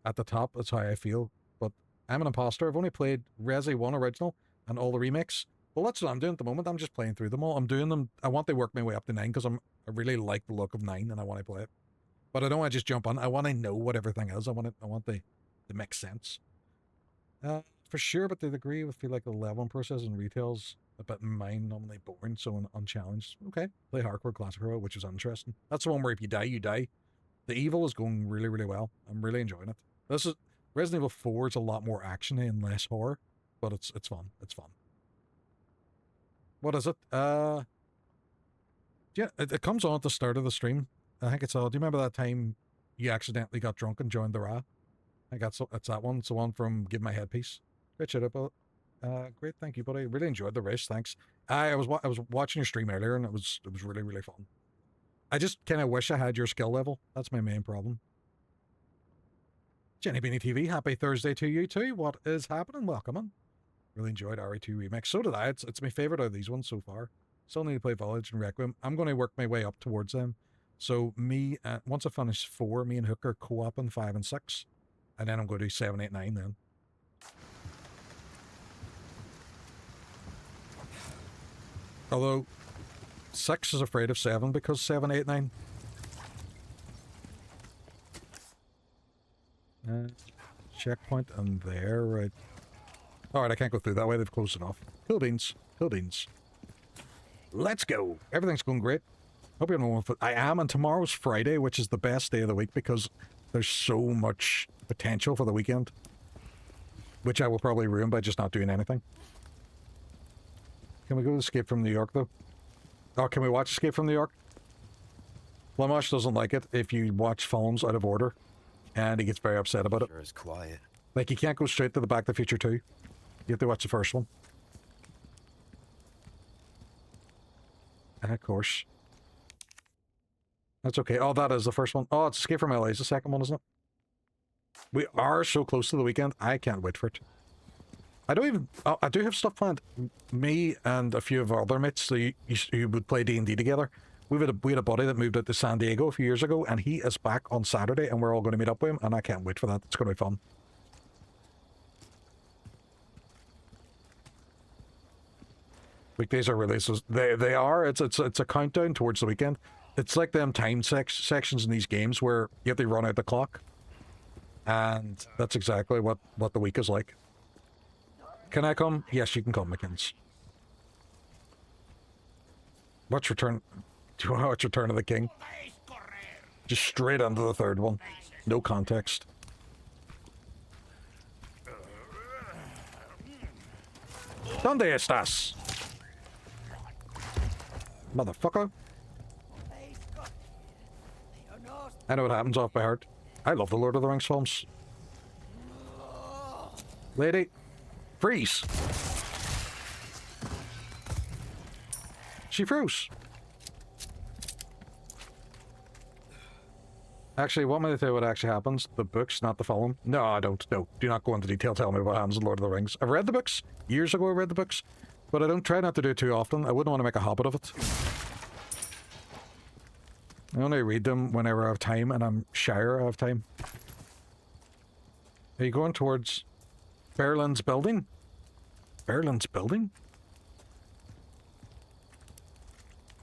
[SPEAKER 2] at the top, that's how I feel. But I'm an imposter. I've only played Resi 1 original and all the remakes. Well, that's what I'm doing at the moment. I'm just playing through them all. I'm doing them. I want to work my way up to 9 because I really like the look of 9 and I want to play it. But I don't want to just jump on. I want to know what everything is. I want the to make sense. For sure, but they'd agree with feel like the leveling process in retail's a bit mind-numbingly boring, so unchallenged. Okay, play Hardcore Classic Hero, which is interesting. That's the one where if you die, you die. The evil is going really, really well. I'm really enjoying it. This is Resident Evil 4 is a lot more actiony and less horror, but it's fun. It's fun. What is it? Yeah, it comes on at the start of the stream. I think it's all. Do you remember that time you accidentally got drunk and joined the Ra? I got it's that one. It's the one from Give My Headpiece. Great shit about it. Great, thank you, buddy. Really enjoyed the race. Thanks. I was watching your stream earlier and it was really, really fun. I just kind of wish I had your skill level. That's my main problem. Jenny Beanie TV, happy Thursday to you too. What is happening? Welcome on. Really enjoyed RE2 Remake. So did I. It's my favorite out of these ones so far. Still need to play Village and Requiem. I'm going to work my way up towards them. So once I finish 4, me and Hook are co-oping 5 and 6. And then I'm going to do 7, 8, 9 then. Although 6 is afraid of 7 because 7, 8, 9. Checkpoint and there, right. Alright, I can't go through that way. They've closed it off. Cool beans. Cool beans. Let's go. Everything's going great. Hope you're not. I am, and tomorrow's Friday, which is the best day of the week because there's so much potential for the weekend. Which I will probably ruin by just not doing anything. Can we go to Escape from New York, though? Oh, can we watch Escape from New York? Flamash doesn't like it if you watch films out of order. And he gets very upset about it.
[SPEAKER 9] Sure is quiet.
[SPEAKER 2] Like, you can't go straight to the Back to the Future 2. You have to watch the first one. Of course. That's okay. Oh, that is the first one. Oh, it's Escape from LA is the second one, isn't it? We are so close to the weekend. I can't wait for it. I don't even... Oh, I do have stuff planned. Me and a few of our other mates who would play D&D together. We had a buddy that moved out to San Diego a few years ago, and he is back on Saturday, and we're all going to meet up with him, and I can't wait for that. It's going to be fun. Weekdays are releases. They are. It's a countdown towards the weekend. It's like them time sections in these games where you have to run out the clock. And that's exactly what the week is like. Can I come? Yes, you can come, McKins. Watch Return... Do you want to watch Return of the King? Just straight into the third one. No context. ¿Dónde estás? Motherfucker. I know what happens off by heart. I love the Lord of the Rings films. Lady, freeze. She froze. Actually, want me to tell you what actually happens? The books, not the film. No, I don't. No, do not go into detail. Tell me what happens in Lord of the Rings. I've read the books. Years ago I read the books. But I don't try not to do it too often. I wouldn't want to make a habit of it. I only read them whenever I have time, and I'm shyer I have time. Are you going towards Berlin's building? Berlin's building?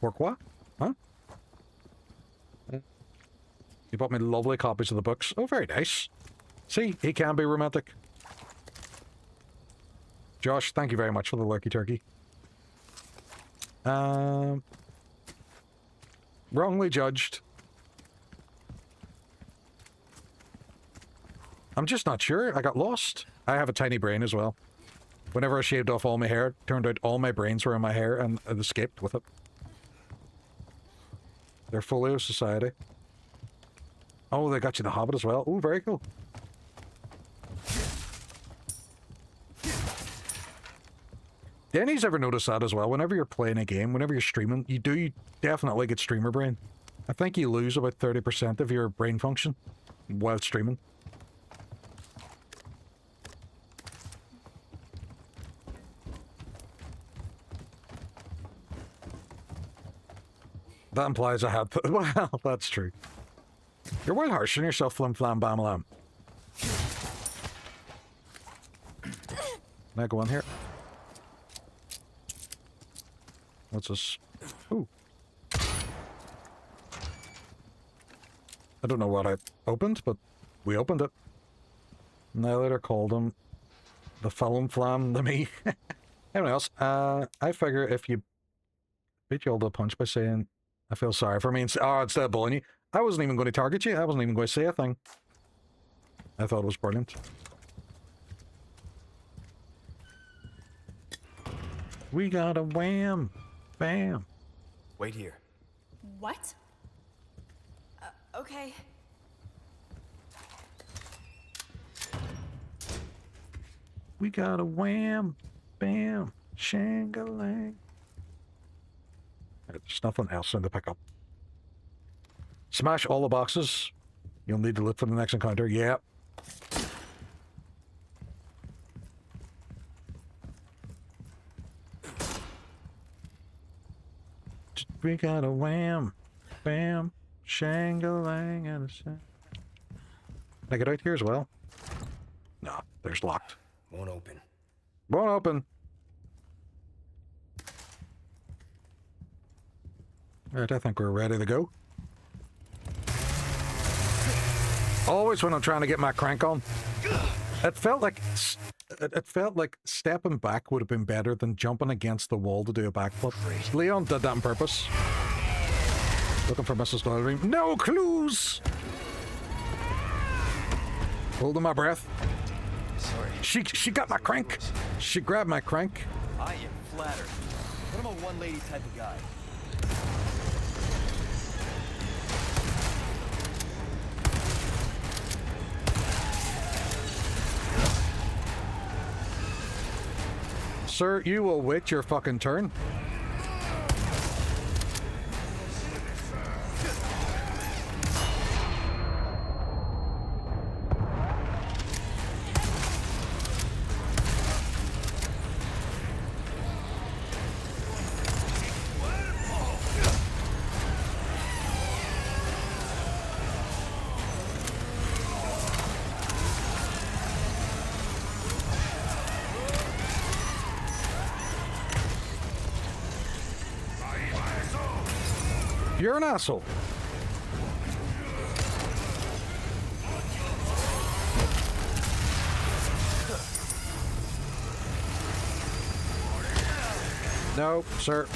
[SPEAKER 2] Pourquoi? Huh? You bought me lovely copies of the books. Oh, very nice. See, he can be romantic. Josh, thank you very much for the lurky turkey. Wrongly judged. I'm just not sure. I got lost. I have a tiny brain as well. Whenever I shaved off all my hair, it turned out all my brains were in my hair and I escaped with it. They're Folio Society. Oh, they got you the Hobbit as well. Oh, very cool. Denny's ever noticed that as well? Whenever you're playing a game, whenever you're streaming, you do definitely get streamer brain. I think you lose about 30% of your brain function while streaming. That implies I had... Well, that's true. You're well harsh on yourself, flim flam bam lam. Can I go in here? What's this? Ooh. I don't know what I opened, but we opened it. And I later called him the Fallum Flam to me. Anyone else? I figure if you beat you all to a punch by saying, I feel sorry for me, and instead of bullying you, I wasn't even going to target you. I wasn't even going to say a thing. I thought it was brilliant. We got a wham. Bam.
[SPEAKER 9] Wait here.
[SPEAKER 11] What? Okay.
[SPEAKER 2] We got a wham. Bam. Shangalang. There's nothing else in the pickup. Smash all the boxes. You'll need to look for the next encounter. Yep. We got a wham, bam, shangalang, and a Can I get out here as well? No, there's locked.
[SPEAKER 14] Won't open.
[SPEAKER 2] Won't open. Alright, I think we're ready to go. Always when I'm trying to get my crank on. It felt like stepping back would have been better than jumping against the wall to do a backflip. Leon did that on purpose. Looking for Mrs. Doyle. No clues! Holding my breath.
[SPEAKER 9] Sorry.
[SPEAKER 2] She got my crank. She grabbed my crank.
[SPEAKER 9] I am flattered. But I'm a one-lady type of guy.
[SPEAKER 2] Sir, you will wait your fucking turn. You're an asshole. No, sir.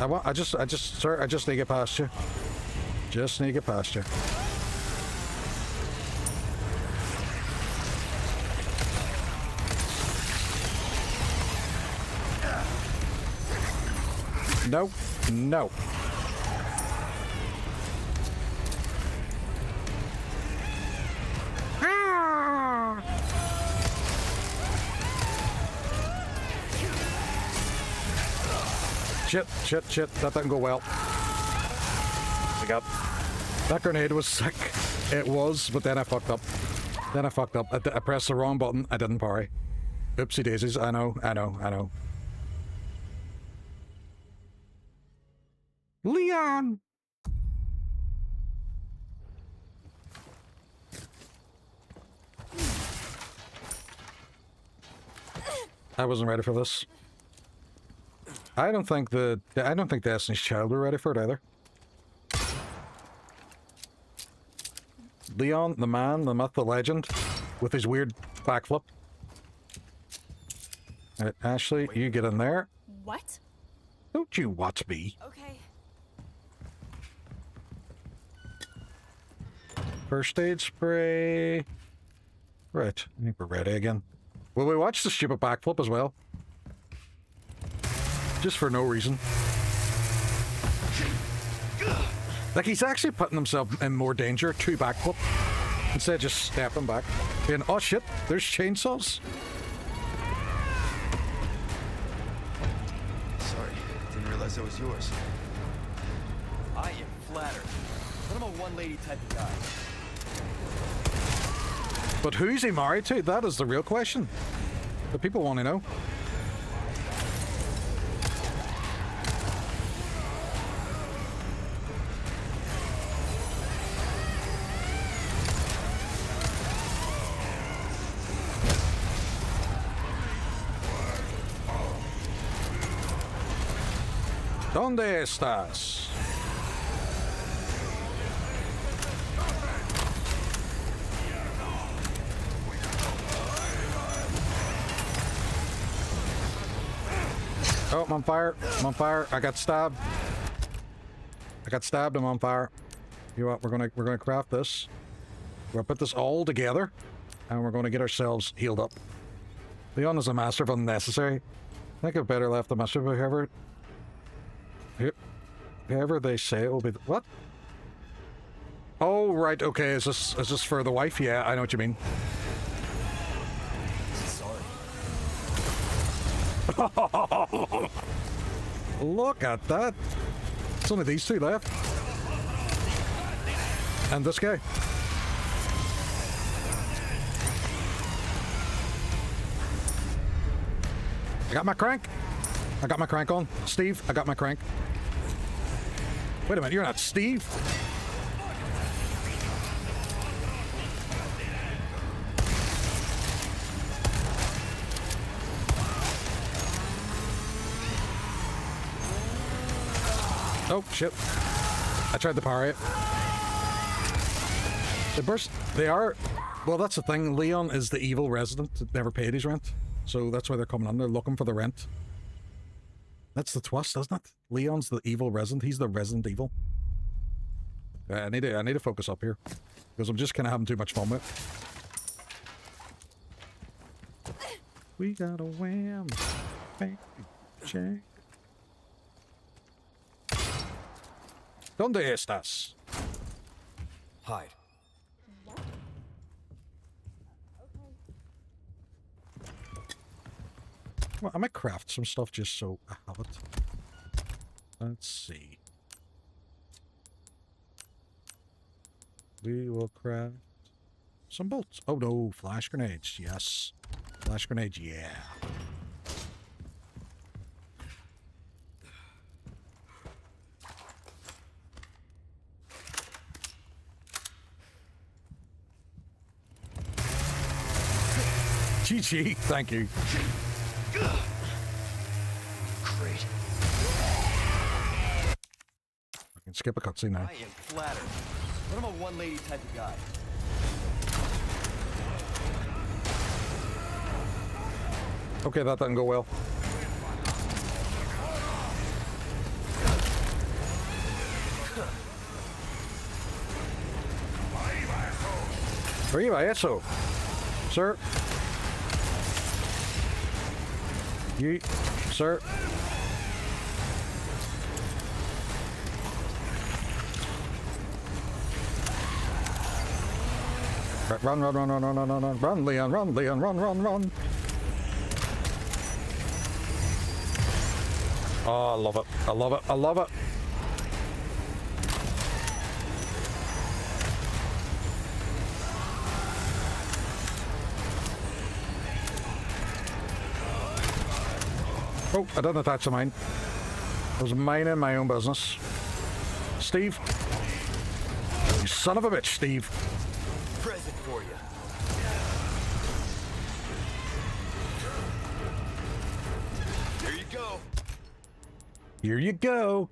[SPEAKER 2] I just, sir, I just need to get past you. Just need to get past you. No, no. Shit, that didn't go well. I got... That grenade was sick. It was, but then I fucked up. I pressed the wrong button, I didn't parry. Oopsie daisies, I know. Leon! I wasn't ready for this. I don't think Destiny's Child were ready for it either. Leon, the man, the myth, the legend, with his weird backflip. Alright, Ashley, you get in there.
[SPEAKER 11] What?
[SPEAKER 2] Don't you watch me.
[SPEAKER 11] Okay.
[SPEAKER 2] First aid spray. Right, I think we're ready again. Will we watch the stupid backflip as well? Just for no reason. Like, he's actually putting himself in more danger to backflip instead of just stepping back. Being, oh shit, there's chainsaws.
[SPEAKER 9] Sorry, didn't realize that was yours. I am flattered, but I'm a one-lady type of guy.
[SPEAKER 2] But who's he married to? That is the real question. The people want to know. ¿Dónde estás? Oh, I'm on fire. I'm on fire. I got stabbed. I'm on fire. You know what? We're gonna craft this. We're gonna put this all together, and we're gonna get ourselves healed up. Leon is a master of unnecessary. I think I've better left the master of whoever they say it will be. What? Oh right. Okay. Is this for the wife? Yeah, I know what you mean. Look at that. It's only these two left. And this guy. I got my crank. I got my crank on. Steve, I got my crank. Wait a minute, you're not Steve? Oh, shit. I tried to parry it. They are... Well, that's the thing. Leon is the evil resident that never paid his rent. So that's why they're coming on. They're looking for the rent. That's the twist, isn't it? Leon's the evil resident. He's the resident evil. I need to focus up here. Because I'm just kind of having too much fun with it. We got a wham. Baby check. ¿Dónde estás?
[SPEAKER 9] Hide.
[SPEAKER 2] Well, I might craft some stuff just so I have it. Let's see. We will craft some bolts. Oh no, flash grenades. Yes. Flash grenades, yeah. GG, thank you.
[SPEAKER 9] Great.
[SPEAKER 2] I can skip a cutscene now.
[SPEAKER 9] I am flattered, but I'm a one-lady type of guy.
[SPEAKER 2] Okay, that didn't go well. Arriba, eso. Sir. You, sir. Run, run, run, run, run, run, run, run, run, Leon, run, Leon, run, run, run. Oh, I love it. I love it. I love it. Oh, I didn't attach the mine. I was mining my own business. Steve. You son of a bitch, Steve.
[SPEAKER 9] Present for you. Here you go.
[SPEAKER 2] Here you go.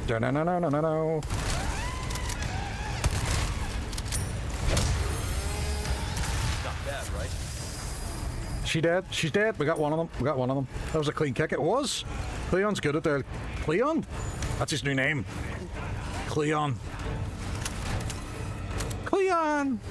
[SPEAKER 2] No, no, no, no, no, no.
[SPEAKER 9] Not bad, right?
[SPEAKER 2] She dead. She's dead. We got one of them. We got one of them. That was a clean kick. It was. Cleon's good at that. Cleon? That's his new name. Cleon. Cleon!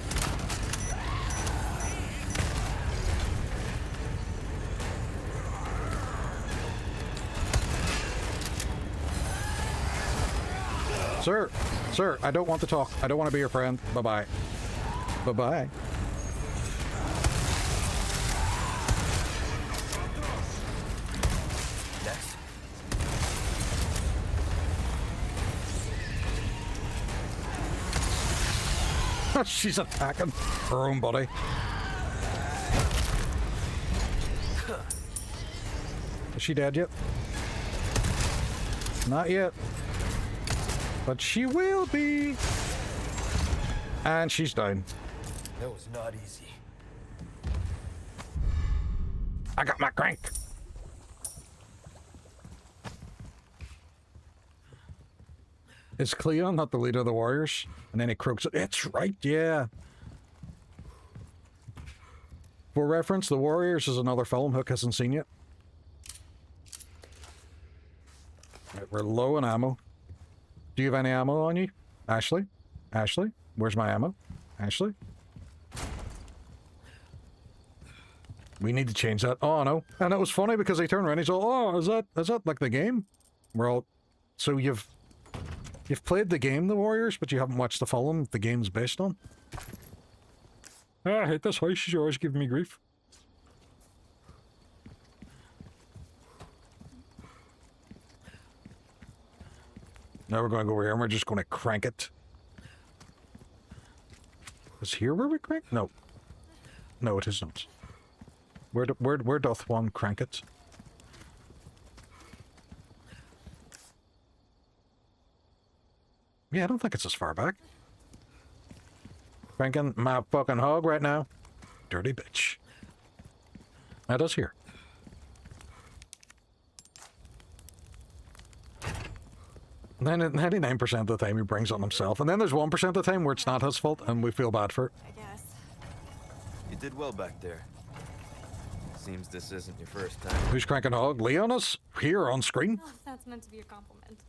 [SPEAKER 2] Sir, sir, I don't want to talk. I don't want to be your friend. Bye-bye. Bye-bye. Next. She's attacking her own body. Is she dead yet? Not yet. But she will be. And she's down.
[SPEAKER 9] That was not easy.
[SPEAKER 2] I got my crank. Is Cleon not the leader of the Warriors? And then he croaks it. It's right, yeah. For reference, The Warriors is another film Hook hasn't seen yet. Right, we're low on ammo. Do you have any ammo on you? Ashley? Ashley? Where's my ammo? Ashley? We need to change that. Oh, no. And it was funny because he turned around and he's all, oh, is that like the game? We're all... So you've played the game, The Warriors, but you haven't watched the film the game's based on? I hate this house. She's always giving me grief. Now we're going to go over here and we're just going to crank it. Is here where we crank? No. No, it is not. Where doth one crank it? Yeah, I don't think it's as far back. Cranking my fucking hog right now. Dirty bitch. That is here. 99% of the time he brings on himself, and then there's 1% of the time where it's not his fault and we feel bad for it.
[SPEAKER 11] I guess.
[SPEAKER 9] You did well back there. Seems this isn't your first time.
[SPEAKER 2] Who's cranking hog? Leon is here on screen.
[SPEAKER 11] Oh, that's meant to be a compliment.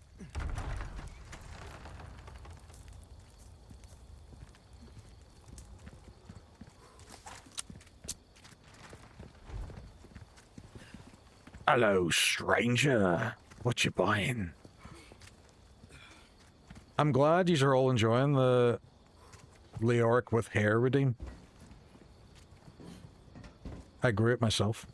[SPEAKER 2] Hello, stranger. What you buying? I'm glad you are all enjoying the Leoric with hair redeem. I grew it myself.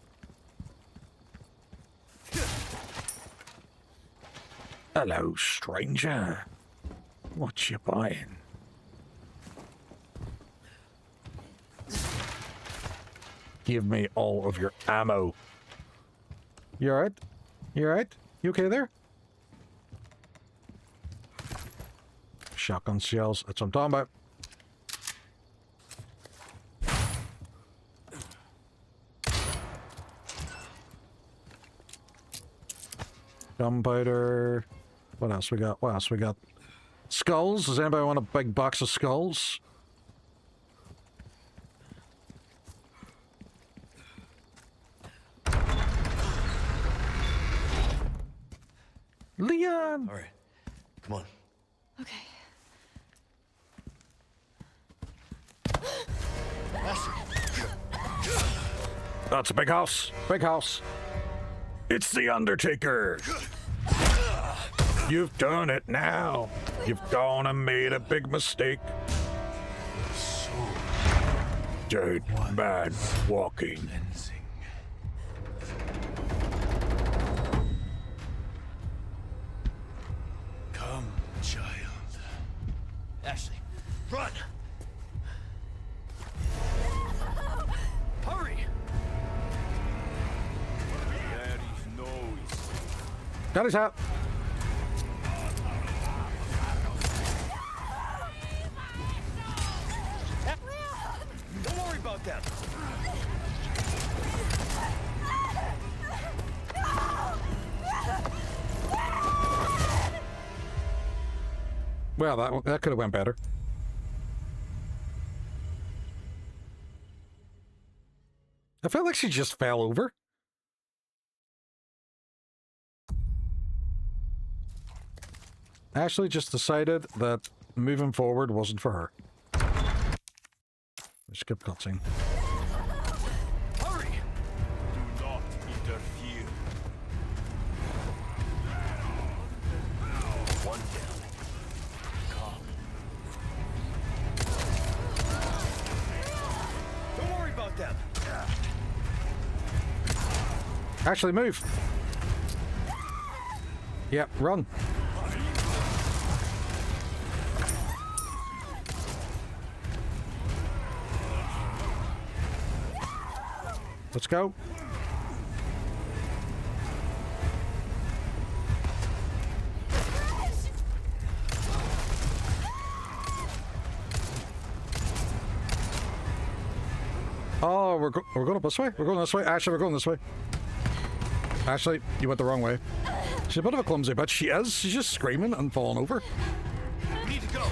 [SPEAKER 2] Hello, stranger. What you buying? Give me all of your ammo. You alright? You alright? You okay there? Shotgun shells. That's what I'm talking about. Gunpowder. What else we got? What else we got? Skulls. Does anybody want a big box of skulls? Leon!
[SPEAKER 14] All right. Come on.
[SPEAKER 11] Okay.
[SPEAKER 2] That's a big house. Big house. It's the Undertaker. You've done it now. You've gone and made a big mistake. Dead man walking.
[SPEAKER 9] Come, child. Ashley, run! Hurry!
[SPEAKER 10] There is noise.
[SPEAKER 2] Got his hat.
[SPEAKER 9] Don't worry about that.
[SPEAKER 2] Well, that could have went better. I felt like she just fell over. Ashley just decided that moving forward wasn't for her. Skip cutscene.
[SPEAKER 9] Hurry!
[SPEAKER 10] Do not interfere.
[SPEAKER 9] One down. Calm. Don't worry about them.
[SPEAKER 2] Ashley, move. Yep, run. Let's go. Oh, we're going up this way? We're going this way? Ashley, we're going this way. Ashley, you went the wrong way. She's a bit of a clumsy bitch. She is. She's just screaming and falling over.
[SPEAKER 9] We need to go.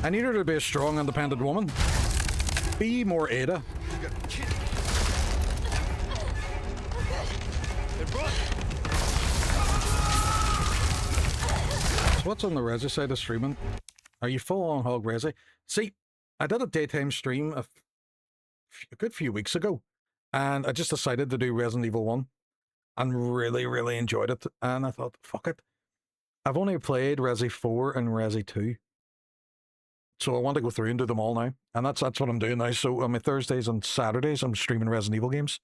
[SPEAKER 2] I need her to be a strong, independent woman. Be more Ada. So what's on the Resi side of streaming? Are you full on hog Resi? See, I did a daytime stream a good few weeks ago, and I just decided to do Resident Evil 1 and really enjoyed it. And I thought, fuck it. I've only played Resi 4 and Resi 2. So I want to go through and do them all now. And that's what I'm doing now. So on my Thursdays and Saturdays, I'm streaming Resident Evil games.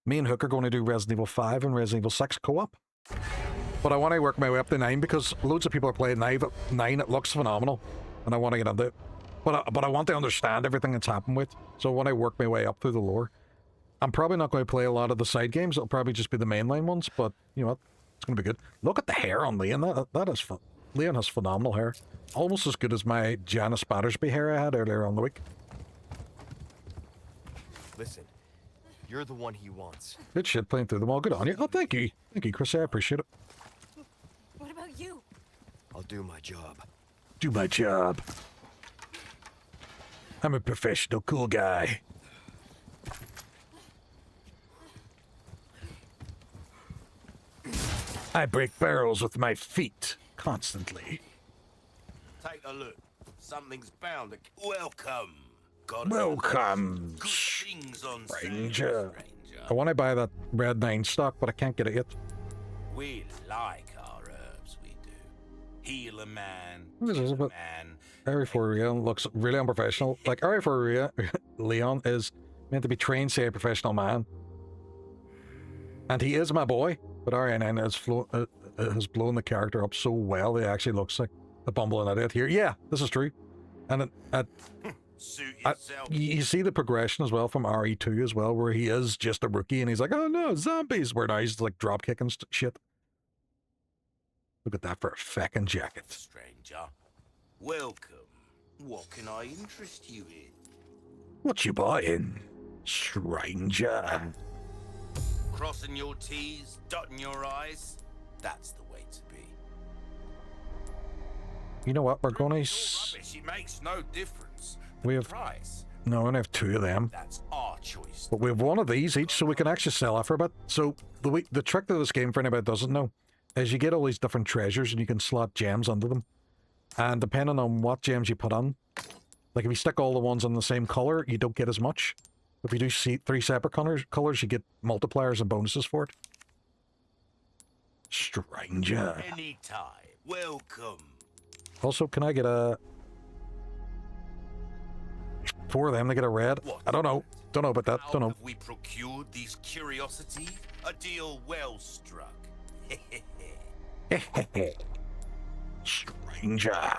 [SPEAKER 2] Me and Hook are going to do Resident Evil 5 and Resident Evil 6 co-op. But I want to work my way up to 9 because loads of people are playing 9. It looks phenomenal. And I want to get into it. But I want to understand everything that's happened with. So when I work my way up through the lore, I'm probably not going to play a lot of the side games. It'll probably just be the mainline ones. But you know what? It's going to be good. Look at the hair on Leon. That is fun. Leon has phenomenal hair. Almost as good as my Janice Battersby hair I had earlier on the week.
[SPEAKER 9] Listen, you're the one he wants.
[SPEAKER 2] Good shit playing through them all. Good on you. Oh, thank you. Thank you, Chris. I appreciate it.
[SPEAKER 11] What about you?
[SPEAKER 9] I'll do my job.
[SPEAKER 2] Do my job. I'm a professional cool guy. I break barrels with my feet constantly.
[SPEAKER 8] Take a look. Something's bound to... Welcome.
[SPEAKER 2] Welcome,
[SPEAKER 8] Good things on sale,
[SPEAKER 2] stranger. I want to buy that red 9 stock, but I can't get it yet.
[SPEAKER 8] We like our herbs, we do. Heal a man,
[SPEAKER 2] This is a bit...
[SPEAKER 8] man.
[SPEAKER 2] RE4 Leon looks really unprofessional. Like, RE4 Leon is meant to be trained to say a professional man. And he is my boy, but RE9 has blown the character up so well that he actually looks like a bumbling idiot here. Yeah, this is true. And you see the progression as well from RE2 as well, where he is just a rookie and he's like, oh no, zombies, where now he's like drop kicking shit. Look at that for a feckin' jacket.
[SPEAKER 8] Stranger, welcome. What can I interest you in?
[SPEAKER 2] What you buying, stranger?
[SPEAKER 8] Crossing your T's, dotting your I's. That's the way to
[SPEAKER 2] You know what? We're going to...
[SPEAKER 8] Rubbish, it makes no difference.
[SPEAKER 2] We have...
[SPEAKER 8] Price.
[SPEAKER 2] No, we only have 2 of them.
[SPEAKER 8] That's our choice.
[SPEAKER 2] But we have 1 of these each, so we can actually sell it for a bit. So the trick to this game, for anybody that doesn't know, is you get all these different treasures and you can slot gems under them. And depending on what gems you put on, like if you stick all the ones in the same color, you don't get as much. If you do 3 separate colors, you get multipliers and bonuses for it. Stranger.
[SPEAKER 8] Anytime. Welcome.
[SPEAKER 2] Also, can I get a... 4 of them to get a red?
[SPEAKER 8] What?
[SPEAKER 2] I don't know. Don't know about that. Don't know.
[SPEAKER 8] Have we procured these curiosities? A deal well struck.
[SPEAKER 2] Stranger.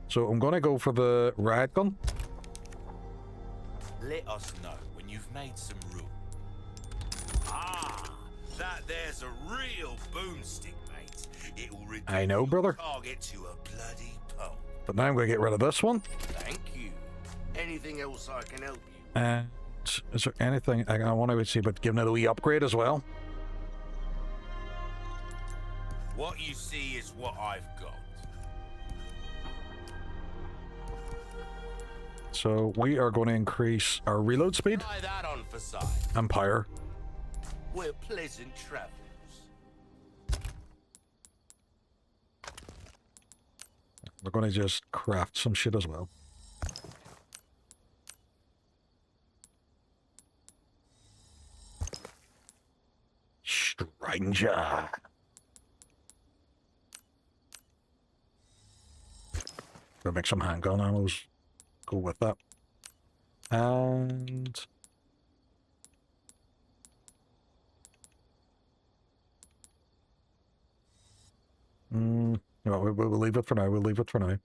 [SPEAKER 2] So I'm gonna go for the riot gun.
[SPEAKER 8] Let us know when you've made some room. Ah, that there's a real boomstick, mate. It will reduce
[SPEAKER 2] I know, brother.
[SPEAKER 8] target to a bloody pulp.
[SPEAKER 2] But now I'm gonna get rid of this one.
[SPEAKER 8] Thank you. Anything else I can help you?
[SPEAKER 2] And is there anything I want to see but giving it a wee upgrade as well?
[SPEAKER 8] What you see is what I've got.
[SPEAKER 2] So we are going to increase our reload speed.
[SPEAKER 8] Try that on for size.
[SPEAKER 2] Empire.
[SPEAKER 8] We're pleasant travels.
[SPEAKER 2] We're going to just craft some shit as well. Stranger. Gonna make some handgun ammos. Go with that. And no, we'll leave it for now. We'll leave it for now.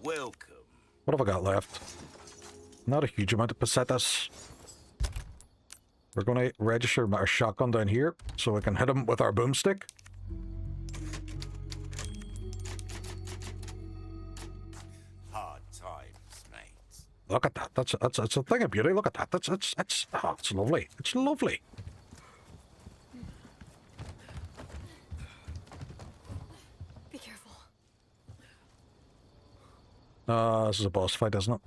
[SPEAKER 8] Welcome.
[SPEAKER 2] What have I got left? Not a huge amount of pesetas. We're going to register our shotgun down here so we can hit him with our boomstick.
[SPEAKER 8] Hard times, mate.
[SPEAKER 2] Look at that. That's a thing of beauty. Look at that. It's lovely. It's lovely.
[SPEAKER 11] Be careful.
[SPEAKER 2] This is a boss fight, isn't it?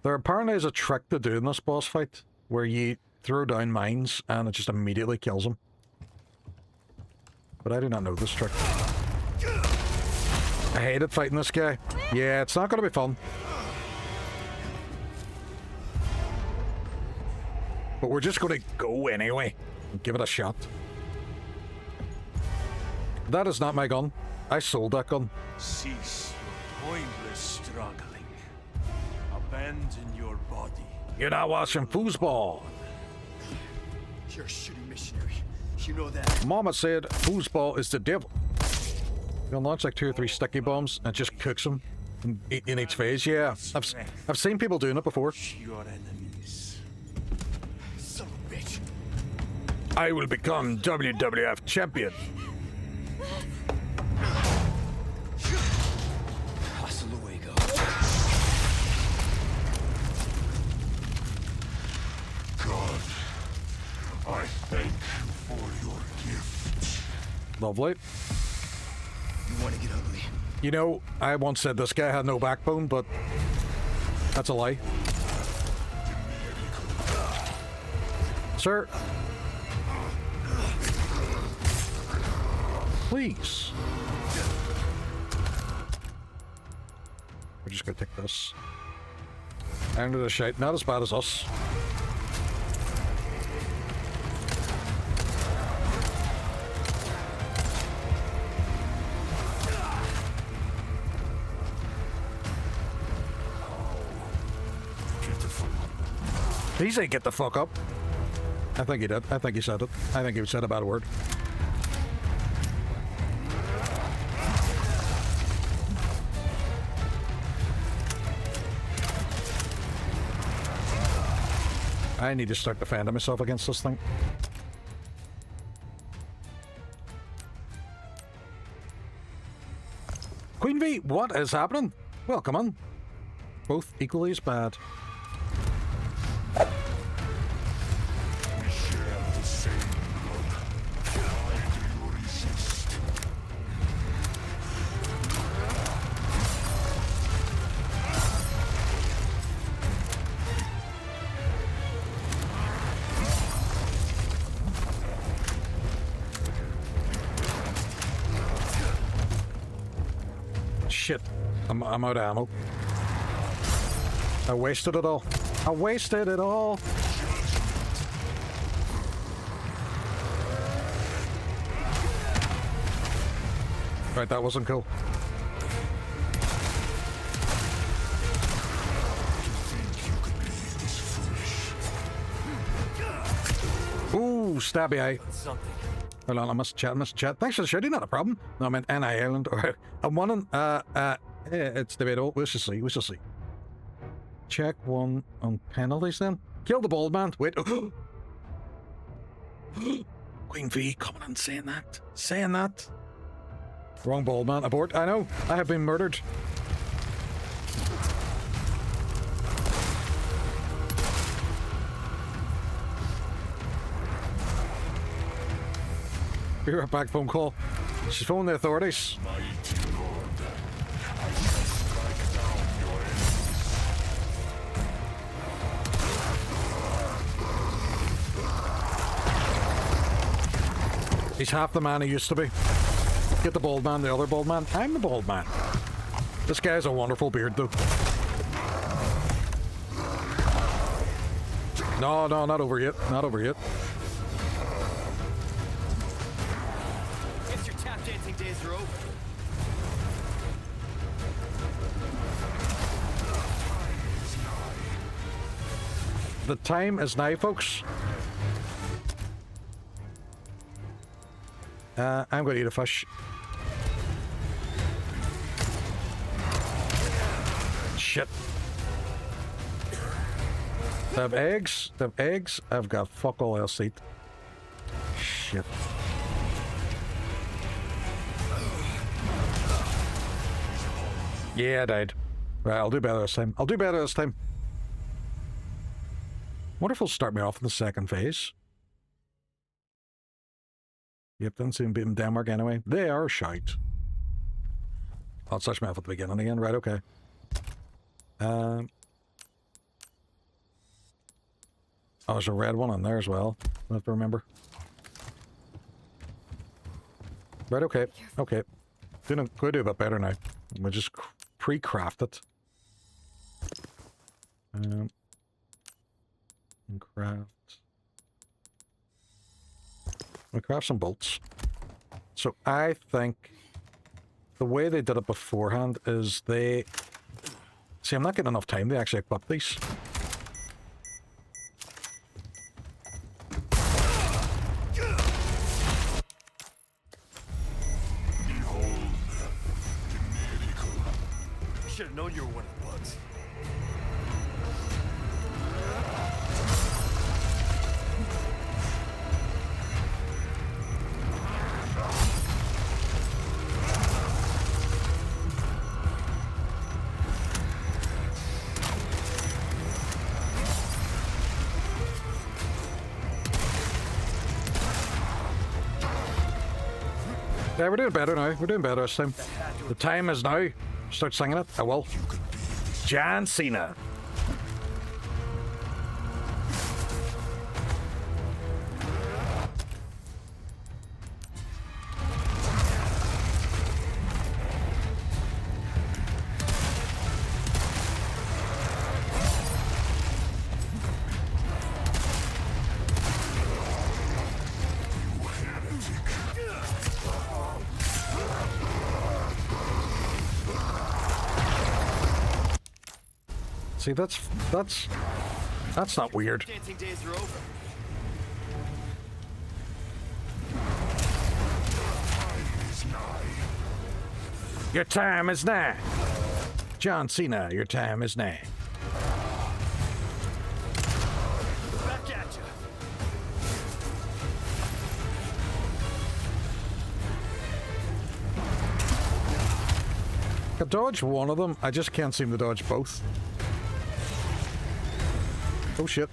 [SPEAKER 2] There apparently is a trick to doing this boss fight where you throw down mines and it just immediately kills them. But I do not know this trick. I hated fighting this guy. Yeah, it's not going to be fun. But we're just going to go anyway and give it a shot. That is not my gun. I sold that gun.
[SPEAKER 10] Cease your pointless struggling. Abandon your body.
[SPEAKER 2] You're not watching foosball.
[SPEAKER 9] You're a shitty missionary. You know that.
[SPEAKER 2] Mama said foosball is the devil. You'll launch like 2 or 3 sticky bombs and just cooks them in each phase. Yeah, I've seen people doing it before.
[SPEAKER 10] Your enemies.
[SPEAKER 9] Son of a bitch.
[SPEAKER 2] I will become WWF champion.
[SPEAKER 9] Hasta luego.
[SPEAKER 10] God, I thank you for your gift.
[SPEAKER 2] Lovely.
[SPEAKER 9] You want to get ugly?
[SPEAKER 2] You know, I once said this guy had no backbone, but that's a lie. Sir. Please. We're just gonna take this. Under the shite, not as bad as us. He said get the fuck up. I think he did. I think he said it. I think he said a bad word. I need to start defending myself against this thing. Queen V, what is happening? Well, come on. Both equally as bad. Shit, I'm out of ammo. I wasted it all. I wasted it all. Right, that wasn't cool. Ooh, stabby eye. Hold on, I must chat. Thanks for the shooting, not a problem. No, I meant N Ireland. Or I'm wondering, it's debatable. We shall see. Check one on penalties then. Kill the bald man. Wait. Queen V coming and saying that. Wrong bald man. Abort. I know. I have been murdered. Be right back, phone call. She's phoning the authorities. He's half the man he used to be. Get the bald man, the other bald man. I'm the bald man. This guy has a wonderful beard, though. No, not over yet. Not over yet.
[SPEAKER 9] Guess your tap dancing days are over.
[SPEAKER 2] The time is now, folks. I'm going to eat a fish. Shit. They have eggs. I've got fuck all else to eat. Shit. Yeah, I died. Right, I'll do better this time. Wonder if it'll start me off in the second phase. Yep, didn't seem to be in Denmark anyway. They are shite. I'll touch me off at the beginning again. Right, okay. Oh, there's a red one on there as well. I have to remember. Right, okay. Okay. Go do a bit better now. We'll just pre-craft it. And craft. We craft some bolts. So I think the way they did it beforehand is they... See, I'm not getting enough time to actually equip these.
[SPEAKER 9] Should have known you were one of the bugs.
[SPEAKER 2] Yeah, we're doing better now. We're doing better this time. The time is now. Start singing it. I will. John Cena. See, that's not weird.
[SPEAKER 9] Dancing days are over.
[SPEAKER 2] Your time is nigh. John Cena, your time is nigh.
[SPEAKER 9] Back at you.
[SPEAKER 2] I dodge one of them, I just can't seem to dodge both. Oh shit.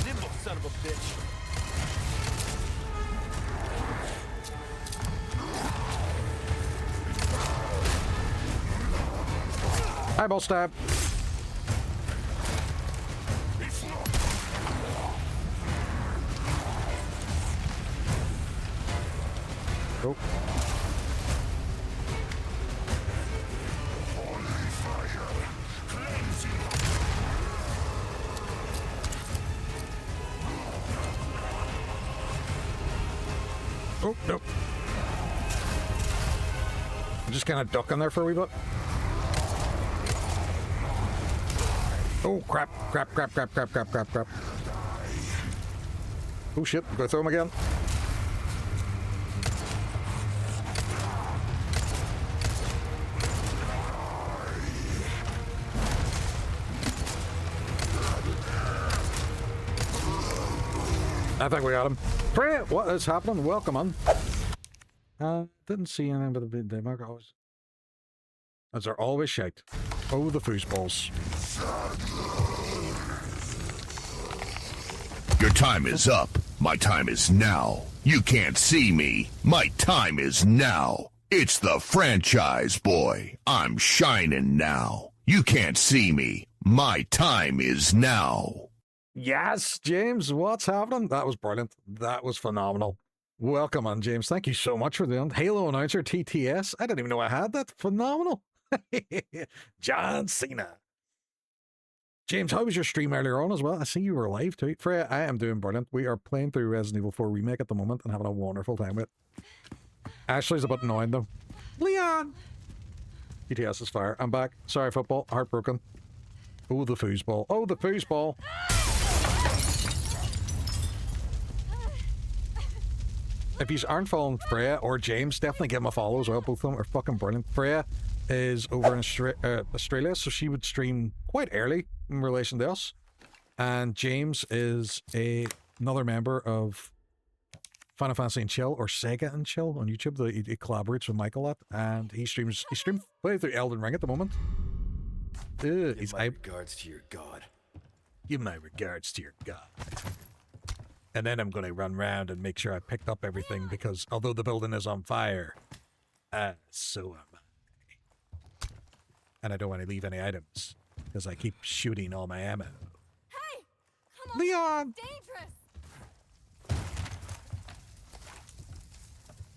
[SPEAKER 9] Nimble son of a bitch.
[SPEAKER 2] Eyeball stab. Oh. Oh, nope. I'm just kind of ducking there for a wee bit. Oh, crap. Crap, crap, crap, crap, crap, crap, crap. Oh, shit. Go throw him again. I think we got him. Freya, what is happening? Welcome on. Didn't see anything but the demo. Always. As they're always shite. Oh, the foosballs.
[SPEAKER 16] Your time is up. My time is now. You can't see me. My time is now. It's the franchise boy. I'm shining now. You can't see me. My time is now.
[SPEAKER 2] Yes, James, what's happening? That was brilliant. That was phenomenal. Welcome on, James. Thank you so much for the Halo announcer TTS. I didn't even know I had that. Phenomenal. John Cena. James, how was your stream earlier on as well? I see you were live too. Freya, I am doing brilliant. We are playing through Resident Evil 4 Remake at the moment and having a wonderful time with it. Ashley's a bit annoying though. Leon! TTS is fire. I'm back. Sorry, football. Heartbroken. Oh, the foosball. Oh, the foosball. If you aren't following Freya or James, definitely give them a follow as well. Both of them are fucking brilliant. Freya is over in Australia, so she would stream quite early in relation to us. And James is another member of Final Fantasy and Chill, or Sega and Chill on YouTube. He collaborates with Michael a lot, and he streams playing through Elden Ring at the moment.
[SPEAKER 14] Give my regards to your god.
[SPEAKER 2] Give my regards to your god. And then I'm going to run around and make sure I picked up everything, because although the building is on fire, so am I. And I don't want to leave any items, because I keep shooting all my ammo.
[SPEAKER 11] Hey! Come on!
[SPEAKER 2] Leon!
[SPEAKER 11] Dangerous!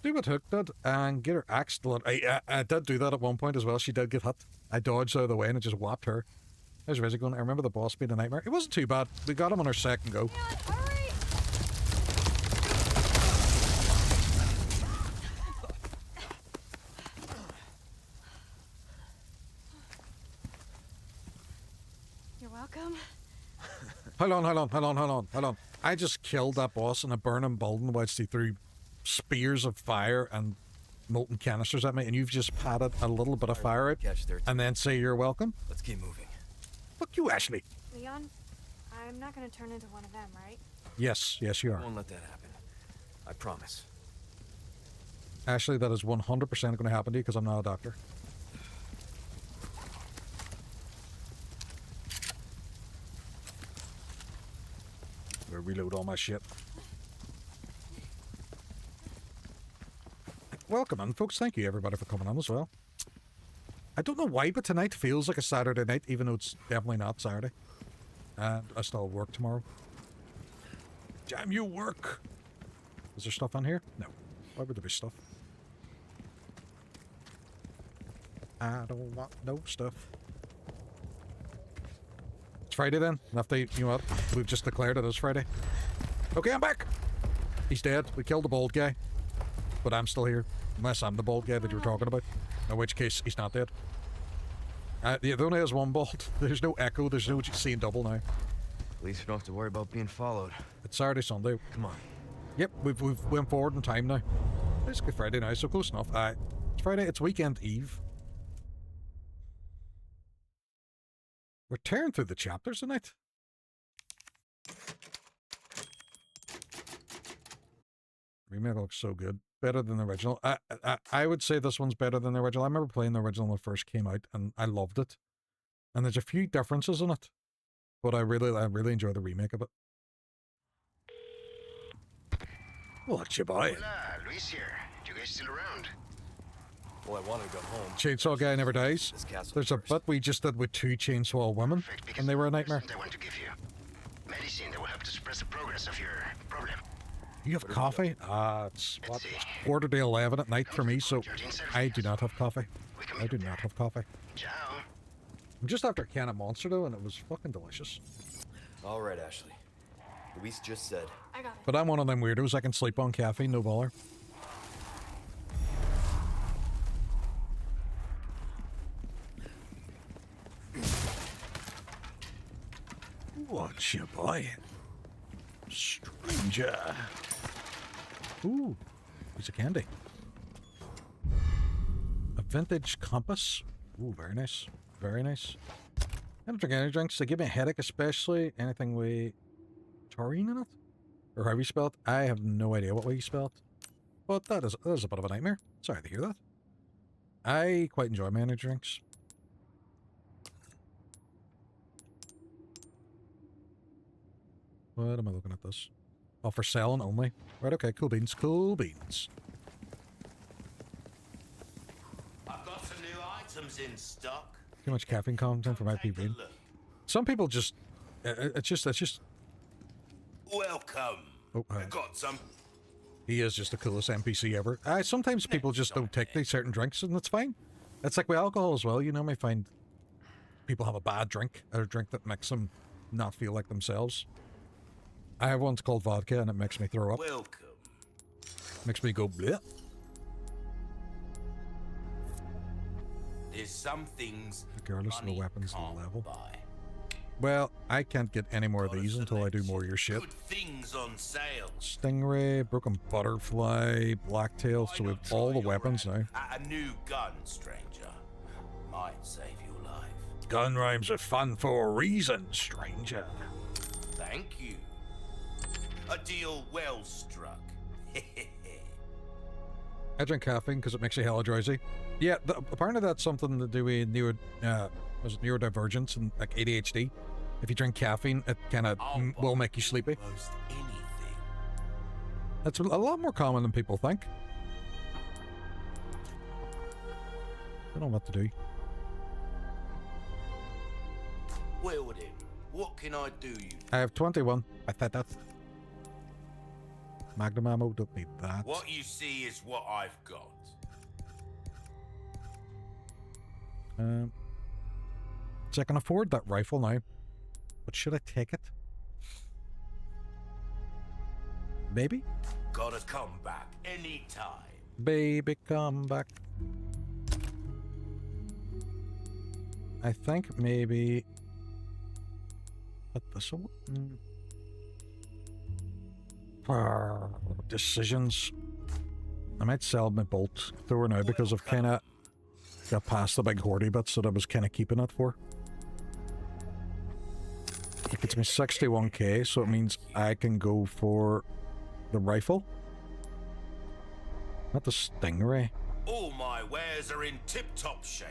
[SPEAKER 2] Do what Hook did and get her axed a lot. I did do that at one point as well. She did get hit. I dodged out of the way and it just whapped her. There's Rizzy going. I remember the boss being a nightmare. It wasn't too bad. We got him on our second go.
[SPEAKER 11] Leon, hurry! You're welcome.
[SPEAKER 2] Hold on. I just killed that boss in a burning building whilst he threw spears of fire and molten canisters at me, and you've just patted a little bit of fire out and then say you're welcome?
[SPEAKER 14] Let's keep moving.
[SPEAKER 2] Fuck you, Ashley.
[SPEAKER 11] Leon, I'm not gonna turn into one of them, right?
[SPEAKER 2] Yes, you are.
[SPEAKER 14] I won't let that happen. I promise.
[SPEAKER 2] Ashley, that is 100% going to happen to you because I'm not a doctor. I'm going to reload all my shit. Welcome on, folks. Thank you, everybody, for coming on as well. I don't know why, but tonight feels like a Saturday night, even though it's definitely not Saturday. And I still have work tomorrow. Damn you, work! Is there stuff on here? No. Why would there be stuff? I don't want no stuff. It's Friday then. After, you know what? We've just declared it as Friday. Okay, I'm back! He's dead. We killed the bald guy. But I'm still here. Unless I'm the bald guy that you were talking about. In which case, he's not dead. There only has one bald. There's no echo. There's no seeing double now.
[SPEAKER 9] At least we don't have to worry about being followed.
[SPEAKER 2] It's Saturday, Sunday.
[SPEAKER 9] Come on.
[SPEAKER 2] Yep, we've went forward in time now. It's Good Friday now, so close enough. It's Friday. It's weekend eve. We're tearing through the chapters tonight. Remake looks so good. Better than the original. I would say this one's better than the original. I remember playing the original when it first came out, and I loved it. And there's a few differences in it, but I really enjoy the remake of it. What you buy?
[SPEAKER 12] Hola, Luis here. You guys still around?
[SPEAKER 9] Well, I wanted to go home.
[SPEAKER 2] Chainsaw Guy Never Dies. There's a bit we just did with 2 chainsaw women, and they were a nightmare.
[SPEAKER 12] I want to give you medicine that will help to suppress the progress of your problem.
[SPEAKER 2] You have coffee? It's what? It's quarter to 11 at night for me, so I do not have coffee. I do not have coffee.
[SPEAKER 12] Ciao.
[SPEAKER 2] I'm just after a can of Monster though, and it was fucking delicious.
[SPEAKER 9] All right, Ashley. Luis just said.
[SPEAKER 11] I got it.
[SPEAKER 2] But I'm one of them weirdos. I can sleep on caffeine, no bother. What you buying? Stranger. Ooh, piece of candy. A vintage compass. Ooh, very nice. Very nice. I don't drink any drinks. They give me a headache, especially anything with taurine in it. Or how you spell it. I have no idea what way you spell it. But that is a bit of a nightmare. Sorry to hear that. I quite enjoy my energy drinks. What am I looking at this? Oh, for selling only. Right, okay, cool beans, cool beans.
[SPEAKER 8] I've got some new items in stock.
[SPEAKER 2] Too much caffeine content for my PB. Some people just, it's just.
[SPEAKER 8] Welcome.
[SPEAKER 2] Oh,
[SPEAKER 8] I got some.
[SPEAKER 2] He is just the coolest NPC ever. Sometimes people just don't take these certain drinks, and that's fine. It's like with alcohol as well. You know, I find people have a bad drink, or a drink that makes them not feel like themselves. I have one's called vodka, and it makes me throw up.
[SPEAKER 8] Welcome.
[SPEAKER 2] Makes me go bleh.
[SPEAKER 8] There's some things.
[SPEAKER 2] Regardless of the weapons and the level. Well, I can't get any more of these until I do more of your shit.
[SPEAKER 8] Good things on sale.
[SPEAKER 2] Stingray, broken butterfly, blacktail. So we have all the weapons now.
[SPEAKER 8] A new gun, stranger. Might save your life.
[SPEAKER 2] Gun rhymes are fun for a reason, stranger.
[SPEAKER 8] Thank you. A deal well struck.
[SPEAKER 2] I drink caffeine because it makes you hella drowsy. Yeah, apparently that's something to do with neurodivergence and like ADHD. If you drink caffeine, it kind of will make you sleepy.
[SPEAKER 8] Most anything.
[SPEAKER 2] That's a lot more common than people think. I don't know what to do.
[SPEAKER 8] Well then, what can I do you?
[SPEAKER 2] I have 21. I thought that. Magnum ammo, don't need that.
[SPEAKER 8] What you see is what I've got.
[SPEAKER 2] So I can afford that rifle now. But should I take it? Maybe?
[SPEAKER 8] Gotta come back anytime.
[SPEAKER 2] Baby, come back. I think maybe... Put this one. Decisions. I might sell my bolt thrower now because I've kind of got past the big hoardy bits that I was kind of keeping it for. It gets me 61k, so it means I can go for the rifle. Not the Stingray.
[SPEAKER 8] All my wares are in tip-top shape,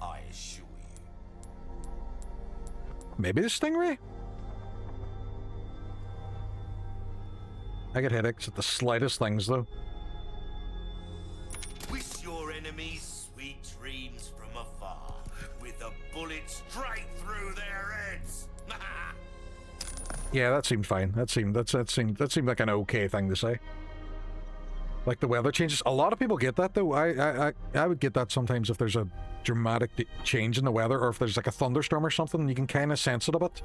[SPEAKER 8] I assure you.
[SPEAKER 2] Maybe the Stingray? I get headaches at the slightest things, though.
[SPEAKER 8] Wish your enemies sweet dreams from afar, with a bullet straight through their heads.
[SPEAKER 2] Yeah, that seemed fine. That seemed like an okay thing to say. Like the weather changes. A lot of people get that though. I would get that sometimes if there's a dramatic change in the weather, or if there's like a thunderstorm or something. You can kind of sense it a bit.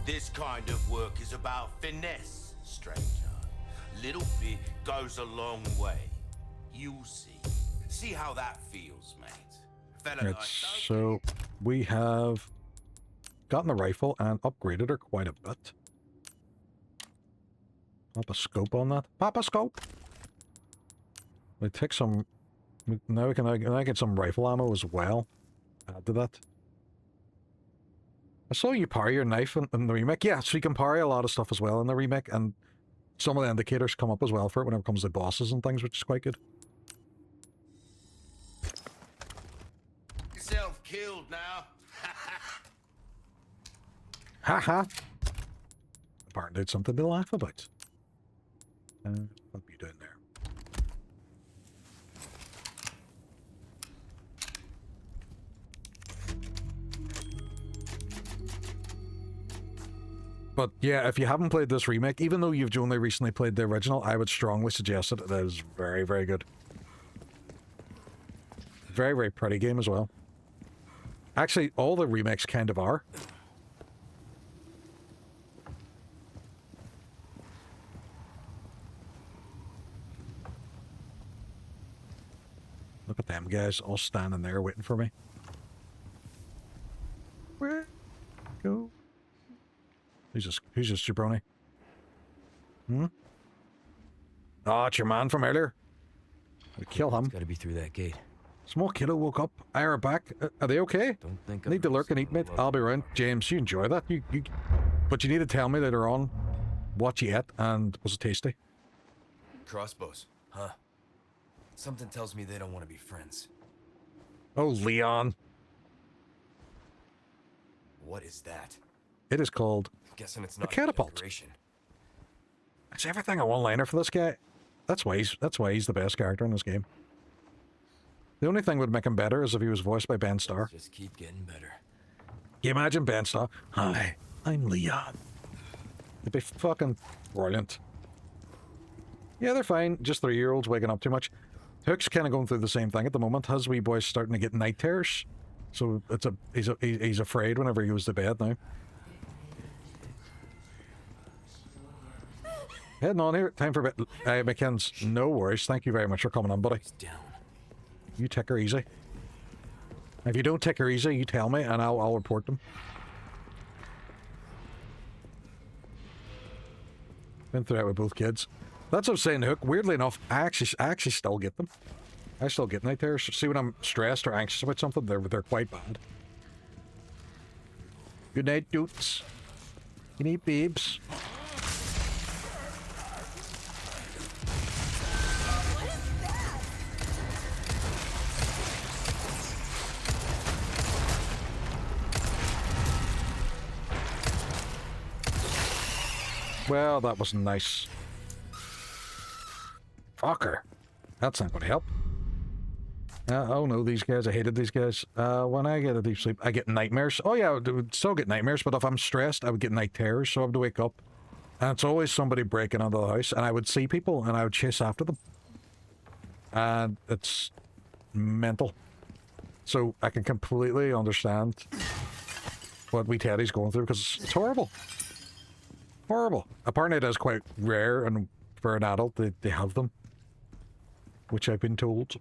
[SPEAKER 8] This kind of work is about finesse, stranger. Little bit goes a long way. You'll see. See how that feels, mate. Fella
[SPEAKER 2] Right, so we have gotten the rifle and upgraded her quite a bit. Pop a scope on that. Pop a scope! We take some... Now we can I get some rifle ammo as well. Add to that. I saw you parry your knife in the remake. Yeah, so you can parry a lot of stuff as well in the remake, and some of the indicators come up as well for it whenever it comes to bosses and things, which is quite good.
[SPEAKER 8] Yourself killed now.
[SPEAKER 2] Haha. Apparently it's something to laugh about. What are you doing there? But yeah, if you haven't played this remake, even though you've only recently played the original, I would strongly suggest it. It is very, very good. Very, very pretty game as well. Actually, all the remakes kind of are. Look at them guys all standing there waiting for me. Where go? Who's this jabroni? Hmm? Oh, it's your man from earlier. We kill him.
[SPEAKER 9] It's gotta be through that gate.
[SPEAKER 2] Small kiddo woke up. I are back. Are they okay?
[SPEAKER 9] Don't think
[SPEAKER 2] Need to lurk and eat, mate. I'll be around. James, you enjoy that? But you need to tell me later on what you ate and was it tasty?
[SPEAKER 9] Crossbows, huh? Something tells me they don't want to be friends.
[SPEAKER 2] Oh, Leon.
[SPEAKER 9] What is that?
[SPEAKER 2] It is called
[SPEAKER 9] Guessing it's
[SPEAKER 2] a
[SPEAKER 9] not
[SPEAKER 2] catapult.
[SPEAKER 9] decoration.
[SPEAKER 2] It's everything a one-liner for this guy. That's why he's the best character in this game. The only thing would make him better is if he was voiced by Ben Starr.
[SPEAKER 9] Just keep getting better.
[SPEAKER 2] Can you imagine Ben Starr? Hi, I'm Leon. It'd be fucking brilliant. Yeah, they're fine. Just 3-year-olds waking up too much. Hook's kind of going through the same thing at the moment. His wee boy's starting to get night terrors. So he's afraid whenever he goes to bed now. Heading on here. Time for a bit. McKen's, no worries. Thank you very much for coming on, buddy. You take her easy. If you don't take her easy, you tell me and I'll report them. Been through that with both kids. That's what I'm saying, Hook. Weirdly enough, I actually still get them. I still get night terrors. See, when I'm stressed or anxious about something, they're quite bad. Good night, dudes. Good night, babes. Well, that wasn't nice. Fucker. That's not going to help. Oh no, these guys, I hated these guys. When I get a deep sleep, I get nightmares. Oh yeah, I would still get nightmares, but if I'm stressed, I would get night terrors, so I have to wake up. And it's always somebody breaking into the house, and I would see people, and I would chase after them. And it's mental. So I can completely understand what wee Teddy's going through, because it's horrible. Horrible. Apparently it is quite rare, and for an adult, they have them. Which I've been told.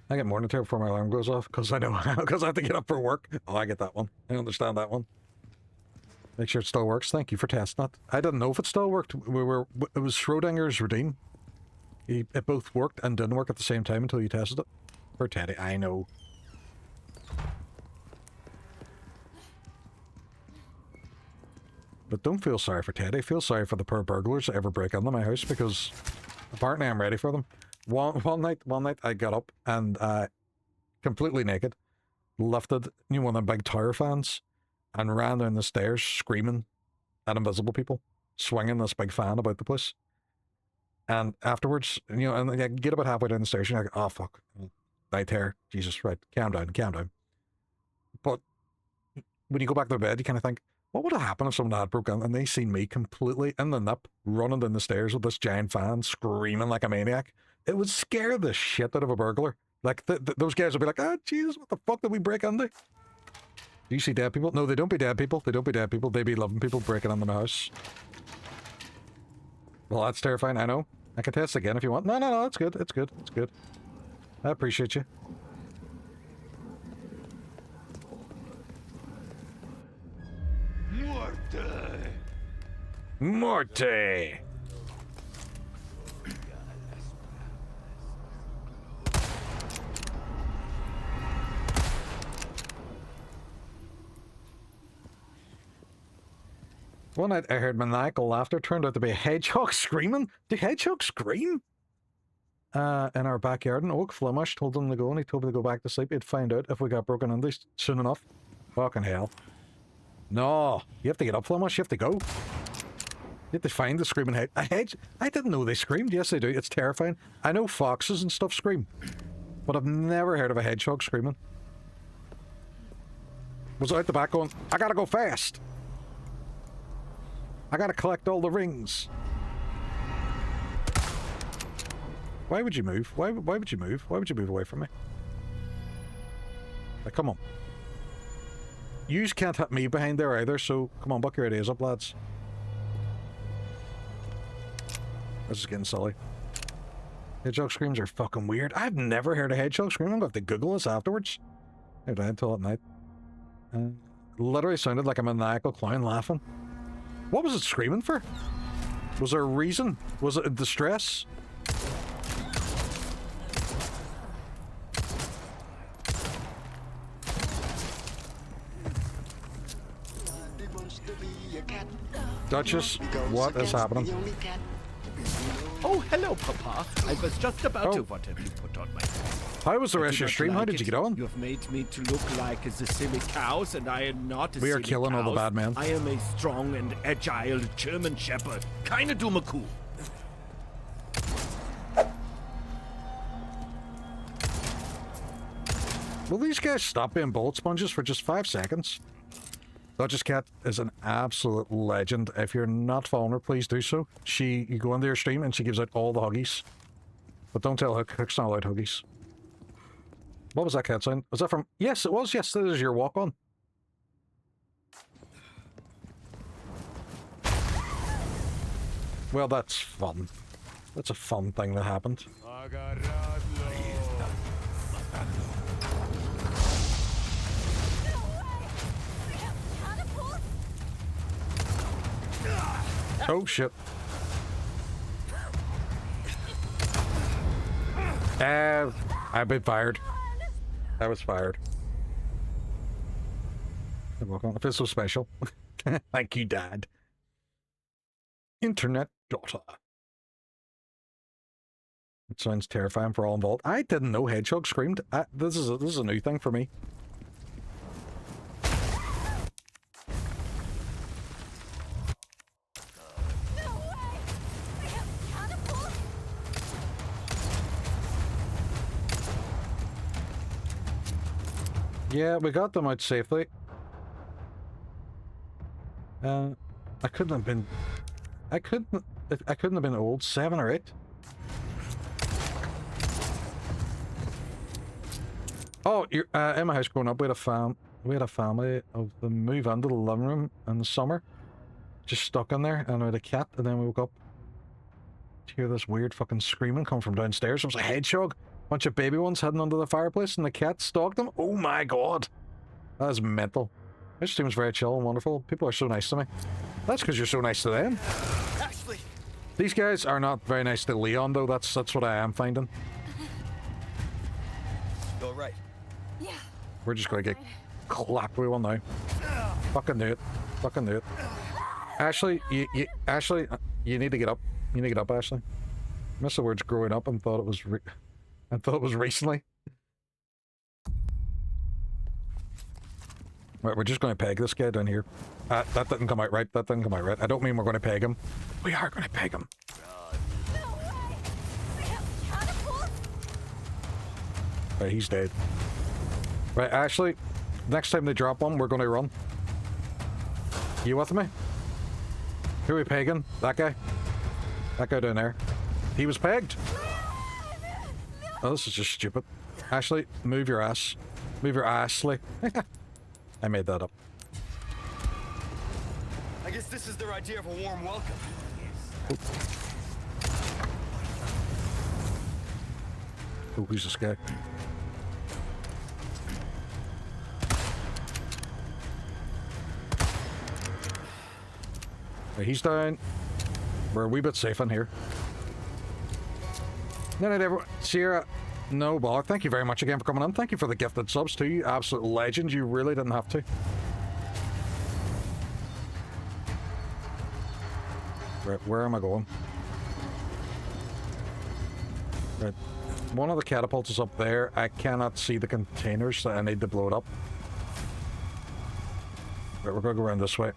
[SPEAKER 2] I get morning terror before my alarm goes off, because I know, because I have to get up for work. Oh, I get that one. I understand that one. Make sure it still works. Thank you for testing that. I didn't know if it still worked. It was Schrodinger's routine. It both worked and didn't work at the same time until you tested it. For Teddy, I know. But don't feel sorry for Teddy. Feel sorry for the poor burglars that ever break into my house, because apparently I'm ready for them. One night I got up and completely naked, lifted one of them big tower fans, and ran down the stairs screaming at invisible people, swinging this big fan about the place. And afterwards, and I get about halfway down the stairs, and you're like, oh fuck, night terror, Jesus, right, calm down. But when you go back to bed, you kind of think, what would have happened if someone had broke in and they seen me completely in the nip, running down the stairs with this giant fan, screaming like a maniac? It would scare the shit out of a burglar. Like, those guys would be like, oh, Jesus, what the fuck did we break into? Do you see dead people? No, they don't be dead people. They don't be dead people. They be living people breaking into my house. Well, that's terrifying, I know. I can test again if you want. No, it's good. It's good. I appreciate you. Morte! One night I heard maniacal laughter, turned out to be a hedgehog screaming. Do hedgehogs scream? In our backyard in Oak, Flemish told him to go and he told me to go back to sleep. He'd find out if we got broken into soon enough. Fucking hell. No, you have to get up, Flemish. You have to go. You have to find the screaming hedge. I didn't know they screamed. Yes, they do. It's terrifying. I know foxes and stuff scream, but I've never heard of a hedgehog screaming. Was out the back going, I gotta go fast. I gotta collect all the rings. Why would you move? Why would you move? Why would you move away from me? Like, come on. Yous can't hit me behind there either, so come on, buck your ideas up, lads. This is getting silly. Hedgehog screams are fucking weird. I've never heard a hedgehog scream. I'm going to have to Google this afterwards. I died until at night. Literally sounded like a maniacal clown laughing. What was it screaming for? Was there a reason? Was it in distress? Duchess, what is happening?
[SPEAKER 17] Oh, hello, Papa. I was just about to. What have you put on my head?
[SPEAKER 2] How was the rest of your stream? How did you get on?
[SPEAKER 17] You have made me to look like the silly cows, and I am not a
[SPEAKER 2] We are
[SPEAKER 17] silly
[SPEAKER 2] killing all the bad men.
[SPEAKER 17] I am a strong and agile German shepherd. Kinda Dumaku.
[SPEAKER 2] Will these guys stop being bullet sponges for just 5 seconds? Duchess Cat is an absolute legend. If you're not following her, please do so. You go into her stream and she gives out all the huggies. But don't tell Hook. Hook's not allowed huggies. What was that cat sound? Was that from... Yes, it was. Yes, that is your walk-on. Well, that's fun. That's a fun thing that happened. Oh shit. I've been fired. I was fired. Welcome. I feel so special. Thank you, Dad. Internet daughter. It sounds terrifying for all involved. I didn't know hedgehog screamed. This is a new thing for me. Yeah, we got them out safely. I couldn't have been old. 7 or 8. Oh, you're in my house growing up. We had a family of them move into the living room in the summer, just stuck in there, and we had a cat. And then we woke up to hear this weird fucking screaming come from downstairs. It was a hedgehog. Bunch of baby ones hiding under the fireplace, and the cat stalked them. Oh my god, that is mental. This stream is very chill and wonderful. People are so nice to me. That's because you're so nice to them.
[SPEAKER 9] Ashley.
[SPEAKER 2] These guys are not very nice to Leon, though. That's what I am finding.
[SPEAKER 9] Go right.
[SPEAKER 11] Yeah.
[SPEAKER 2] We're just gonna get clapped with one now. Fucking do it. Fucking do it. Ashley, Ashley, you need to get up. You need to get up, Ashley. I missed the words growing up and thought it was recently. Right, we're just going to peg this guy down here. That didn't come out right. That didn't come out right. I don't mean we're going to peg him. We are going to peg him. Right, he's dead. Right, Ashley, next time they drop one, we're going to run. You with me? Who are we pegging? That guy? That guy down there. He was pegged. Oh, this is just stupid. Ashley, move your ass. Move your Ashley. I made that up.
[SPEAKER 9] I guess this is their idea of a warm welcome.
[SPEAKER 2] Oh, who's this guy? Right, he's down. We're a wee bit safe in here. No, everyone. Sierra, no bother. Thank you very much again for coming on. Thank you for the gifted subs too. You absolute legend. You really didn't have to. Right, where am I going? Right. One of the catapults is up there. I cannot see the containers, so I need to blow it up. Right, we're gonna go around this way.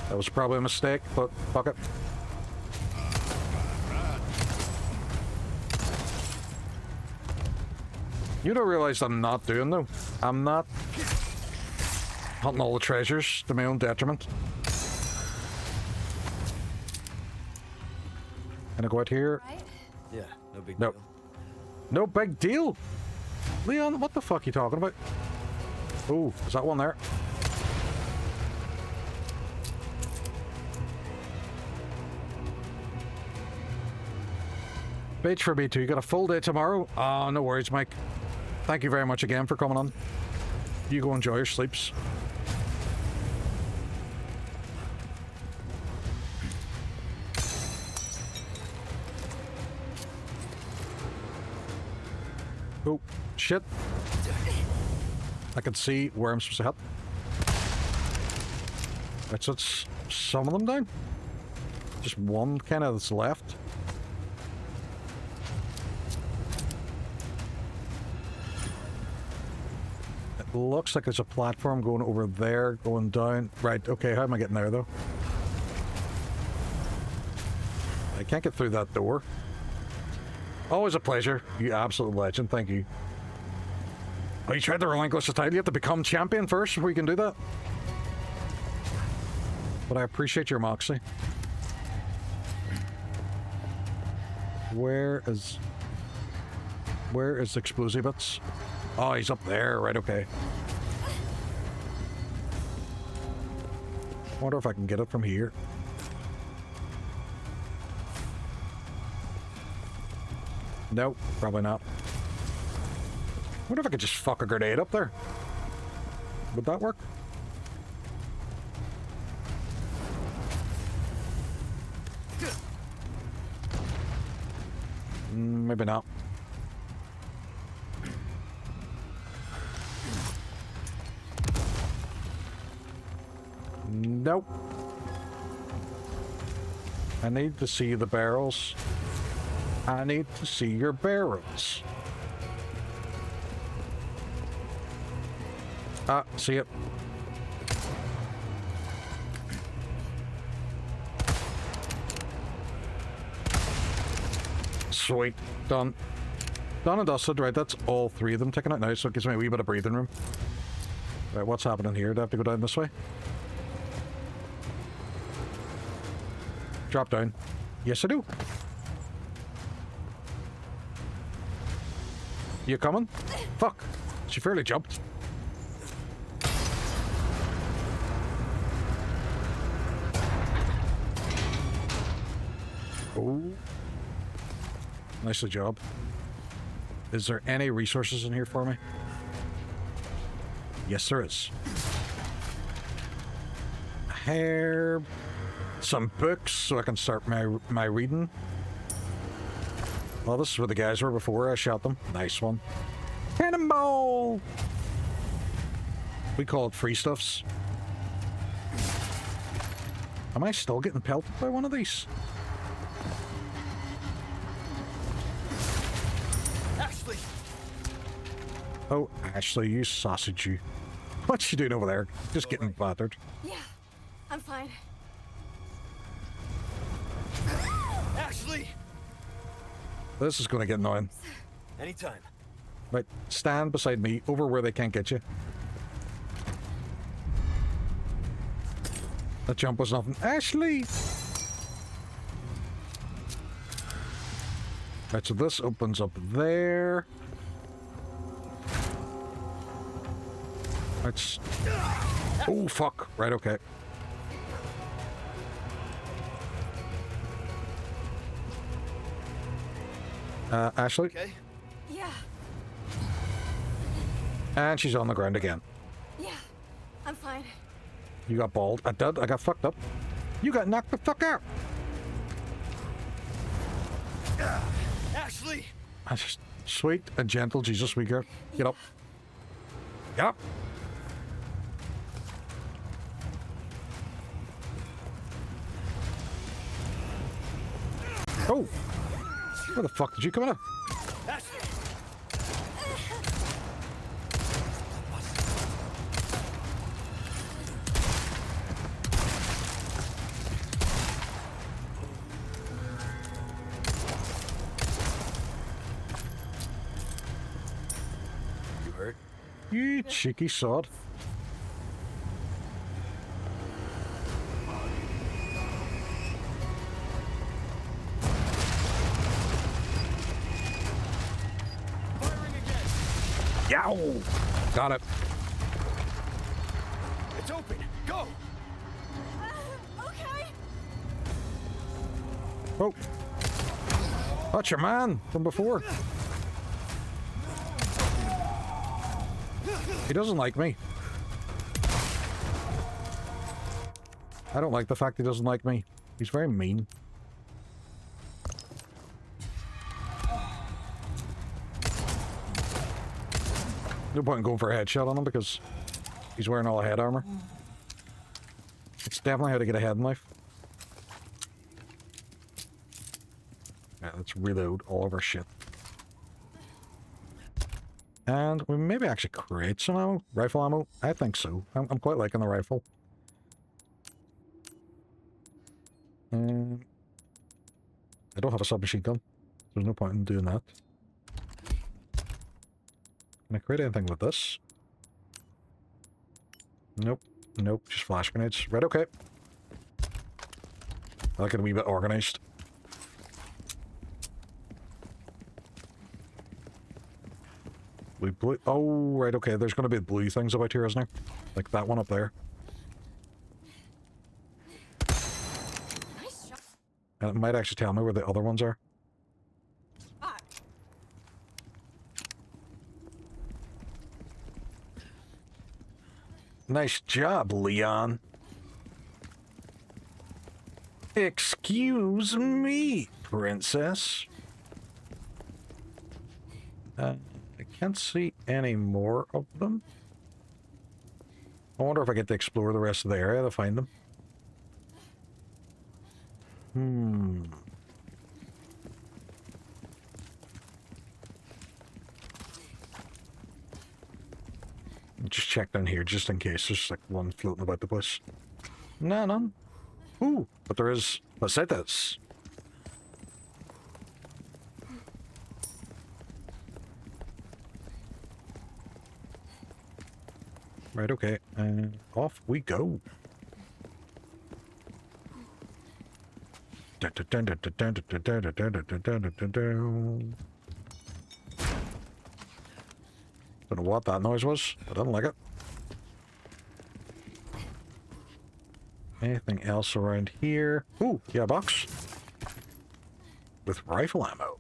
[SPEAKER 2] That was probably a mistake, but fuck it. You don't realize I'm not doing though. I'm not hunting all the treasures to my own detriment. Can I go out here?
[SPEAKER 9] Yeah, no big
[SPEAKER 2] deal. No big deal? Leon, what the fuck are you talking about? Oh, is that one there? Bitch for me too. You got a full day tomorrow? Oh, no worries, Mike. Thank you very much again for coming on. You go enjoy your sleeps. Oh, shit. I can see where I'm supposed to hit. Right, so it's some of them down. Just one kind of that's left. It looks like there's a platform going over there, going down. Right, okay, how am I getting there though? I can't get through that door. Always a pleasure. You absolute legend, thank you. Oh, you tried to relinquish the title? You have to become champion first before you can do that? But I appreciate your moxie. Where is Explosivits? Oh, he's up there, right, okay. I wonder if I can get it from here. Nope, probably not. I wonder if I could just fuck a grenade up there. Would that work? Maybe not. Nope. I need to see the barrels. I need to see your barrels. Ah, see it. Sweet. Done. Done and dusted. Right, that's all three of them taken out now, so it gives me a wee bit of breathing room. Right, what's happening here? Do I have to go down this way? Drop down. Yes, I do. You coming? Fuck. She fairly jumped. Oh. Nicely job. Is there any resources in here for me? Yes, there is. A hair. Some books so I can start my reading. Well, this is where the guys were before I shot them. Nice one. Cannonball! We call it free stuffs. Am I still getting pelted by one of these?
[SPEAKER 9] Ashley!
[SPEAKER 2] Oh, Ashley, you sausage you. What you doing over there? Just getting battered.
[SPEAKER 11] Yeah, I'm fine.
[SPEAKER 9] Ashley!
[SPEAKER 2] This is going to get annoying.
[SPEAKER 9] Anytime.
[SPEAKER 2] Right, stand beside me, over where they can't get you. That jump was nothing. Ashley! Right, so this opens up there. Let's... Oh, fuck. Right, okay. Ashley?
[SPEAKER 11] Okay. Yeah.
[SPEAKER 2] And she's on the ground again.
[SPEAKER 11] Yeah, I'm fine.
[SPEAKER 2] You got balled. I did. I got fucked up. You got knocked the fuck out.
[SPEAKER 9] Ashley!
[SPEAKER 2] That's just sweet and gentle. Jesus, we go. Get up. Get up. Oh! Where the fuck did you come in?
[SPEAKER 14] You hurt?
[SPEAKER 2] You cheeky sod. Yow! Got it.
[SPEAKER 9] It's open. Go.
[SPEAKER 11] Okay.
[SPEAKER 2] Oh. That's your man from before. He doesn't like me. I don't like the fact he doesn't like me. He's very mean. No point in going for a headshot on him because he's wearing all the head armor. It's definitely how to get ahead in life. Yeah, let's reload all of our shit. And we maybe actually create some ammo. Rifle ammo? I think so. I'm quite liking the rifle. I don't have a submachine gun. There's no point in doing that. Can I create anything with this? Nope. Nope. Just flash grenades. Right, okay. I like it a wee bit organized. Blue. Oh, right, okay. There's going to be blue things about here, isn't there? Like that one up there.
[SPEAKER 11] Nice shot.
[SPEAKER 2] And it might actually tell me where the other ones are. Nice job, Leon. Excuse me, princess. I can't see any more of them. I wonder if I get to explore the rest of the area to find them. Just check down here, just in case there's like one floating about the place. No, none. Ooh, but there is pesetas. Right, okay, and off we go. Don't know what that noise was. I didn't like it. Anything else around here? Ooh, yeah, a box. With rifle ammo.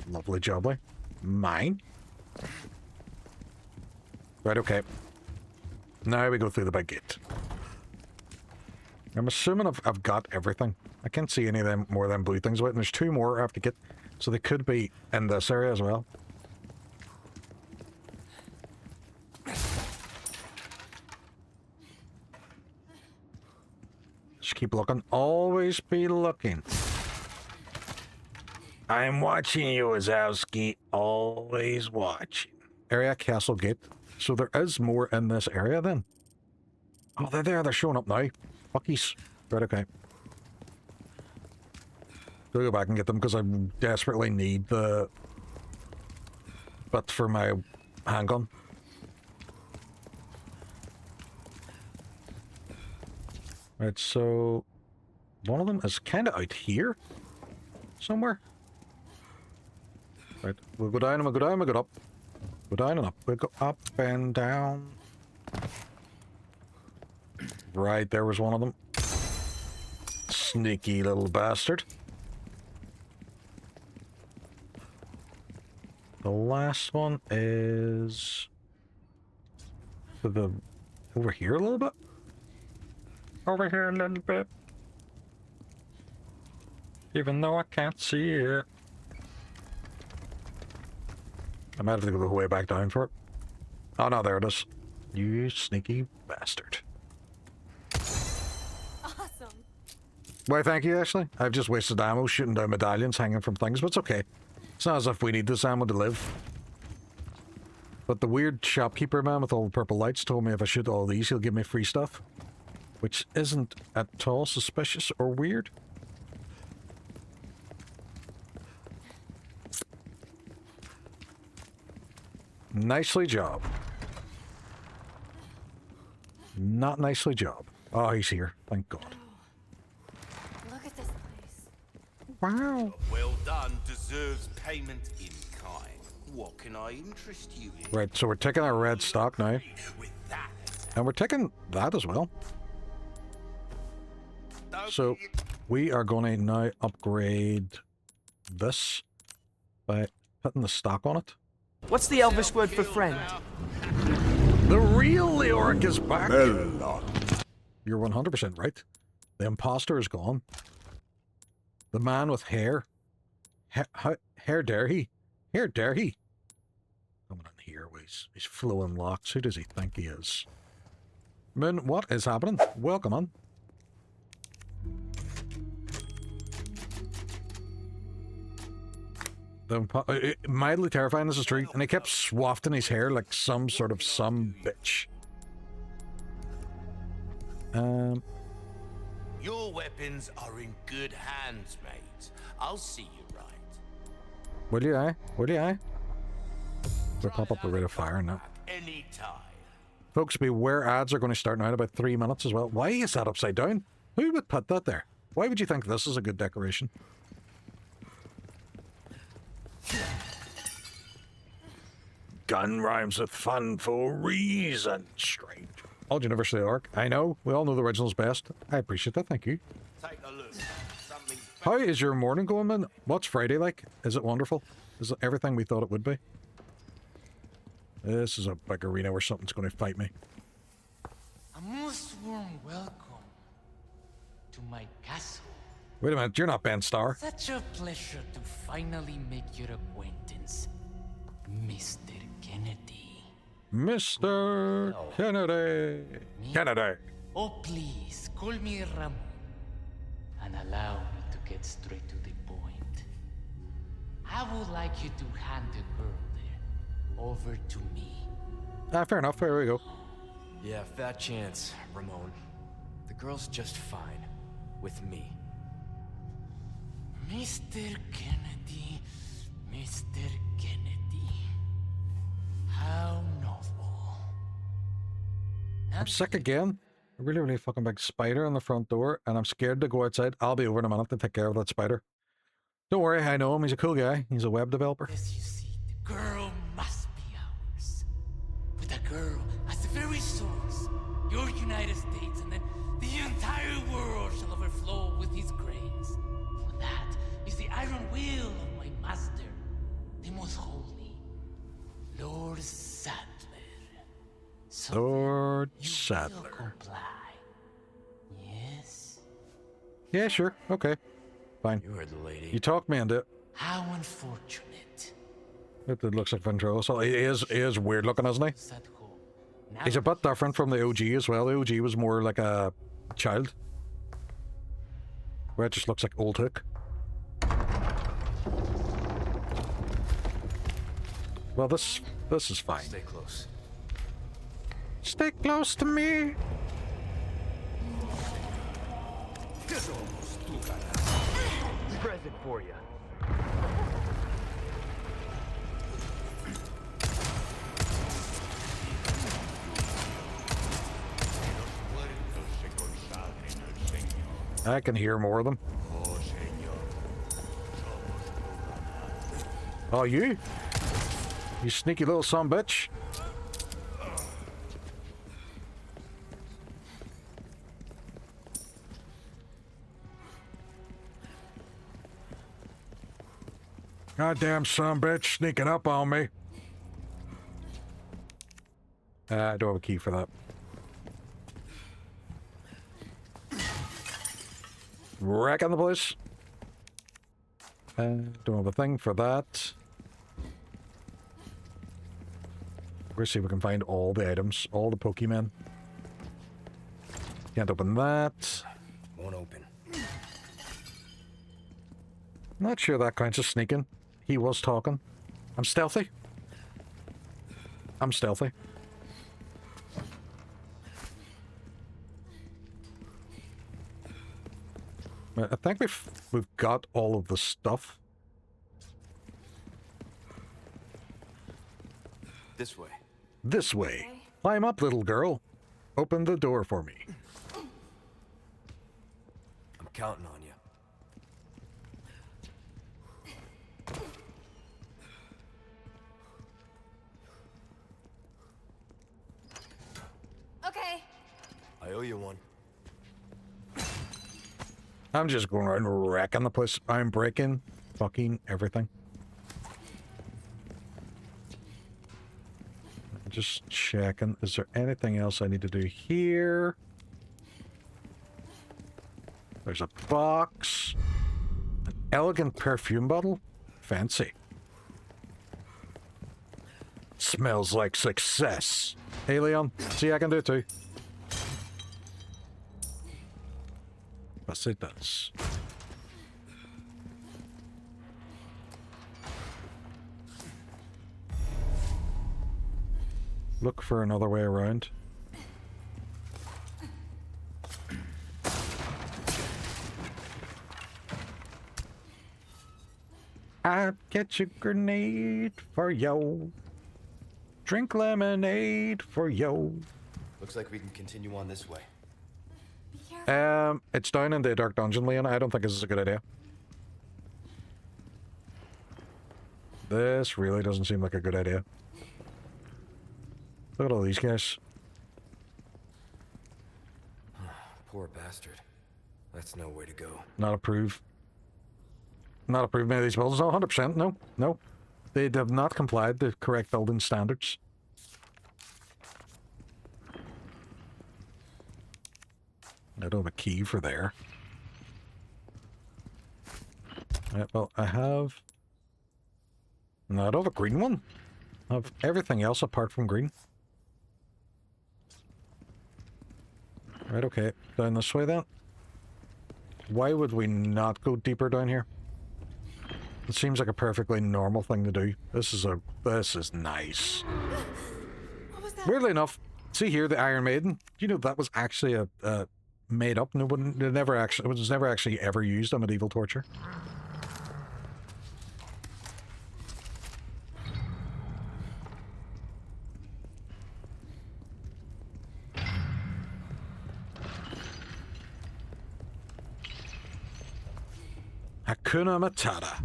[SPEAKER 2] Lovely jubbly. Mine. Right, okay. Now we go through the big gate. I'm assuming I've got everything. I can't see any of them more than blue things about, and there's two more I have to get. So they could be in this area as well. Just keep looking. Always be looking. I'm watching you, Wazowski. Always watching. Area Castle Gate. So there is more in this area then. Oh, they're there. They're showing up now. Fuckies. Right, okay. I'll go back and get them because I desperately need the bit for my handgun. Right, so one of them is kind of out here somewhere. Right, we'll go down and we'll go down and we'll go up. Go down and up. We'll go up and down. Right, there was one of them. Sneaky little bastard. The last one is to the over here a little bit. Over here a little bit. Even though I can't see it. I might have to go the whole way back down for it. Oh no, there it is. You sneaky bastard.
[SPEAKER 11] Awesome.
[SPEAKER 2] Why, thank you, Ashley. I've just wasted ammo shooting down medallions hanging from things, but it's okay. It's not as if we need this ammo to live. But the weird shopkeeper man with all the purple lights told me if I shoot all these, he'll give me free stuff. Which isn't at all suspicious or weird. Nicely job. Not nicely job. Oh, he's here. Thank God.
[SPEAKER 11] Look at this place.
[SPEAKER 2] Wow.
[SPEAKER 8] Well done deserves payment in kind. What can I interest you in?
[SPEAKER 2] Right, so we're taking our red stock now. And we're taking that as well. So we are going to now upgrade this by putting the stock on it.
[SPEAKER 18] What's the Elvish word for friend?
[SPEAKER 2] The real Leoric is back.
[SPEAKER 16] Hello.
[SPEAKER 2] You're 100% right. The imposter is gone. The man with hair. Hair dare he? Hair dare he? Coming in here with his flowing locks. Who does he think he is? Moon, what is happening? Welcome on. Mildly terrifying, this is true. And he kept swafting his hair like some sort of bitch.
[SPEAKER 8] Your weapons are in good hands, mate. I'll see you right.
[SPEAKER 2] Will you, eh? Will you, eh? We'll pop up the rate of fire now.
[SPEAKER 8] Anytime.
[SPEAKER 2] Folks, beware, ads are going to start now in about 3 minutes as well. Why is that upside down? Who would put that there? Why would you think this is a good decoration? Gun rhymes with fun for reason. Strange. Old University of Arc. I know. We all know the original's best. I appreciate that. Thank you.
[SPEAKER 8] Take a look.
[SPEAKER 2] How is your morning going, man? What's Friday like? Is it wonderful? Is it everything we thought it would be? This is a big arena where something's going to fight me.
[SPEAKER 19] A most warm welcome to my castle.
[SPEAKER 2] Wait a minute, you're not Ben Starr.
[SPEAKER 19] Such a pleasure to finally make your acquaintance, Mr. Kennedy.
[SPEAKER 2] Mr. Kennedy. Kennedy.
[SPEAKER 19] Oh, please, call me Ramon. And allow me to get straight to the point. I would like you to hand the girl there over to me.
[SPEAKER 2] Fair enough. There we go.
[SPEAKER 9] Yeah, fat chance, Ramon. The girl's just fine. With me.
[SPEAKER 19] Mr. Kennedy, Mr. Kennedy. How novel.
[SPEAKER 2] I'm sick again. A really, really fucking big spider on the front door, and I'm scared to go outside. I'll be over in a minute to take care of that spider. Don't worry, I know him. He's a cool guy. He's a web developer.
[SPEAKER 19] Yes, you see, the girl must be ours. But the girl has the very source. Your United States, and then the entire world shall overflow with his grace. For that is the iron will of my master, the most holy, Lord Sadler. So
[SPEAKER 2] Lord Sadler.
[SPEAKER 19] Comply. Yes?
[SPEAKER 2] Yeah, sure. Okay. Fine.
[SPEAKER 9] You heard the lady.
[SPEAKER 2] You talked me into it.
[SPEAKER 19] How unfortunate.
[SPEAKER 2] It looks like Ventrilo. He is weird looking, isn't he? He's a bit different from the OG as well. The OG was more like a child. Where it just looks like Old Hook. Well, this is fine.
[SPEAKER 9] Stay close.
[SPEAKER 2] Stay close to me.
[SPEAKER 18] Present for you.
[SPEAKER 2] I can hear more of them. Oh, you? You sneaky little sumbitch. Goddamn sumbitch sneaking up on me. I don't have a key for that. Wrecking the place. Don't have a thing for that. We'll see if we can find all the items, all the Pokemon. Can't open that.
[SPEAKER 9] Won't open.
[SPEAKER 2] Not sure that counts as sneaking. He was talking. I'm stealthy. I'm stealthy. I think we've got all of the stuff.
[SPEAKER 9] This way.
[SPEAKER 2] This way. Climb up, little girl. Open the door for me.
[SPEAKER 9] I'm counting on you.
[SPEAKER 11] Okay.
[SPEAKER 9] I owe you one.
[SPEAKER 2] I'm just going around wrecking the place. I'm breaking fucking everything. Just checking. Is there anything else I need to do here? There's a box. An elegant perfume bottle. Fancy. Smells like success. Hey, Leon. See, I can do it too. Yes, it does. Look for another way around. I'd catch a grenade for yo. Drink lemonade for yo.
[SPEAKER 9] Looks like we can continue on this way.
[SPEAKER 2] It's down in the dark dungeon, Leon. I don't think this is a good idea. This really doesn't seem like a good idea. Look at all these guys.
[SPEAKER 9] Poor bastard. That's no way to go.
[SPEAKER 2] Not approve. Not approve many of these buildings. No, 100%. No, no. They have not complied with correct building standards. I don't have a key for there. Right, well, I have... No, I don't have a green one. I have everything else apart from green. Right, okay. Down this way then. Why would we not go deeper down here? It seems like a perfectly normal thing to do. This is nice.
[SPEAKER 11] What was that?
[SPEAKER 2] Weirdly enough, see here, the Iron Maiden. You know that was actually a made up. No one, it was never actually ever used on medieval torture. Hakuna Matata.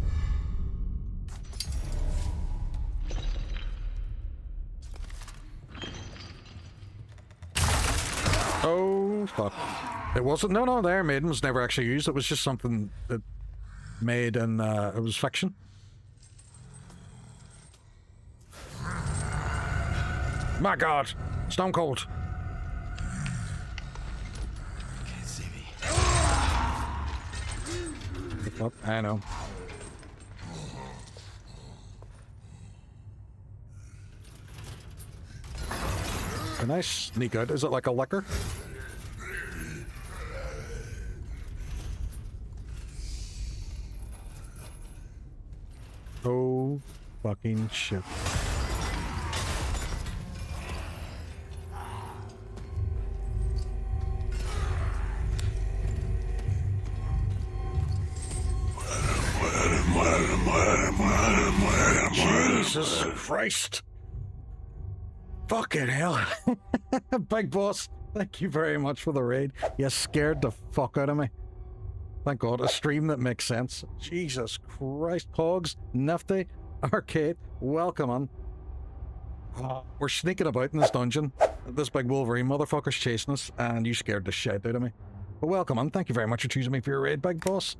[SPEAKER 2] Oh, fuck. It wasn't. No, the Iron Maiden was never actually used. It was just something that made and it was fiction. My God. Stone Cold.
[SPEAKER 9] Can't see me.
[SPEAKER 2] What? I know. A nice sneak out. Is it like a liquor? Oh, fucking shit. Jesus Christ. Fucking hell. Big boss, thank you very much for the raid. You scared the fuck out of me. Thank God, a stream that makes sense. Jesus Christ. Pogs, Nifty, Arcade, welcome on. We're sneaking about in this dungeon. This big Wolverine motherfucker's chasing us, and you scared the shit out of me. But welcome on. Thank you very much for choosing me for your raid, Big Boss.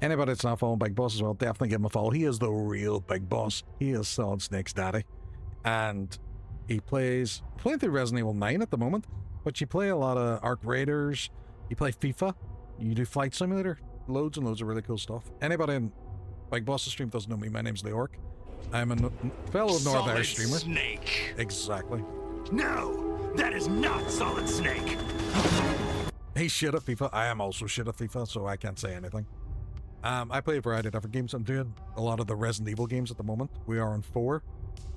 [SPEAKER 2] Anybody that's not following Big Boss as well, definitely give him a follow. He is the real Big Boss. He is Solid Snake's daddy. And he plays... playing through Resident Evil 9 at the moment, but you play a lot of Arc Raiders, you play FIFA, you do Flight Simulator, loads and loads of really cool stuff. Anybody in Big Boss's stream doesn't know me, my name's Leorc. I'm a fellow North Irish streamer.
[SPEAKER 10] Snake.
[SPEAKER 2] Exactly.
[SPEAKER 10] No, that is not Solid Snake.
[SPEAKER 2] He's shit at FIFA. I am also shit at FIFA, so I can't say anything. I play a variety of different games. I'm doing a lot of the Resident Evil games at the moment. We are on 4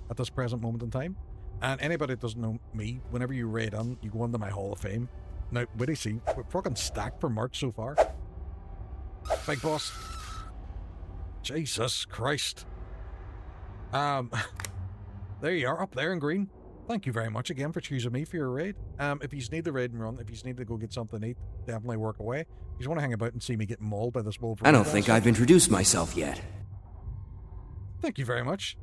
[SPEAKER 2] at this present moment in time. And anybody that doesn't know me, whenever you raid on, you go into my Hall of Fame. Now, what do you see? We're fucking stacked for March so far. Big boss. Jesus Christ. There you are, up there in green. Thank you very much again for choosing me for your raid. If you need the raid and run, if you need to go get something to eat, definitely work away. If you just want to hang about and see me get mauled by this wolf.
[SPEAKER 20] I don't think I've introduced myself yet.
[SPEAKER 2] Thank you very much.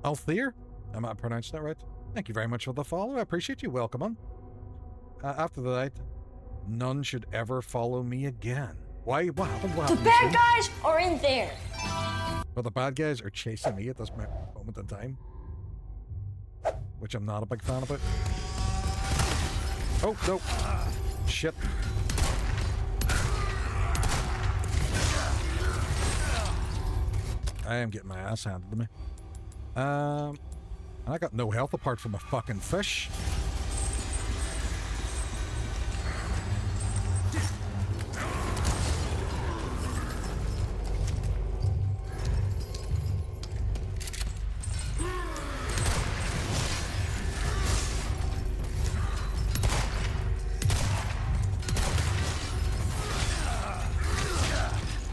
[SPEAKER 2] Althir? Am I pronouncing that right? Thank you very much for the follow. I appreciate you. Welcome on. After the night, none should ever follow me again. Why? What happened? What happened?
[SPEAKER 21] The bad guys are in there.
[SPEAKER 2] Well, the bad guys are chasing me at this moment in time. Which I'm not a big fan about. Oh, no. Shit. I am getting my ass handed to me. I got no health apart from a fucking fish.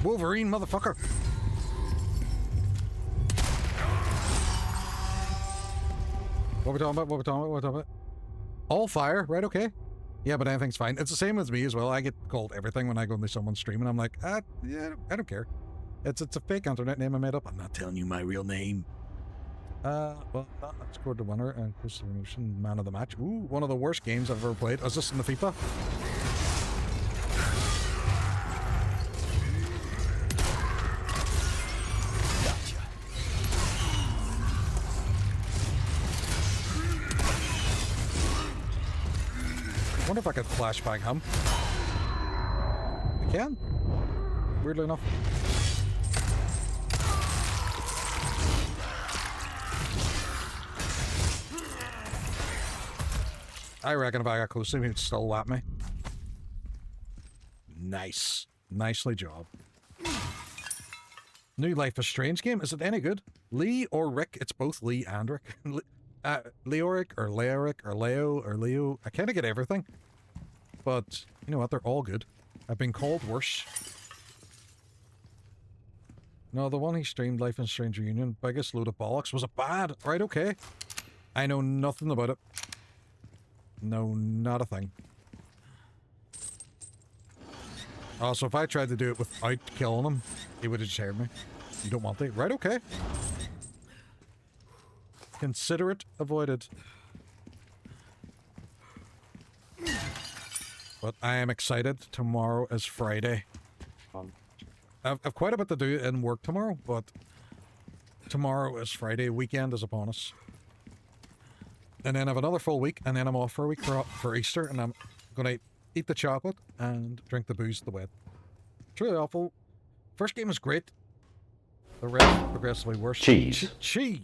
[SPEAKER 2] Wolverine, motherfucker. What we talking about? What we talking about? What we talking about? All fire, right? Okay. Yeah, but anything's fine. It's the same as me as well. I get called everything when I go into someone's stream, and I'm like, yeah, I don't care. It's a fake internet name I made up. I'm not telling you my real name. Well, that scored the winner and Chris Revolution, man of the match. Ooh, one of the worst games I've ever played. Was this in the FIFA? I wonder if I could flashbang him. I can. Weirdly enough. I reckon if I got close to him, he'd still lap me. Nice. Nicely job. New Life is Strange game. Is it any good? Lee or Rick? It's both Lee and Rick. Leoric or Leoric or Leo or Leo. I kind of get everything. But, you know what? They're all good. I've been called worse. No, the one he streamed, Life is Strange Reunion, biggest load of bollocks. Was it bad? Right, okay. I know nothing about it. No, not a thing. Also, if I tried to do it without killing him, he would have shared me. You don't want to? Right, okay. Consider it avoided. But I am excited. Tomorrow is Friday. I've quite a bit to do in work tomorrow, but tomorrow is Friday. Weekend is upon us. And then I have another full week, and then I'm off for a week for Easter, and I'm going to eat the chocolate and drink the booze at the wed. It's really awful. First game is great. The rest progressively worse.
[SPEAKER 22] Cheese.
[SPEAKER 2] Cheese.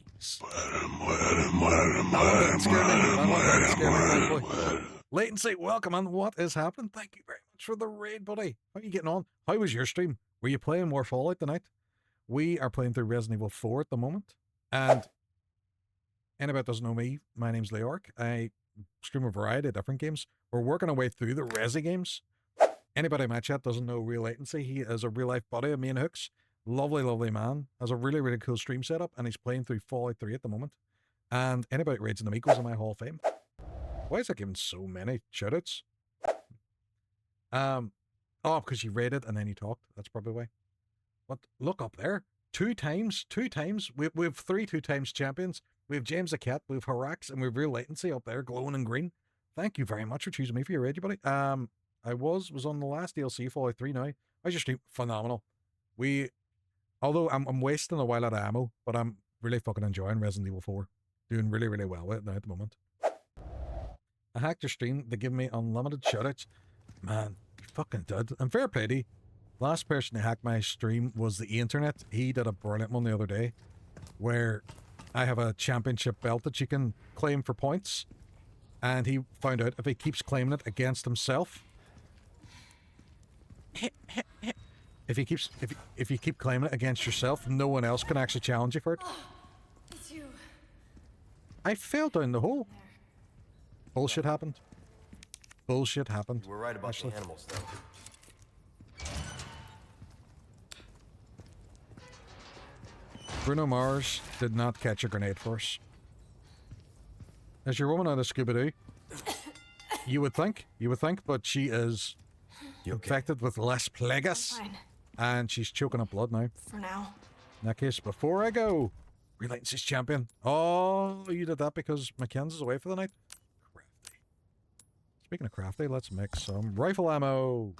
[SPEAKER 2] Latency, welcome, and what is happening? Thank you very much for the raid, buddy. How are you getting on? How was your stream? Were you playing more Fallout tonight? We are playing through Resident Evil 4 at the moment, and anybody that doesn't know me, my name's Leoric. I stream a variety of different games. We're working our way through the Resi games. Anybody in my chat doesn't know Real Latency. He is a real-life buddy of me and Hooks. Lovely, lovely man. Has a really, really cool stream setup, and he's playing through Fallout 3 at the moment. And anybody that raids in the Meek goes in my Hall of Fame. Why is that giving so many shoutouts? Oh, because you raided and then you talked. That's probably why. But look up there. Two times. We have 3 2-times champions. We have James the Cat, we have Harax, and we have Real Latency up there, glowing in green. Thank you very much for choosing me for your raid, buddy. I was on the last DLC, Fallout 3 now. I just stream phenomenal. Although I'm wasting a while out of ammo, but I'm really fucking enjoying Resident Evil 4. Doing really, really well with it now at the moment. I hacked your stream. They give me unlimited shoutouts. Man, you fucking did. And fair play to you. Last person to hack my stream was the internet. He did a brilliant one the other day where I have a championship belt that you can claim for points. And he found out if he keeps claiming it against himself, If you keep claiming it against yourself, no one else can actually challenge you for it.
[SPEAKER 11] It's you.
[SPEAKER 2] I fell down the hole. Bullshit happened. Bullshit happened.
[SPEAKER 9] We're right about
[SPEAKER 2] Ashley.
[SPEAKER 9] the animals, though.
[SPEAKER 2] Bruno Mars did not catch a grenade for us. Is your woman out of Scooby-Doo? You would think, but she is infected with Les Plagas.
[SPEAKER 11] Fine.
[SPEAKER 2] And she's choking up blood now.
[SPEAKER 11] For now.
[SPEAKER 2] In that case, before I go, Relency's champion. Oh, you did that because Mackenzie's away for the night? Crafty. Speaking of crafty, let's make some rifle ammo.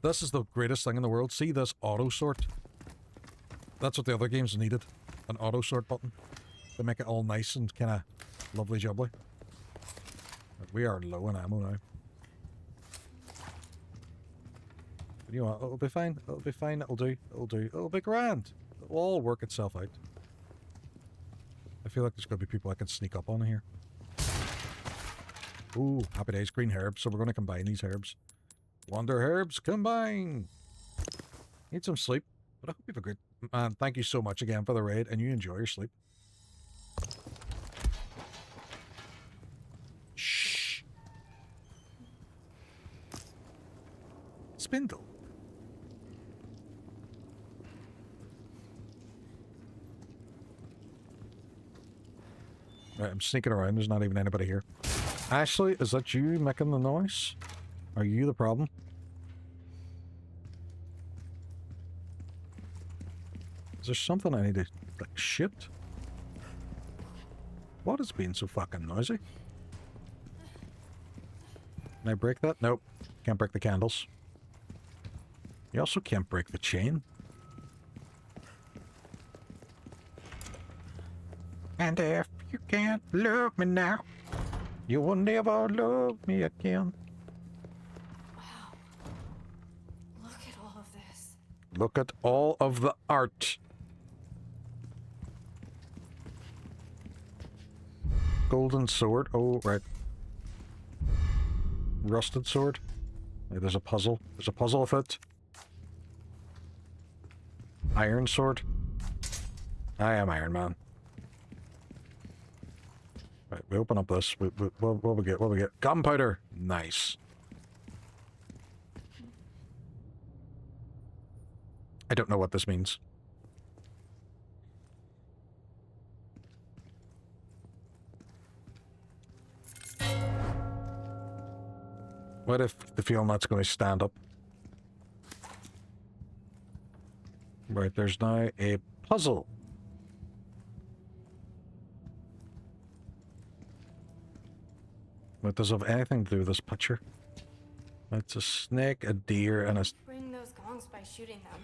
[SPEAKER 2] This is the greatest thing in the world. See this auto sort? That's what the other games needed. An auto sort button. To make it all nice and kind of lovely jubbly. But we are low in ammo now. But you know what? It'll be fine. It'll be fine. It'll do. It'll do. It'll be grand. It'll all work itself out. I feel like there's going to be people I can sneak up on here. Ooh, happy days. Green herbs. So we're going to combine these herbs. Wonder herbs combine. Need some sleep. But I hope you have a good... Man, thank you so much again for the raid, and you enjoy your sleep. Shh. Spindle. Right, I'm sneaking around. There's not even anybody here. Ashley, is that you making the noise? Are you the problem? Is there something I need to, like, shit? What is being so fucking noisy? Can I break that? Nope. Can't break the candles. You also can't break the chain. And if you can't love me now, you will never love me again.
[SPEAKER 11] Wow. Look at all of this.
[SPEAKER 2] Look at all of the art. Golden sword. Oh, right. Rusted sword. Yeah, there's a puzzle. There's a puzzle with it. Iron sword. I am Iron Man. Right, we open up this. What we get? What we get? Gunpowder. Nice. I don't know what this means. What if the feel nut's going to stand up? Right, there's now a puzzle. What does it have anything to do with this picture? It's a snake, a deer, and a...
[SPEAKER 11] Bring those gongs by shooting them.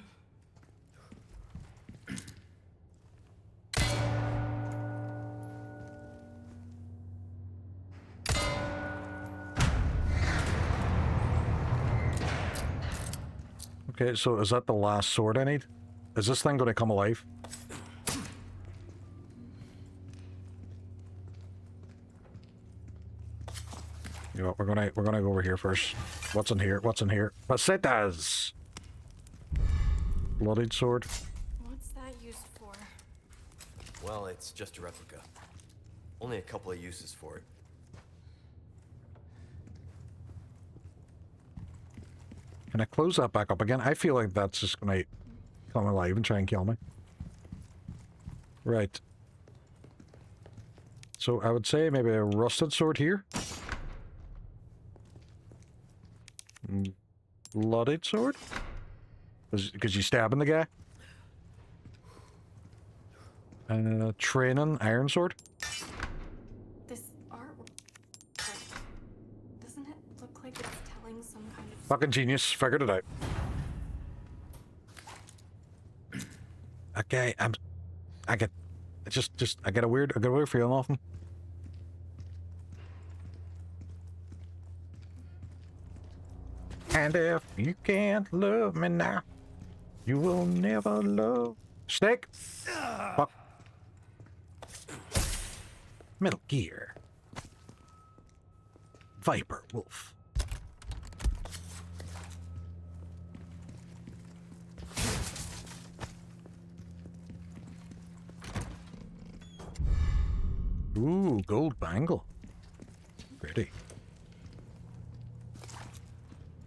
[SPEAKER 2] Okay, so is that the last sword I need? Is this thing going to come alive? You know what, we're gonna go over here first. What's in here? What's in here? Pesetas! Bloodied sword.
[SPEAKER 11] What's that used for?
[SPEAKER 9] Well, it's just a replica. Only a couple of uses for it.
[SPEAKER 2] Can I close that back up again? I feel like that's just gonna come alive and try and kill me. Right. So I would say maybe a rusted sword here. Bloodied sword? Because you're stabbing the guy. Training iron sword.
[SPEAKER 11] This artwork. Doesn't it look like it's telling some kind of...
[SPEAKER 2] Fucking genius. Figured it out. Okay, I get a weird feeling off him. And if you can't love me now, you will never love... Snake! Fuck. Metal Gear. Viper Wolf. Ooh, gold bangle. Pretty.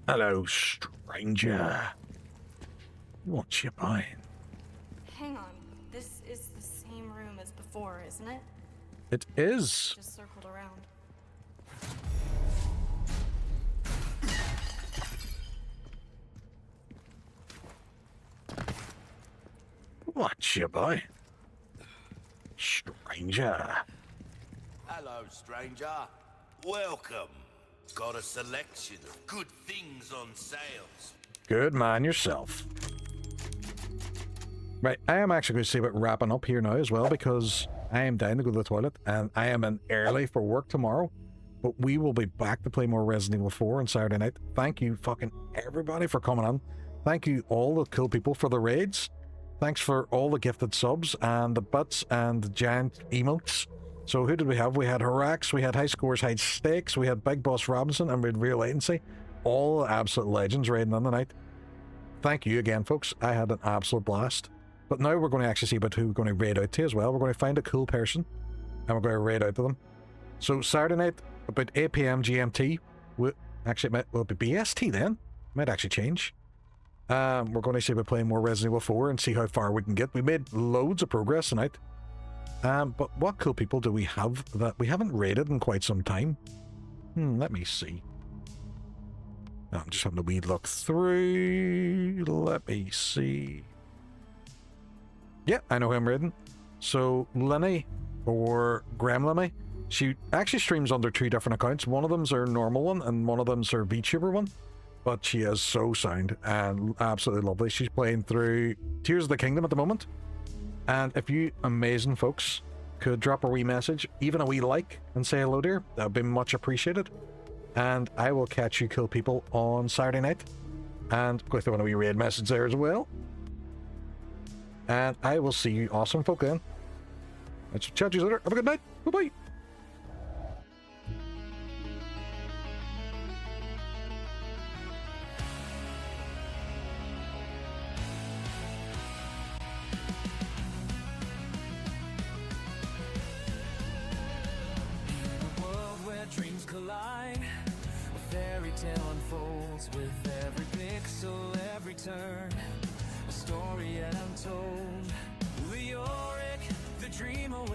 [SPEAKER 2] Hello, stranger. What you buying?
[SPEAKER 11] Hang on. This is the same room as before, isn't it?
[SPEAKER 2] It is.
[SPEAKER 11] Just circled around.
[SPEAKER 2] What you buying? Stranger.
[SPEAKER 8] Hello, stranger. Welcome. Got a selection of good things on sales.
[SPEAKER 2] Good man yourself. Right, I am actually going to see about wrapping up here now as well, because I am down to go to the toilet and I am in early for work tomorrow. But we will be back to play more Resident Evil 4 on Saturday night. Thank you fucking everybody for coming on. Thank you all the cool people for the raids. Thanks for all the gifted subs and the butts and the giant emotes. So who did we have? We had Harax, we had High Scores High Stakes, we had Big Boss Robinson, and we had Real Latency. All absolute legends raiding on the night. Thank you again, folks. I had an absolute blast. But now we're going to actually see about who we're going to raid out to as well. We're going to find a cool person and we're going to raid out to them. So Saturday night, about 8 PM GMT, actually it will be BST then. Might actually change. We're going to see about playing more Resident Evil 4 and see how far we can get. We made loads of progress tonight. But what cool people do we have that we haven't raided in quite some time? Let me see. I'm just having a wee look through. Let me see. Yeah, I know who I'm raiding. So, Lenny, or Gremlemy, she actually streams under 2 different accounts. One of them's her normal one, and one of them's her VTuber one. But she is so sound and absolutely lovely. She's playing through Tears of the Kingdom at the moment. And if you amazing folks could drop a wee message, even a wee like, and say hello to her, that would be much appreciated. And I will catch you cool people on Saturday night. And go through a wee raid message there as well. And I will see you awesome folk then. Let's chat to you later. Have a good night. Bye-bye.
[SPEAKER 3] Dreams collide, a fairy tale unfolds with every pixel, every turn, a story yet untold. Leoric, the dream